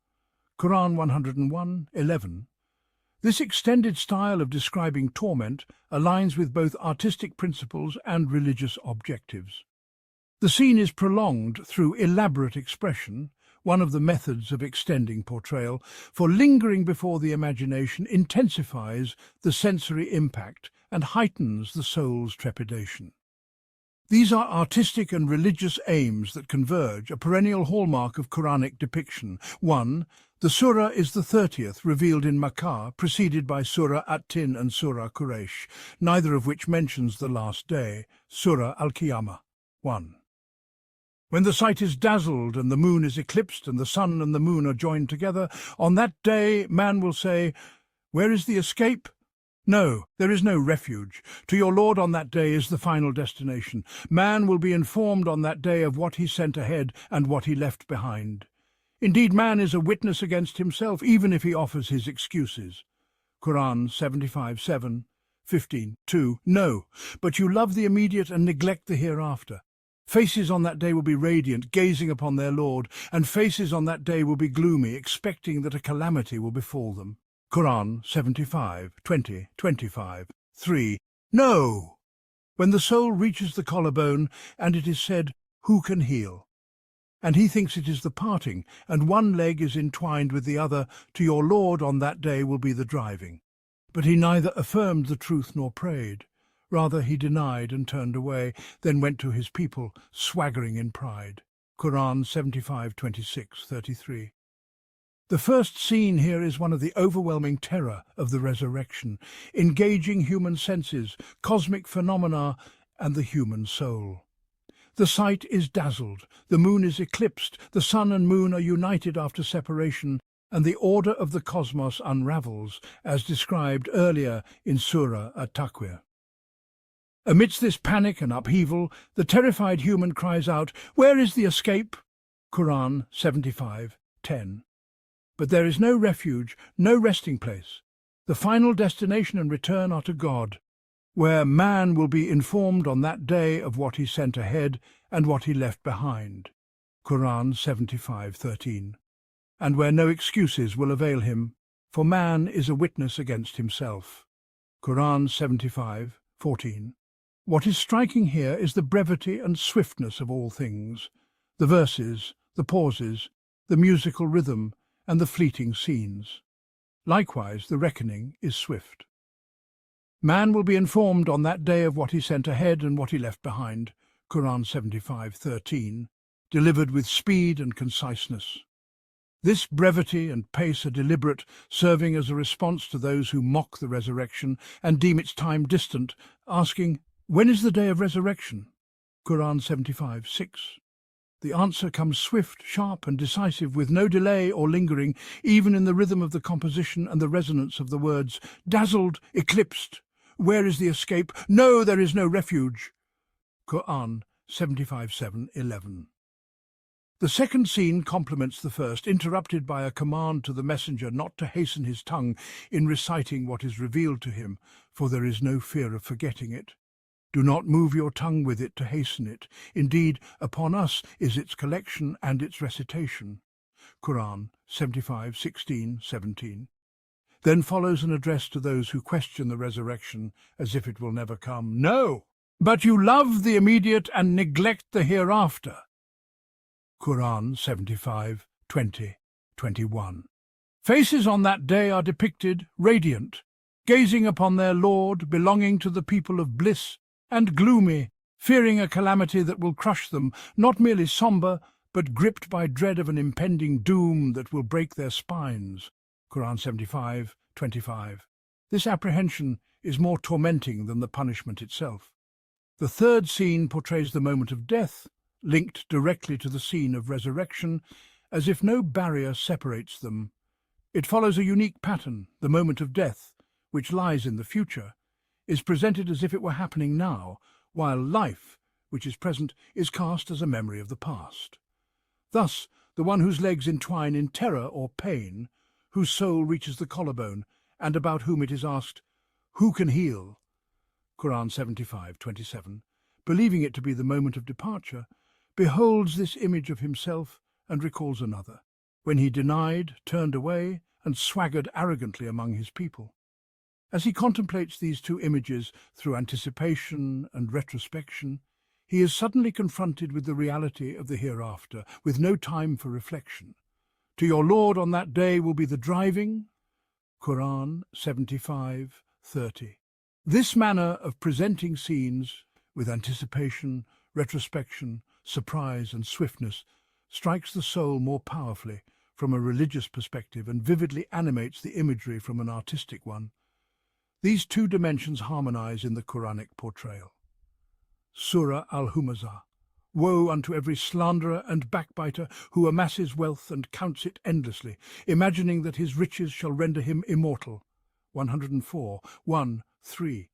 Qur'an 101:11. This extended style of describing torment aligns with both artistic principles and religious objectives. The scene is prolonged through elaborate expression, one of the methods of extending portrayal, for lingering before the imagination intensifies the sensory impact and heightens the soul's trepidation. These are artistic and religious aims that converge, a perennial hallmark of Quranic depiction. 1. The surah is the 30th, revealed in Makkah, preceded by Surah At-Tin and Surah Quraysh, neither of which mentions the last day, Surah Al-Qiyamah 1. When the sight is dazzled and the moon is eclipsed and the sun and the moon are joined together, on that day man will say, "Where is the escape?" No, there is no refuge. To your Lord on that day is the final destination. Man will be informed on that day of what he sent ahead and what he left behind. Indeed, man is a witness against himself, even if he offers his excuses. Qur'an 75:7-15:2. No, but you love the immediate and neglect the hereafter. Faces on that day will be radiant, gazing upon their Lord, and faces on that day will be gloomy, expecting that a calamity will befall them. Qur'an 75:20-25. 3. No! When the soul reaches the collarbone, and it is said, "Who can heal?" And he thinks it is the parting, and one leg is entwined with the other, to your Lord on that day will be the driving. But he neither affirmed the truth nor prayed. Rather he denied and turned away, then went to his people, swaggering in pride. Qur'an 75:26-33. The first scene here is one of the overwhelming terror of the resurrection, engaging human senses, cosmic phenomena, and the human soul. The sight is dazzled, the moon is eclipsed, the sun and moon are united after separation, and the order of the cosmos unravels, as described earlier in Surah At-Takwir. Amidst this panic and upheaval, the terrified human cries out, "Where is the escape?" Qur'an 75:10. But there is no refuge, no resting place. The final destination and return are to God, where man will be informed on that day of what he sent ahead and what he left behind. Qur'an 75:13. And where no excuses will avail him, for man is a witness against himself. Qur'an 75:14. What is striking here is the brevity and swiftness of all things, the verses, the pauses, the musical rhythm, and the fleeting scenes. Likewise, the reckoning is swift. Man will be informed on that day of what he sent ahead and what he left behind, Qur'an 75:13, delivered with speed and conciseness. This brevity and pace are deliberate, serving as a response to those who mock the resurrection and deem its time distant, asking, "When is the day of resurrection?" Qur'an 75:6. The answer comes swift, sharp, and decisive, with no delay or lingering, even in the rhythm of the composition and the resonance of the words. Dazzled, eclipsed. Where is the escape? No, there is no refuge. Qur'an 75:7-11. The second scene complements the first, interrupted by a command to the messenger not to hasten his tongue in reciting what is revealed to him, for there is no fear of forgetting it. Do not move your tongue with it to hasten it. Indeed, upon us is its collection and its recitation. Qur'an 75:16-17. Then follows an address to those who question the resurrection as if it will never come. No, but you love the immediate and neglect the hereafter. Qur'an 75:20-21. Faces on that day are depicted radiant, gazing upon their Lord, belonging to the people of bliss, and gloomy, fearing a calamity that will crush them, not merely sombre, but gripped by dread of an impending doom that will break their spines. Qur'an 75:25. This apprehension is more tormenting than the punishment itself. The third scene portrays the moment of death, linked directly to the scene of resurrection, as if no barrier separates them. It follows a unique pattern. The moment of death, which lies in the future, is presented as if it were happening now, while life, which is present, is cast as a memory of the past. Thus, the one whose legs entwine in terror or pain, whose soul reaches the collarbone, and about whom it is asked, "Who can heal?" Qur'an 75:27, believing it to be the moment of departure, beholds this image of himself and recalls another, when he denied, turned away, and swaggered arrogantly among his people. As he contemplates these two images through anticipation and retrospection, he is suddenly confronted with the reality of the hereafter, with no time for reflection. To your Lord on that day will be the driving. Qur'an 75:30. This manner of presenting scenes with anticipation, retrospection, surprise and swiftness strikes the soul more powerfully from a religious perspective and vividly animates the imagery from an artistic one. These two dimensions harmonize in the Quranic portrayal. Surah Al-Humazah. Woe unto every slanderer and backbiter who amasses wealth and counts it endlessly, imagining that his riches shall render him immortal. 104, 1, 3.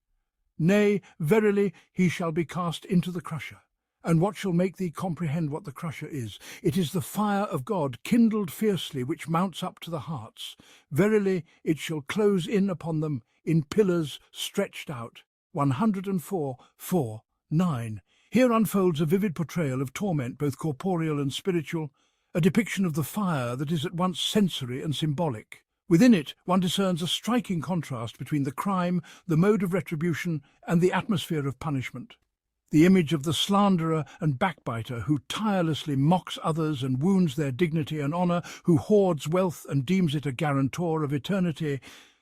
Nay, verily, he shall be cast into the crusher. And what shall make thee comprehend what the crusher is? It is the fire of God, kindled fiercely, which mounts up to the hearts. Verily, it shall close in upon them in pillars stretched out. 104, 4, 9. Here unfolds a vivid portrayal of torment, both corporeal and spiritual, a depiction of the fire that is at once sensory and symbolic. Within it, one discerns a striking contrast between the crime, the mode of retribution, and the atmosphere of punishment. The image of the slanderer and backbiter who tirelessly mocks others and wounds their dignity and honour, who hoards wealth and deems it a guarantor of eternity.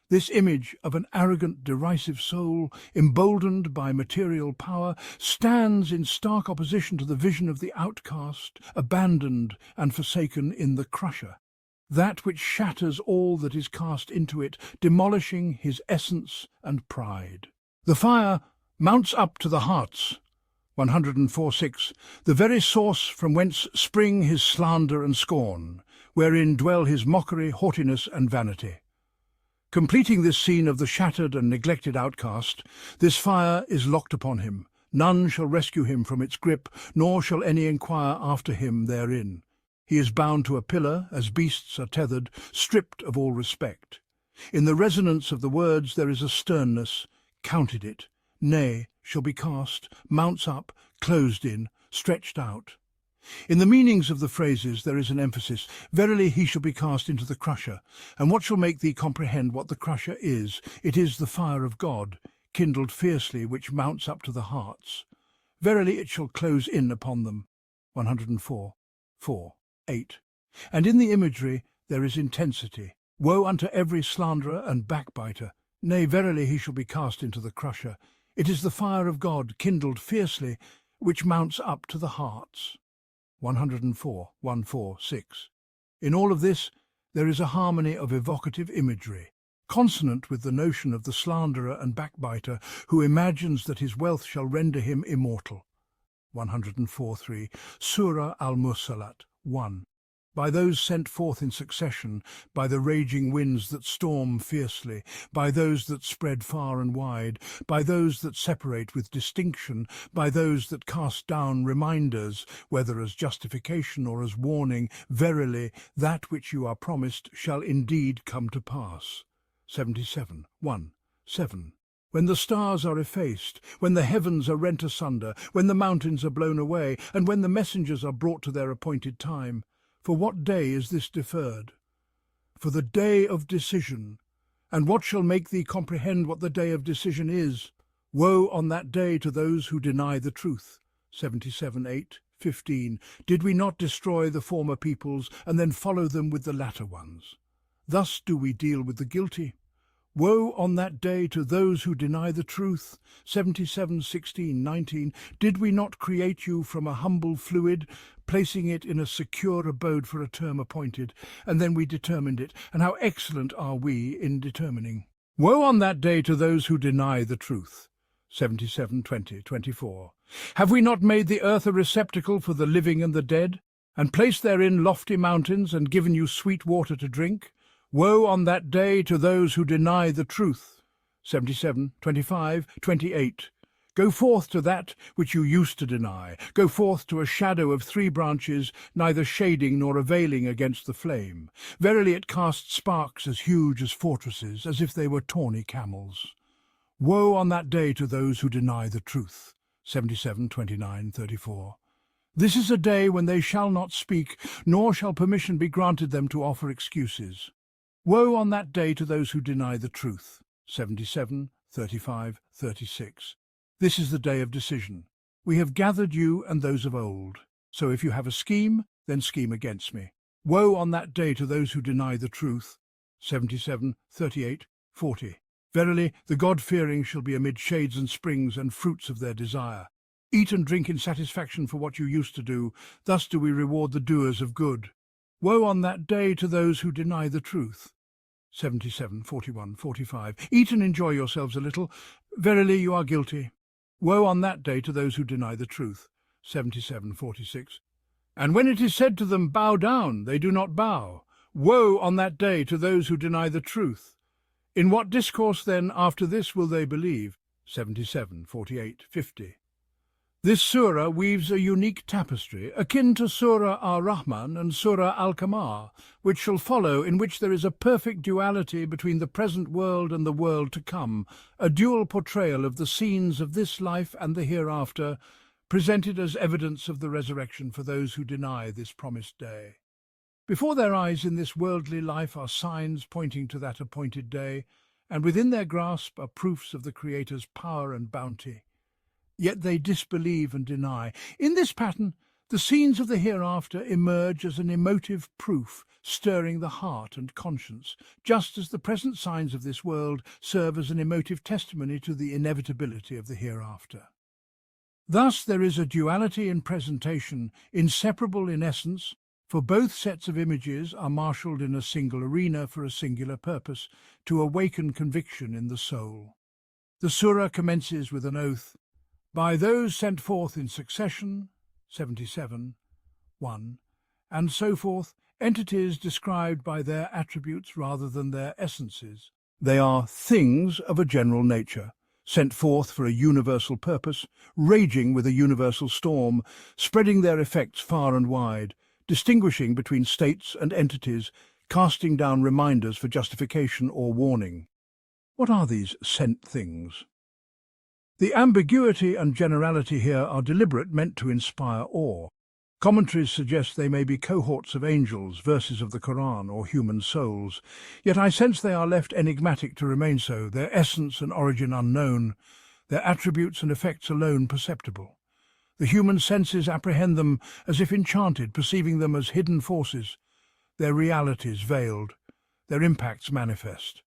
This image of an arrogant, derisive soul, emboldened by material power, stands in stark opposition to the vision of the outcast, abandoned and forsaken in the crusher, that which shatters all that is cast into it, demolishing his essence and pride. The fire mounts up to the hearts. 104:6, the very source from whence spring his slander and scorn, wherein dwell his mockery, haughtiness and vanity. Completing this scene of the shattered and neglected outcast, this fire is locked upon him. None shall rescue him from its grip, nor shall any inquire after him therein. He is bound to a pillar, as beasts are tethered, stripped of all respect. In the resonance of the words there is a sternness, counted it, nay, shall be cast, mounts up, closed in, stretched out. In the meanings of the phrases there is an emphasis. Verily he shall be cast into the crusher. And what shall make thee comprehend what the crusher is? It is the fire of God, kindled fiercely, which mounts up to the hearts. Verily it shall close in upon them. 104, 4, 8. And in the imagery there is intensity. Woe unto every slanderer and backbiter. Nay, verily he shall be cast into the crusher. It is the fire of God, kindled fiercely, which mounts up to the hearts. 104, 1, 4, 6. In all of this, there is a harmony of evocative imagery, consonant with the notion of the slanderer and backbiter who imagines that his wealth shall render him immortal. 104:3, Surah Al-Mursalat 1. By those sent forth in succession, by the raging winds that storm fiercely, by those that spread far and wide, by those that separate with distinction, by those that cast down reminders, whether as justification or as warning, verily, that which you are promised shall indeed come to pass. 77. 1. 7. When the stars are effaced, when the heavens are rent asunder, when the mountains are blown away, and when the messengers are brought to their appointed time, for what day is this deferred? For the day of decision. And what shall make thee comprehend what the day of decision is? Woe on that day to those who deny the truth. 77:8, 15. Did we not destroy the former peoples and then follow them with the latter ones? Thus do we deal with the guilty. Woe on that day to those who deny the truth. 77:16, 19. Did we not create you from a humble fluid, placing it in a secure abode for a term appointed, and then we determined it, and how excellent are we in determining. Woe on that day to those who deny the truth. 77:20, 24. Have we not made the earth a receptacle for the living and the dead, and placed therein lofty mountains, and given you sweet water to drink? Woe on that day to those who deny the truth. 77:25, 28. Go forth to that which you used to deny. Go forth to a shadow of 3 branches, neither shading nor availing against the flame. Verily it casts sparks as huge as fortresses, as if they were tawny camels. Woe on that day to those who deny the truth. 77:29, 34. This is a day when they shall not speak, nor shall permission be granted them to offer excuses. Woe on that day to those who deny the truth. 77:35, 36. This is the day of decision. We have gathered you and those of old. So if you have a scheme, then scheme against me. Woe on that day to those who deny the truth. 77:38, 40. Verily, the God-fearing shall be amid shades and springs and fruits of their desire. Eat and drink in satisfaction for what you used to do. Thus do we reward the doers of good. Woe on that day to those who deny the truth. 77:41, 45. Eat and enjoy yourselves a little. Verily you are guilty. Woe on that day to those who deny the truth. 77:46. And when it is said to them, bow down, they do not bow. Woe on that day to those who deny the truth. In what discourse then after this will they believe? 77:48, 50. This surah weaves a unique tapestry, akin to Surah Ar-Rahman and Surah Al-Qamar, which shall follow, in which there is a perfect duality between the present world and the world to come, a dual portrayal of the scenes of this life and the hereafter, presented as evidence of the resurrection for those who deny this promised day. Before their eyes in this worldly life are signs pointing to that appointed day, and within their grasp are proofs of the Creator's power and bounty. Yet they disbelieve and deny. In this pattern, the scenes of the hereafter emerge as an emotive proof, stirring the heart and conscience, just as the present signs of this world serve as an emotive testimony to the inevitability of the hereafter. Thus there is a duality in presentation, inseparable in essence, for both sets of images are marshalled in a single arena for a singular purpose, to awaken conviction in the soul. The surah commences with an oath, by those sent forth in succession, 77:1, and so forth, entities described by their attributes rather than their essences. They are things of a general nature, sent forth for a universal purpose, raging with a universal storm, spreading their effects far and wide, distinguishing between states and entities, casting down reminders for justification or warning. What are these sent things? The ambiguity and generality here are deliberate, meant to inspire awe. Commentaries suggest they may be cohorts of angels, verses of the Qur'an, or human souls. Yet I sense they are left enigmatic to remain so, their essence and origin unknown, their attributes and effects alone perceptible. The human senses apprehend them as if enchanted, perceiving them as hidden forces, their realities veiled, their impacts manifest.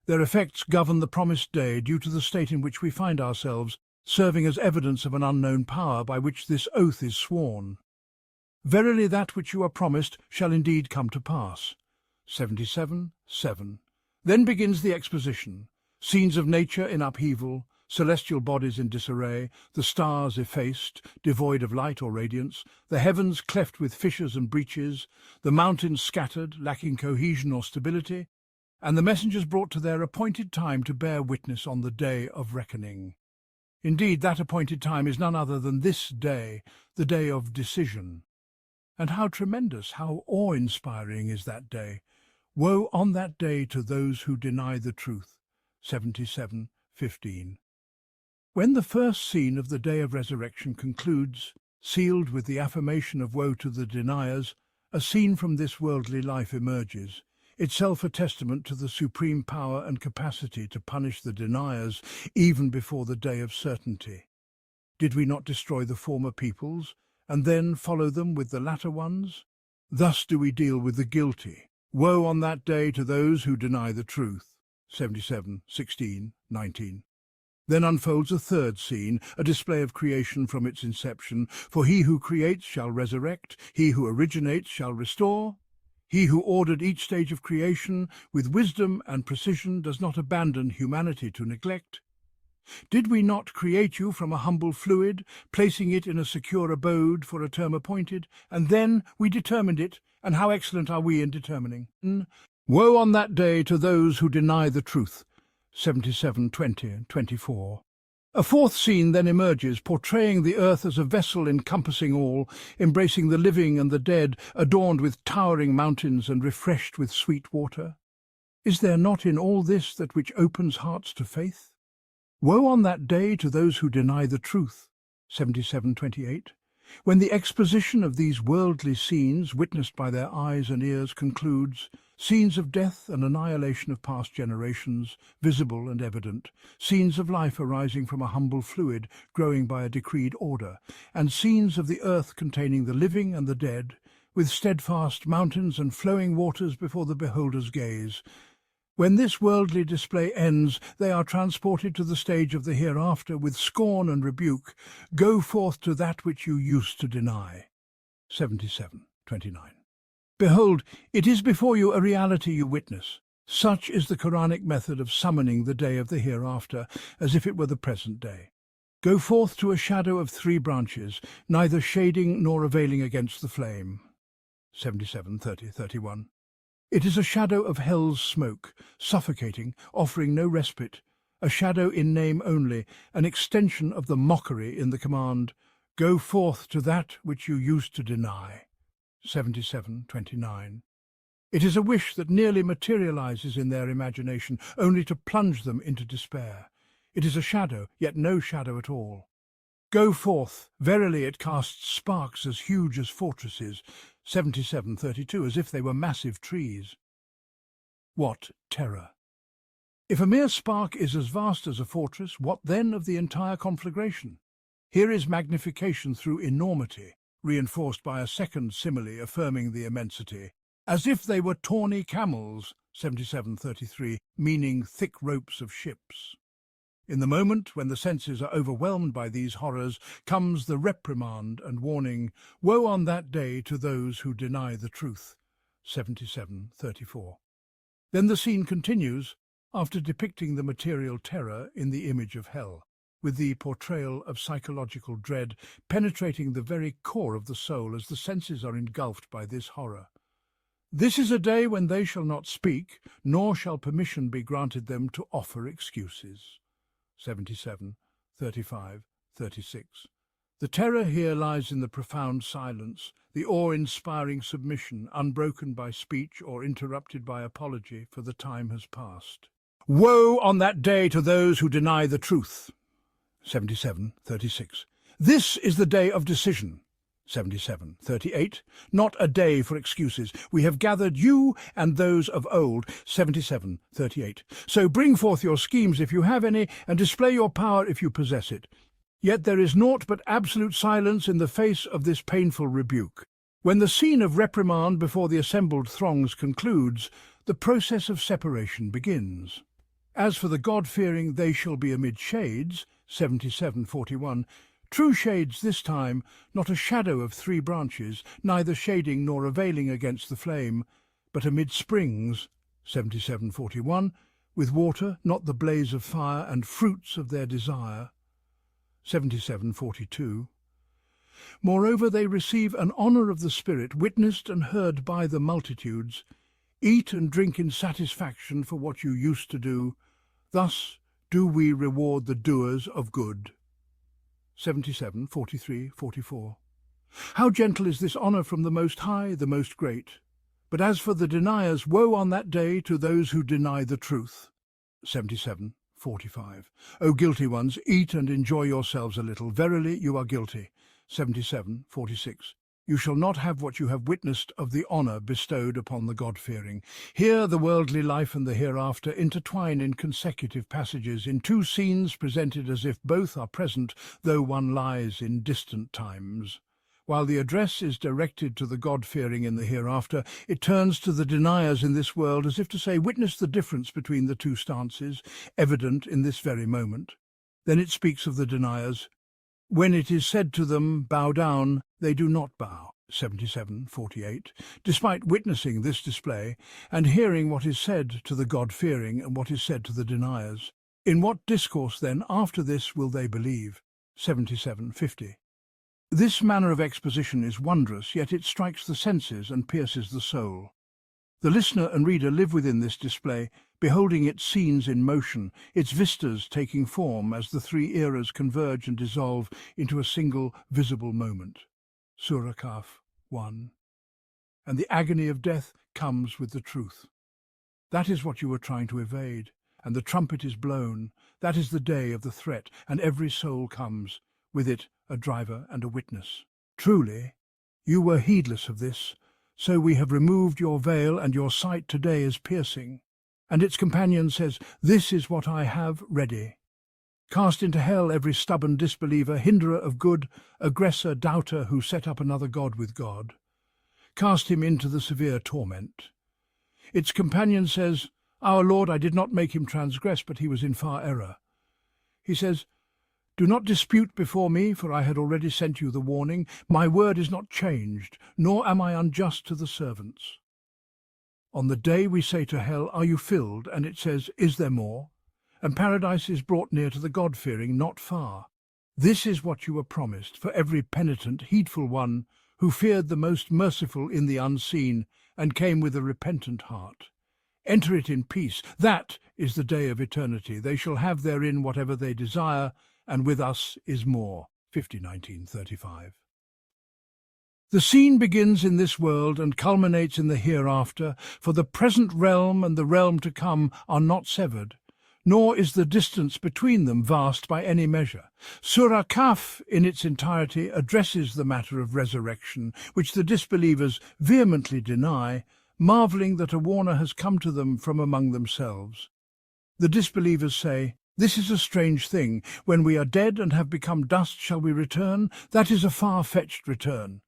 Their effects govern the promised day due to the state in which we find ourselves, serving as evidence of an unknown power by which this oath is sworn. Verily that which you are promised shall indeed come to pass. 77:7. Then begins the exposition. Scenes of nature in upheaval, celestial bodies in disarray, the stars effaced, devoid of light or radiance, the heavens cleft with fissures and breaches, the mountains scattered, lacking cohesion or stability, and the messengers brought to their appointed time to bear witness on the day of reckoning. Indeed, that appointed time is none other than this day, the day of decision. And how tremendous, how awe-inspiring is that day! Woe on that day to those who deny the truth. 77:15. When the first scene of the day of resurrection concludes, sealed with the affirmation of woe to the deniers, a scene from this worldly life emerges, itself a testament to the supreme power and capacity to punish the deniers even before the day of certainty. Did we not destroy the former peoples, and then follow them with the latter ones? Thus do we deal with the guilty. Woe on that day to those who deny the truth. 77:16-19. Then unfolds a third scene, a display of creation from its inception. For he who creates shall resurrect, he who originates shall restore. He who ordered each stage of creation with wisdom and precision does not abandon humanity to neglect. Did we not create you from a humble fluid, placing it in a secure abode for a term appointed, and then we determined it, and how excellent are we in determining? Woe on that day to those who deny the truth. 77:20-24. A fourth scene then emerges, portraying the earth as a vessel encompassing all, embracing the living and the dead, adorned with towering mountains and refreshed with sweet water. Is there not in all this that which opens hearts to faith? Woe on that day to those who deny the truth. 77:28. When the exposition of these worldly scenes, witnessed by their eyes and ears, concludes, scenes of death and annihilation of past generations, visible and evident, scenes of life arising from a humble fluid, growing by a decreed order, and scenes of the earth containing the living and the dead, with steadfast mountains and flowing waters before the beholder's gaze. When this worldly display ends, they are transported to the stage of the hereafter with scorn and rebuke. Go forth to that which you used to deny. 77:29. Behold, it is before you a reality you witness. Such is the Quranic method of summoning the day of the hereafter, as if it were the present day. Go forth to a shadow of 3 branches, neither shading nor availing against the flame. 77:30-31. It is a shadow of hell's smoke, suffocating, offering no respite, a shadow in name only, an extension of the mockery in the command, go forth to that which you used to deny. 77:29. It is a wish that nearly materializes in their imagination, only to plunge them into despair. It is a shadow, yet no shadow at all. Go forth, verily it casts sparks as huge as fortresses. 77:32, as if they were massive trees. What terror! If a mere spark is as vast as a fortress, what then of the entire conflagration? Here is magnification through enormity, reinforced by a second simile affirming the immensity. As if they were tawny camels, 77:33, meaning thick ropes of ships. In the moment when the senses are overwhelmed by these horrors comes the reprimand and warning, woe on that day to those who deny the truth. 77:34. Then the scene continues, after depicting the material terror in the image of hell, with the portrayal of psychological dread penetrating the very core of the soul as the senses are engulfed by this horror. This is a day when they shall not speak, nor shall permission be granted them to offer excuses. 77:35-36. The terror here lies in the profound silence, the awe-inspiring submission, unbroken by speech or interrupted by apology, for the time has passed. Woe on that day to those who deny the truth. 77:36. This is the day of decision. 77:38. Not a day for excuses. We have gathered you and those of old. 77:38. So bring forth your schemes if you have any, and display your power if you possess it. Yet there is naught but absolute silence in the face of this painful rebuke. When the scene of reprimand before the assembled throngs concludes, the process of separation begins. As for the God-fearing, they shall be amid shades. 77:41. True shades this time, not a shadow of 3 branches, neither shading nor availing against the flame, but amid springs. 77:41. with water, not the blaze of fire, and fruits of their desire. 77:42. Moreover, they receive an honour of the Spirit, witnessed and heard by the multitudes. Eat and drink in satisfaction for what you used to do. Thus do we reward the doers of good. 77:43, 44. How gentle is this honour from the Most High, the Most Great! But as for the deniers, woe on that day to those who deny the truth. 77:45. O guilty ones, eat and enjoy yourselves a little. Verily you are guilty. 77:46. You shall not have what you have witnessed of the honour bestowed upon the God-fearing. Here the worldly life and the hereafter intertwine in consecutive passages, in two scenes presented as if both are present, though one lies in distant times. While the address is directed to the God-fearing in the hereafter, it turns to the deniers in this world as if to say, witness the difference between the two stances, evident in this very moment. Then it speaks of the deniers. When it is said to them, bow down, they do not bow. 77:48. Despite witnessing this display and hearing what is said to the God-fearing and what is said to the deniers, in what discourse then after this will they believe? 77:50. This manner of exposition is wondrous, yet it strikes the senses and pierces the soul. The listener and reader live within this display, beholding its scenes in motion, its vistas taking form as the three eras converge and dissolve into a single visible moment. Surah Kaf 1. And the agony of death comes with the truth. That is what you were trying to evade, and the trumpet is blown. That is the day of the threat, and every soul comes, with it a driver and a witness. Truly, you were heedless of this, so we have removed your veil, and your sight today is piercing. And its companion says, this is what I have ready. Cast into hell every stubborn disbeliever, hinderer of good, aggressor, doubter who set up another god with God. Cast him into the severe torment. Its companion says, our Lord, I did not make him transgress, but he was in far error. He says, do not dispute before me, for I had already sent you the warning. My word is not changed, nor am I unjust to the servants. On the day we say to hell, are you filled? And it says, is there more? And paradise is brought near to the God-fearing, not far. This is what you were promised for every penitent, heedful one, who feared the most merciful in the unseen, and came with a repentant heart. Enter it in peace. That is the day of eternity. They shall have therein whatever they desire, and with us is more. 50:19-35. The scene begins in this world and culminates in the hereafter, for the present realm and the realm to come are not severed, nor is the distance between them vast by any measure. Surah Kaf in its entirety addresses the matter of resurrection, which the disbelievers vehemently deny, marvelling that a warner has come to them from among themselves. The disbelievers say, this is a strange thing. When we are dead and have become dust, shall we return? That is a far-fetched return.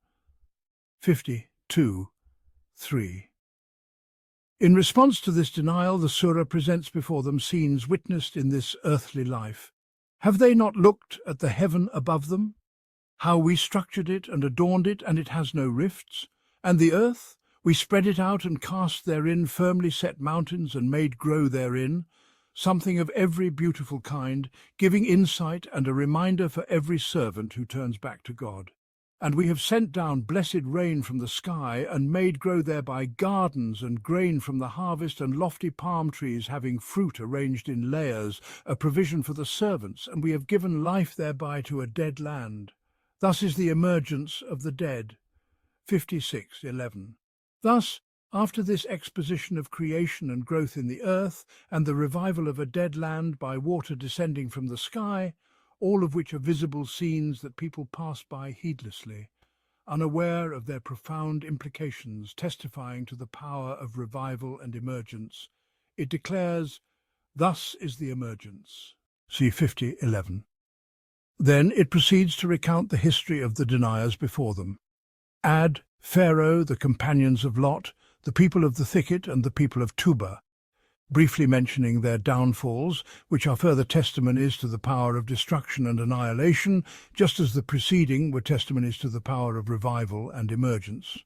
52:3. In response to this denial, the surah presents before them scenes witnessed in this earthly life. Have they not looked at the heaven above them? How we structured it and adorned it, and it has no rifts? And the earth? We spread it out and cast therein firmly set mountains and made grow therein something of every beautiful kind, giving insight and a reminder for every servant who turns back to God. And we have sent down blessed rain from the sky, and made grow thereby gardens and grain from the harvest, and lofty palm trees having fruit arranged in layers, a provision for the servants, and we have given life thereby to a dead land. Thus is the emergence of the dead. 56:11. Thus, after this exposition of creation and growth in the earth, and the revival of a dead land by water descending from the sky, all of which are visible scenes that people pass by heedlessly, unaware of their profound implications, testifying to the power of revival and emergence, it declares, thus is the emergence. See 50:11. Then it proceeds to recount the history of the deniers before them. Ad, Pharaoh, the companions of Lot, the people of the thicket and the people of Tubal, briefly mentioning their downfalls, which are further testimonies to the power of destruction and annihilation, just as the preceding were testimonies to the power of revival and emergence.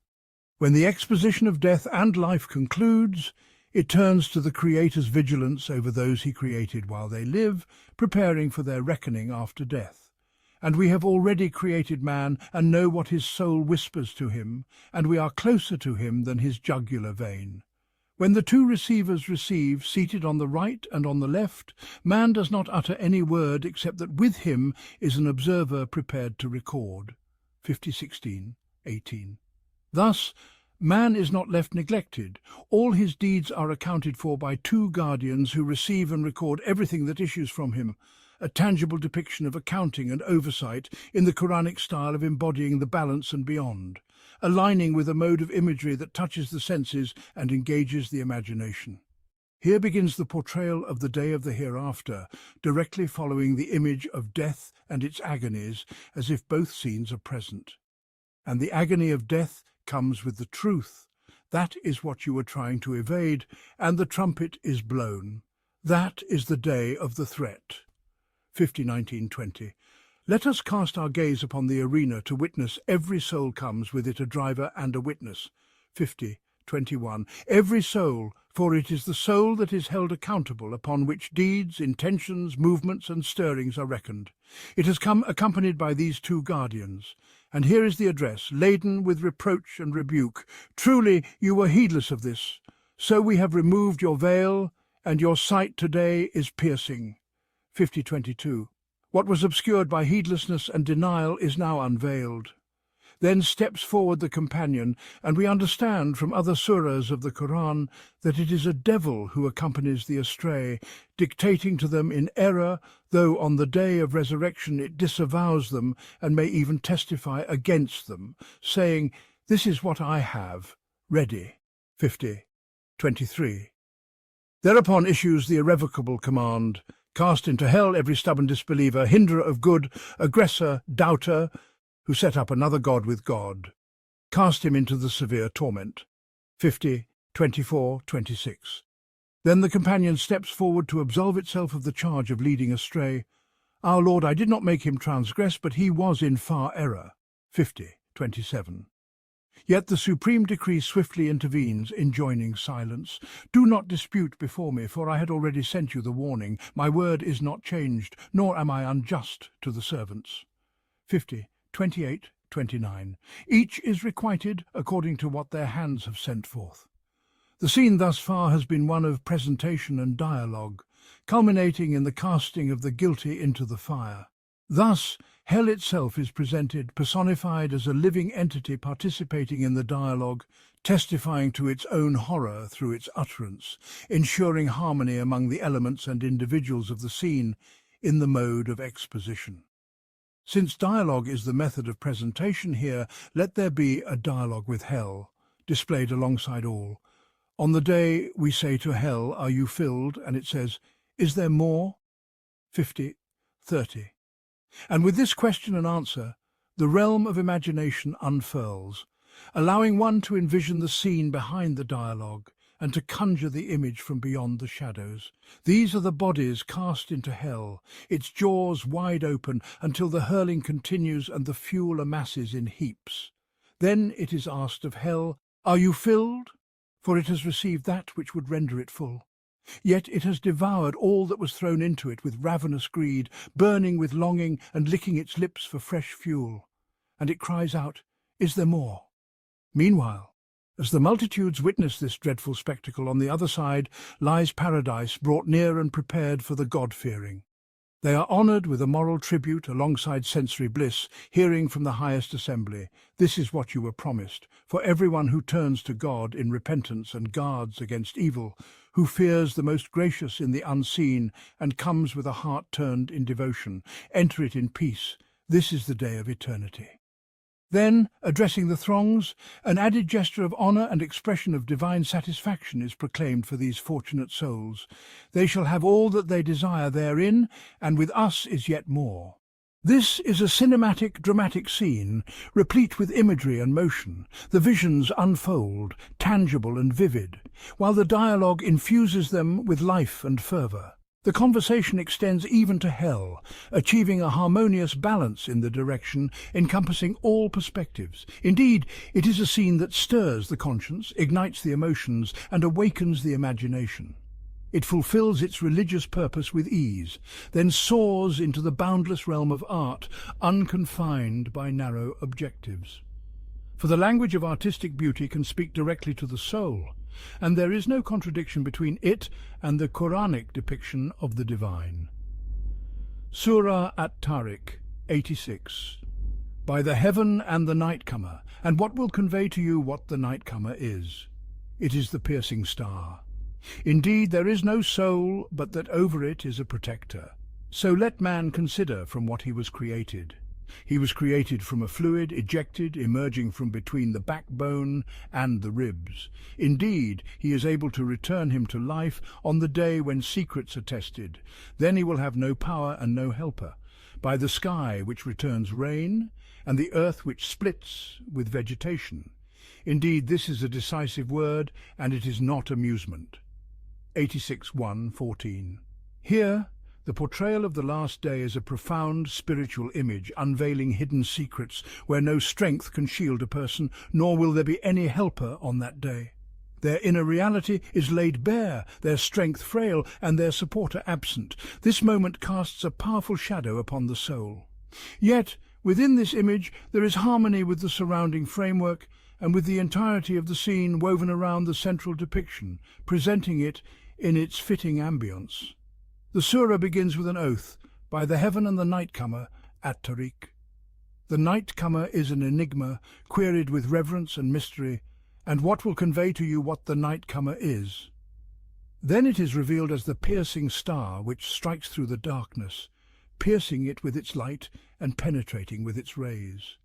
When the exposition of death and life concludes, It turns to the Creator's vigilance over those he created while they live, preparing for their reckoning after death. And we have already created man and know what his soul whispers to him, and we are closer to him than his jugular vein. When the two receivers receive, seated on the right and on the left, man does not utter any word except that with him is an observer prepared to record. 50:16-18. Thus, man is not left neglected. All his deeds are accounted for by two guardians who receive and record everything that issues from him, a tangible depiction of accounting and oversight in the Quranic style of embodying the balance and beyond, aligning with a mode of imagery that touches the senses and engages the imagination. Here begins the portrayal of the day of the hereafter, directly following the image of death and its agonies, as if both scenes are present. And the agony of death comes with the truth. That is what you were trying to evade, and the trumpet is blown. That is the day of the threat. 50:19-20. Let us cast our gaze upon the arena to witness. Every soul comes with it a driver and a witness. 50:21. Every soul, for it is the soul that is held accountable, upon which deeds, intentions, movements and stirrings are reckoned. It has come accompanied by these two guardians. And here is the address, laden with reproach and rebuke. Truly you were heedless of this. So we have removed your veil, and your sight today is piercing. 50:22. What was obscured by heedlessness and denial is now unveiled. Then steps forward the companion, and we understand from other surahs of the Qur'an that it is a devil who accompanies the astray, dictating to them in error, though on the day of resurrection it disavows them and may even testify against them, saying, "This is what I have, ready." 50:23. Thereupon issues the irrevocable command, "Cast into hell every stubborn disbeliever, hinderer of good, aggressor, doubter, who set up another god with God. Cast him into the severe torment." 50:24-26. Then the companion steps forward to absolve itself of the charge of leading astray. "Our Lord, I did not make him transgress, but he was in far error." 50:27. Yet the supreme decree swiftly intervenes, enjoining silence. "Do not dispute before me, for I had already sent you the warning. My word is not changed, nor am I unjust to the servants." 50:28-29. Each is requited according to what their hands have sent forth. The scene thus far has been one of presentation and dialogue, culminating in the casting of the guilty into the fire. Thus, hell itself is presented, personified as a living entity participating in the dialogue, testifying to its own horror through its utterance, ensuring harmony among the elements and individuals of the scene in the mode of exposition. Since dialogue is the method of presentation here, let there be a dialogue with hell, displayed alongside all. On the day we say to hell, "Are you filled?" and it says, "Is there more?" 50:30. And with this question and answer, the realm of imagination unfurls, allowing one to envision the scene behind the dialogue and to conjure the image from beyond the shadows. These are the bodies cast into hell, its jaws wide open until the hurling continues and the fuel amasses in heaps. Then it is asked of hell, "Are you filled?" For it has received that which would render it full. Yet it has devoured all that was thrown into it with ravenous greed, burning with longing and licking its lips for fresh fuel. And it cries out, "Is there more?" Meanwhile, as the multitudes witness this dreadful spectacle, on the other side lies paradise, brought near and prepared for the God-fearing. They are honoured with a moral tribute alongside sensory bliss, hearing from the highest assembly, "This is what you were promised, for everyone who turns to God in repentance and guards against evil, who fears the most gracious in the unseen and comes with a heart turned in devotion, enter it in peace. This is the day of eternity." Then, addressing the throngs, an added gesture of honour and expression of divine satisfaction is proclaimed for these fortunate souls. They shall have all that they desire therein, and with us is yet more. This is a cinematic, dramatic scene, replete with imagery and motion. The visions unfold, tangible and vivid, while the dialogue infuses them with life and fervour. The conversation extends even to hell, achieving a harmonious balance in the direction, encompassing all perspectives. Indeed, it is a scene that stirs the conscience, ignites the emotions, and awakens the imagination. It fulfills its religious purpose with ease, then soars into the boundless realm of art, unconfined by narrow objectives. For the language of artistic beauty can speak directly to the soul, and there is no contradiction between it and the Quranic depiction of the divine. Surah At-Tariq 86. By the heaven and the night-comer, and what will convey to you what the night-comer is? It is the piercing star. Indeed, there is no soul, but that over it is a protector. So let man consider from what he was created. He was created from a fluid ejected, emerging from between the backbone and the ribs. Indeed, he is able to return him to life on the day when secrets are tested. Then he will have no power and no helper. By the sky which returns rain, and the earth which splits with vegetation. Indeed, this is a decisive word, and it is not amusement. 86:1-14. Here, the portrayal of the last day is a profound spiritual image, unveiling hidden secrets where no strength can shield a person, nor will there be any helper on that day. Their inner reality is laid bare, their strength frail, and their supporter absent. This moment casts a powerful shadow upon the soul. Yet, within this image, there is harmony with the surrounding framework, and with the entirety of the scene woven around the central depiction, presenting it in its fitting ambience. The surah begins with an oath, by the heaven and the night-comer, At-Tariq. The night-comer is an enigma, queried with reverence and mystery, and what will convey to you what the night-comer is? Then it is revealed as the piercing star which strikes through the darkness, piercing it with its light and penetrating with its rays.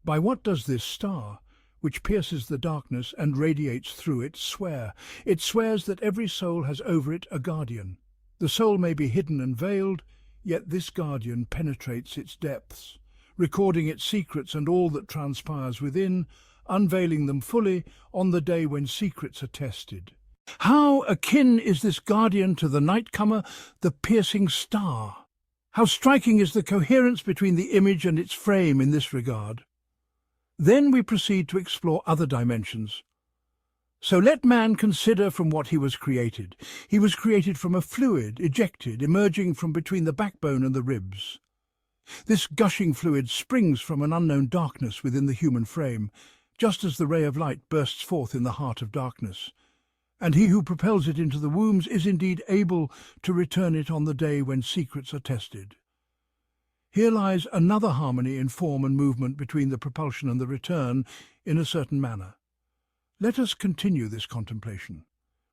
By what does this star, which pierces the darkness and radiates through it, swear? It swears that every soul has over it a guardian. The soul may be hidden and veiled, yet this guardian penetrates its depths, recording its secrets and all that transpires within, unveiling them fully on the day when secrets are tested. How akin is this guardian to the night-comer, the piercing star? How striking is the coherence between the image and its frame in this regard. Then we proceed to explore other dimensions. So let man consider from what he was created. He was created from a fluid, ejected, emerging from between the backbone and the ribs. This gushing fluid springs from an unknown darkness within the human frame, just as the ray of light bursts forth in the heart of darkness. And he who propels it into the wombs is indeed able to return it on the day when secrets are tested. Here lies another harmony in form and movement between the propulsion and the return in a certain manner. Let us continue this contemplation.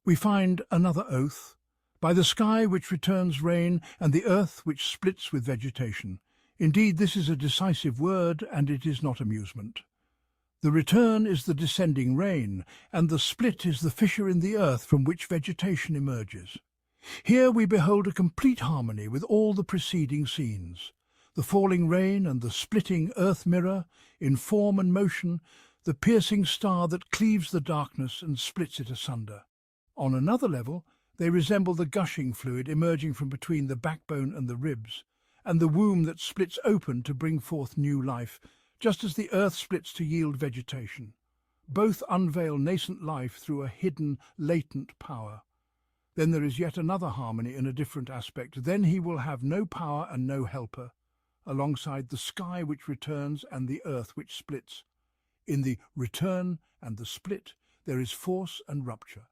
We find another oath, by the sky which returns rain and the earth which splits with vegetation. Indeed, this is a decisive word, and it is not amusement. The return is the descending rain, and the split is the fissure in the earth from which vegetation emerges. Here we behold a complete harmony with all the preceding scenes. The falling rain and the splitting earth mirror, in form and motion, the piercing star that cleaves the darkness and splits it asunder. On another level, they resemble the gushing fluid emerging from between the backbone and the ribs, and the womb that splits open to bring forth new life, just as the earth splits to yield vegetation. Both unveil nascent life through a hidden, latent power. Then there is yet another harmony in a different aspect. Then he will have no power and no helper, alongside the sky which returns and the earth which splits. In the return and the split there is force and rupture,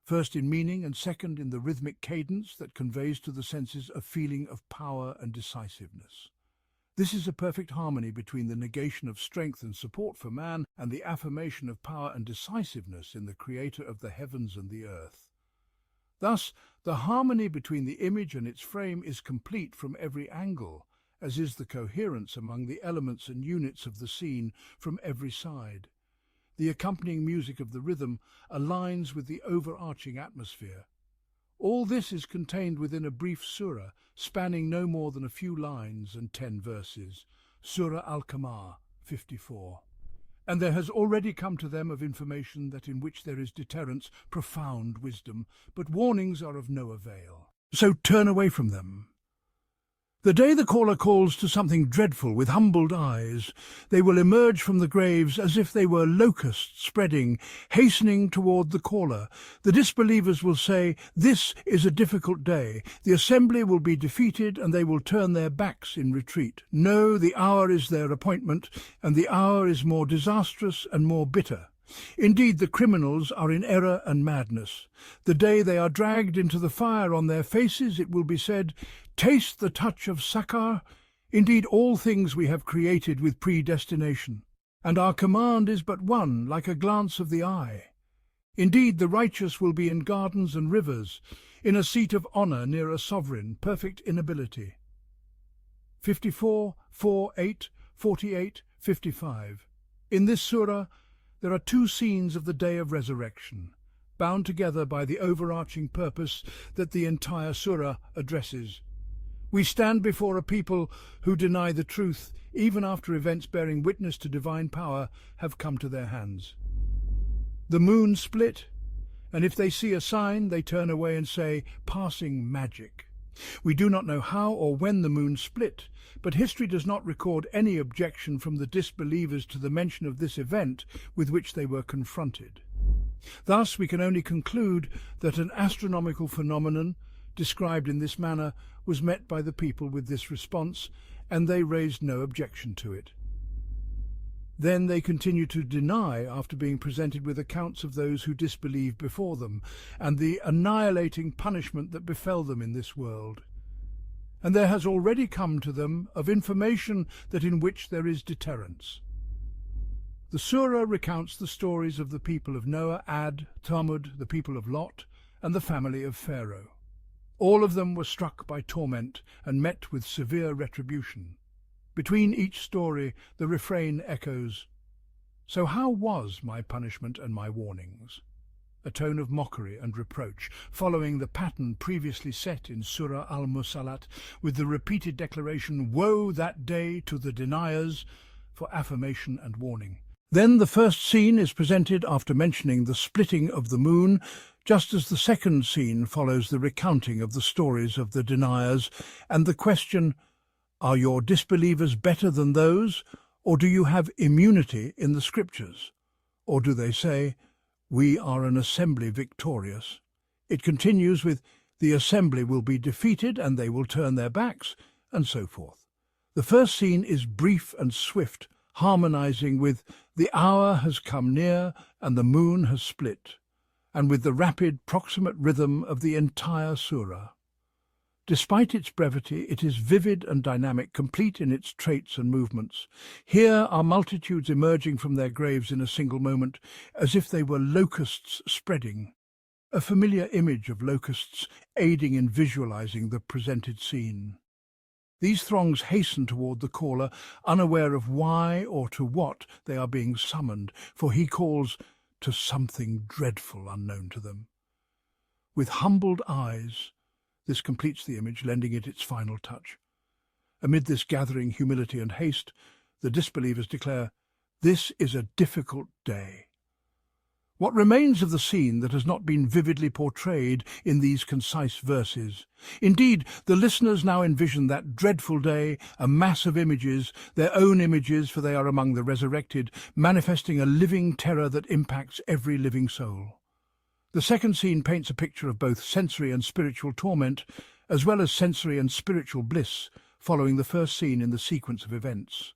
first in meaning and second in the rhythmic cadence that conveys to the senses a feeling of power and decisiveness. This is a perfect harmony between the negation of strength and support for man and the affirmation of power and decisiveness in the Creator of the heavens and the earth. Thus, the harmony between the image and its frame is complete from every angle, as is the coherence among the elements and units of the scene from every side. The accompanying music of the rhythm aligns with the overarching atmosphere. All this is contained within a brief surah, spanning no more than a few lines and 10 verses. Surah Al-Qamar 54. And there has already come to them of information that in which there is deterrence, profound wisdom, but warnings are of no avail. So turn away from them. The day the caller calls to something dreadful with humbled eyes, they will emerge from the graves as if they were locusts spreading, hastening toward the caller. The disbelievers will say, "This is a difficult day." The assembly will be defeated and they will turn their backs in retreat. No, the hour is their appointment, and the hour is more disastrous and more bitter. Indeed, the criminals are in error and madness. The day they are dragged into the fire on their faces, it will be said, "Taste the touch of Sakar." Indeed, all things we have created with predestination, and our command is but one, like a glance of the eye. Indeed, the righteous will be in gardens and rivers, in a seat of honour near a sovereign, perfect inability. 54, 4, 8, 48, 55. In this surah, there are two scenes of the day of resurrection, bound together by the overarching purpose that the entire surah addresses. We stand before a people who deny the truth, even after events bearing witness to divine power have come to their hands. The moon split, and if they see a sign, they turn away and say, "Passing magic." We do not know how or when the moon split, but history does not record any objection from the disbelievers to the mention of this event with which they were confronted. Thus, we can only conclude that an astronomical phenomenon described in this manner was met by the people with this response, and they raised no objection to it. Then they continue to deny after being presented with accounts of those who disbelieved before them, and the annihilating punishment that befell them in this world. And there has already come to them of information that in which there is deterrence. The surah recounts the stories of the people of Noah, Ad, Thamud, the people of Lot, and the family of Pharaoh. All of them were struck by torment and met with severe retribution. Between each story, the refrain echoes, "So how was my punishment and my warnings?" A tone of mockery and reproach, following the pattern previously set in Surah Al-Musalat, with the repeated declaration, "Woe that day to the deniers," for affirmation and warning. Then the first scene is presented after mentioning the splitting of the moon, just as the second scene follows the recounting of the stories of the deniers, and the question, "Are your disbelievers better than those, or do you have immunity in the scriptures?" Or do they say, "We are an assembly victorious"? It continues with, "The assembly will be defeated and they will turn their backs," and so forth. The first scene is brief and swift, harmonizing with, "The hour has come near and the moon has split," and with the rapid, proximate rhythm of the entire surah. Despite its brevity, it is vivid and dynamic, complete in its traits and movements. Here are multitudes emerging from their graves in a single moment, as if they were locusts spreading. A familiar image of locusts aiding in visualizing the presented scene. These throngs hasten toward the caller, unaware of why or to what they are being summoned, for he calls to something dreadful unknown to them. With humbled eyes, this completes the image, lending it its final touch. Amid this gathering humility and haste, the disbelievers declare, "This is a difficult day." What remains of the scene that has not been vividly portrayed in these concise verses? Indeed, the listeners now envision that dreadful day, a mass of images, their own images, for they are among the resurrected, manifesting a living terror that impacts every living soul. The second scene paints a picture of both sensory and spiritual torment, as well as sensory and spiritual bliss, following the first scene in the sequence of events.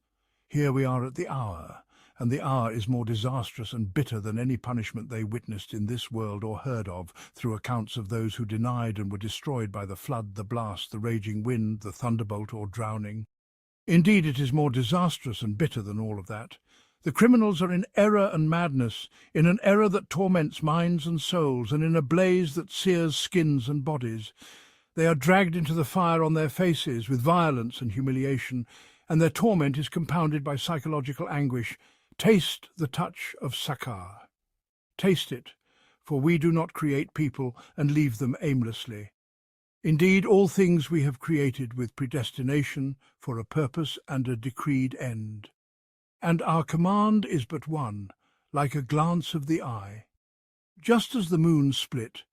Here we are at the hour, and the hour is more disastrous and bitter than any punishment they witnessed in this world or heard of through accounts of those who denied and were destroyed by the flood, the blast, the raging wind, the thunderbolt, or drowning. Indeed, it is more disastrous and bitter than all of that. The criminals are in error and madness, in an error that torments minds and souls, and in a blaze that sears skins and bodies. They are dragged into the fire on their faces with violence and humiliation, and their torment is compounded by psychological anguish. Taste the touch of Sakar. Taste it, for we do not create people and leave them aimlessly. Indeed, all things we have created with predestination for a purpose and a decreed end. And our command is but one, like a glance of the eye. Just as the moon split,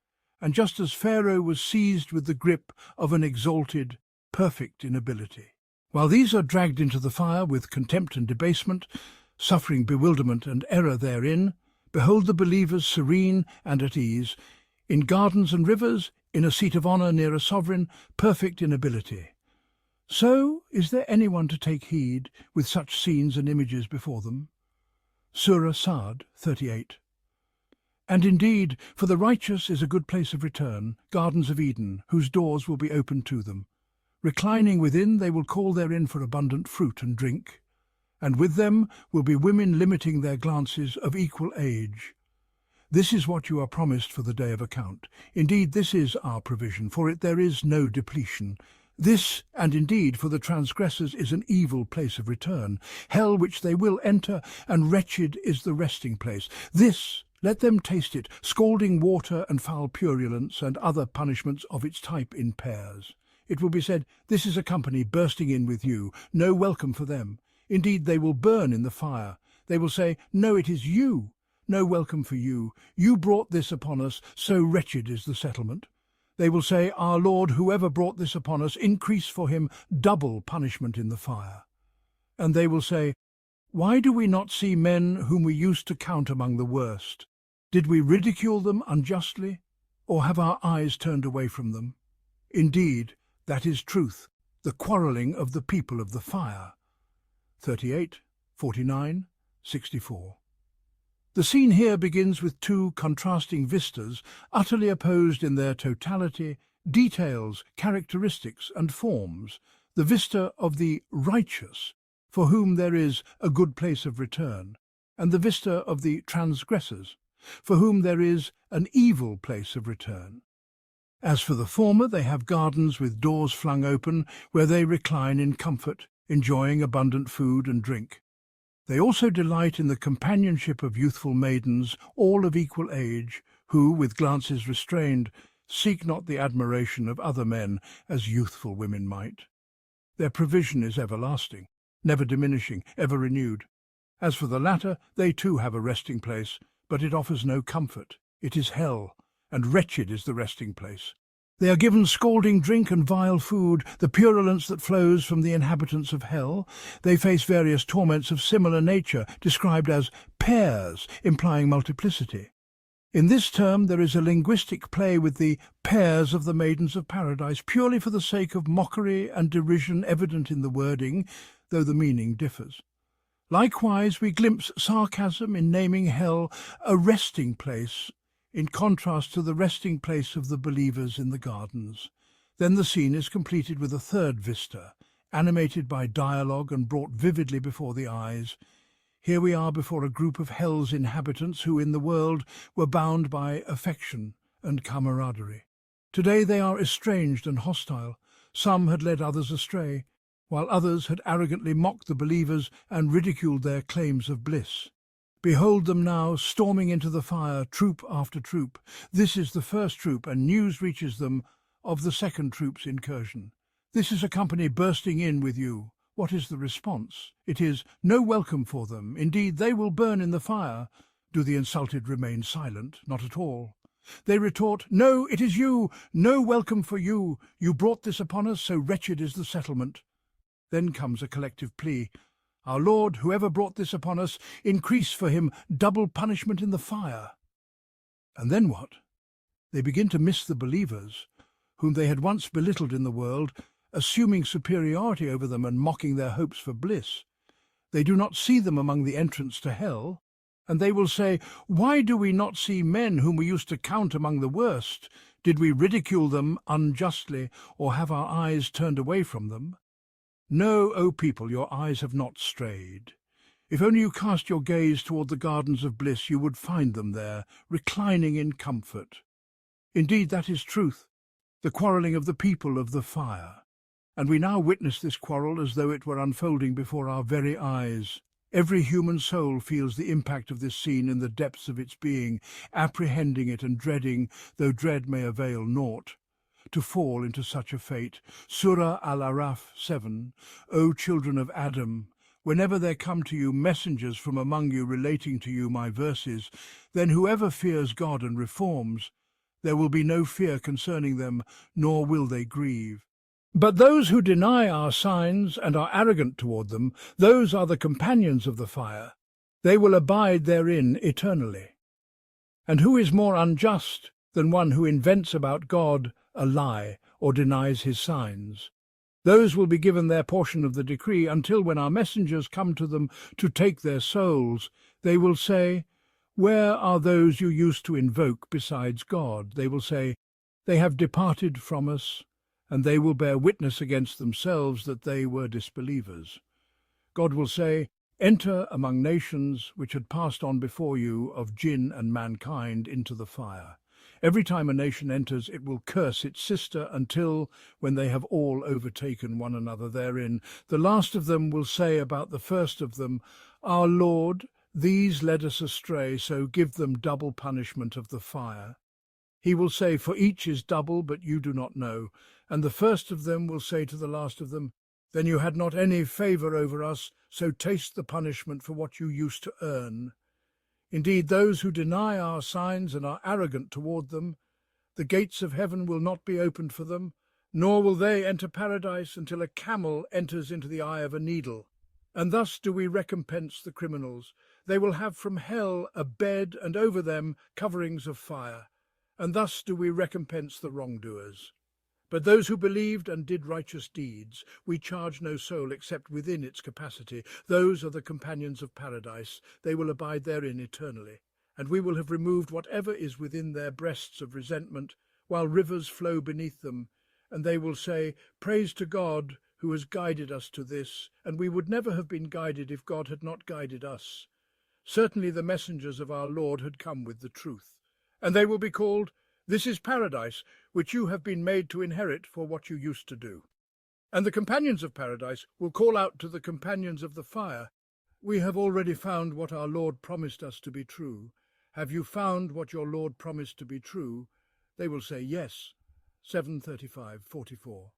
and just as Pharaoh was seized with the grip of an exalted, perfect inability. While these are dragged into the fire with contempt and debasement, suffering bewilderment and error therein, behold the believers serene and at ease, in gardens and rivers, in a seat of honour near a sovereign, perfect in ability. So is there anyone to take heed with such scenes and images before them? Surah Sa'd 38. And indeed, for the righteous is a good place of return, gardens of Eden, whose doors will be opened to them. Reclining within, they will call therein for abundant fruit and drink, and with them will be women limiting their glances of equal age. This is what you are promised for the day of account. Indeed, this is our provision, for it there is no depletion. This, and indeed for the transgressors, is an evil place of return, hell which they will enter, and wretched is the resting place. This, let them taste it, scalding water and foul purulence, and other punishments of its type in pairs. It will be said, this is a company bursting in with you, no welcome for them. Indeed, they will burn in the fire. They will say, no, it is you, no welcome for you. You brought this upon us, so wretched is the settlement. They will say, our Lord, whoever brought this upon us, increase for him double punishment in the fire. And they will say, why do we not see men whom we used to count among the worst? Did we ridicule them unjustly, or have our eyes turned away from them? Indeed, that is truth, the quarrelling of the people of the fire. 38, 49, 64. The scene here begins with two contrasting vistas, utterly opposed in their totality, details, characteristics, and forms. The vista of the righteous, for whom there is a good place of return, and the vista of the transgressors, for whom there is an evil place of return. As for the former, they have gardens with doors flung open, where they recline in comfort, enjoying abundant food and drink. They also delight in the companionship of youthful maidens, all of equal age, who, with glances restrained, seek not the admiration of other men as youthful women might. Their provision is everlasting, never diminishing, ever renewed. As for the latter, they too have a resting place, but it offers no comfort. It is hell, and wretched is the resting place. They are given scalding drink and vile food, the purulence that flows from the inhabitants of hell. They face various torments of similar nature, described as pairs, implying multiplicity. In this term there is a linguistic play with the pairs of the maidens of paradise, purely for the sake of mockery and derision evident in the wording, though the meaning differs. Likewise, we glimpse sarcasm in naming hell a resting place, in contrast to the resting place of the believers in the gardens. Then the scene is completed with a third vista, animated by dialogue and brought vividly before the eyes. Here we are before a group of hell's inhabitants who in the world were bound by affection and camaraderie. Today they are estranged and hostile. Some had led others astray, while others had arrogantly mocked the believers and ridiculed their claims of bliss. Behold them now, storming into the fire, troop after troop. This is the first troop, and news reaches them of the second troop's incursion. This is a company bursting in with you. What is the response? It is, no welcome for them. Indeed, they will burn in the fire. Do the insulted remain silent? Not at all. They retort, no, it is you. No welcome for you. You brought this upon us, so wretched is the settlement. Then comes a collective plea. Our Lord, whoever brought this upon us, increase for him double punishment in the fire. And then what? They begin to miss the believers, whom they had once belittled in the world, assuming superiority over them and mocking their hopes for bliss. They do not see them among the entrants to hell, and they will say, why do we not see men whom we used to count among the worst? Did we ridicule them unjustly, or have our eyes turned away from them? No, O people, your eyes have not strayed. If only you cast your gaze toward the gardens of bliss, you would find them there, reclining in comfort. Indeed, that is truth, the quarrelling of the people of the fire. And we now witness this quarrel as though it were unfolding before our very eyes. Every human soul feels the impact of this scene in the depths of its being, apprehending it and dreading, though dread may avail naught, to fall into such a fate. Surah Al-Araf 7, O children of Adam, whenever there come to you messengers from among you relating to you my verses, then whoever fears God and reforms, There will be no fear concerning them, nor will they grieve. But those who deny our signs and are arrogant toward them, those are the companions of the fire. They will abide therein eternally. And who is more unjust than one who invents about God a lie or denies his signs? Those will be given their portion of the decree until when our messengers come to them to take their souls, they will say, "Where are those you used to invoke besides God?" They will say, "They have departed from us," and they will bear witness against themselves that they were disbelievers. God will say, "Enter among nations which had passed on before you of jinn and mankind into the fire. Every time a nation enters, it will curse its sister until, when they have all overtaken one another therein, the last of them will say about the first of them, 'Our Lord, these led us astray, so give them double punishment of the fire.' He will say, 'For each is double, but you do not know.' And the first of them will say to the last of them, 'Then you had not any favor over us, so taste the punishment for what you used to earn.' Indeed, those who deny our signs and are arrogant toward them, the gates of heaven will not be opened for them, nor will they enter paradise until a camel enters into the eye of a needle. And thus do we recompense the criminals. They will have from hell a bed, and over them coverings of fire. And thus do we recompense the wrongdoers. But those who believed and did righteous deeds, we charge no soul except within its capacity. Those are the companions of paradise. They will abide therein eternally. And we will have removed whatever is within their breasts of resentment, while rivers flow beneath them. And they will say, 'Praise to God, who has guided us to this, and we would never have been guided if God had not guided us.' Certainly the messengers of our Lord had come with the truth. And they will be called, 'This is paradise, which you have been made to inherit for what you used to do.' And the companions of paradise will call out to the companions of the fire, 'We have already found what our Lord promised us to be true. Have you found what your Lord promised to be true?' They will say, 'Yes.' 7:35-44.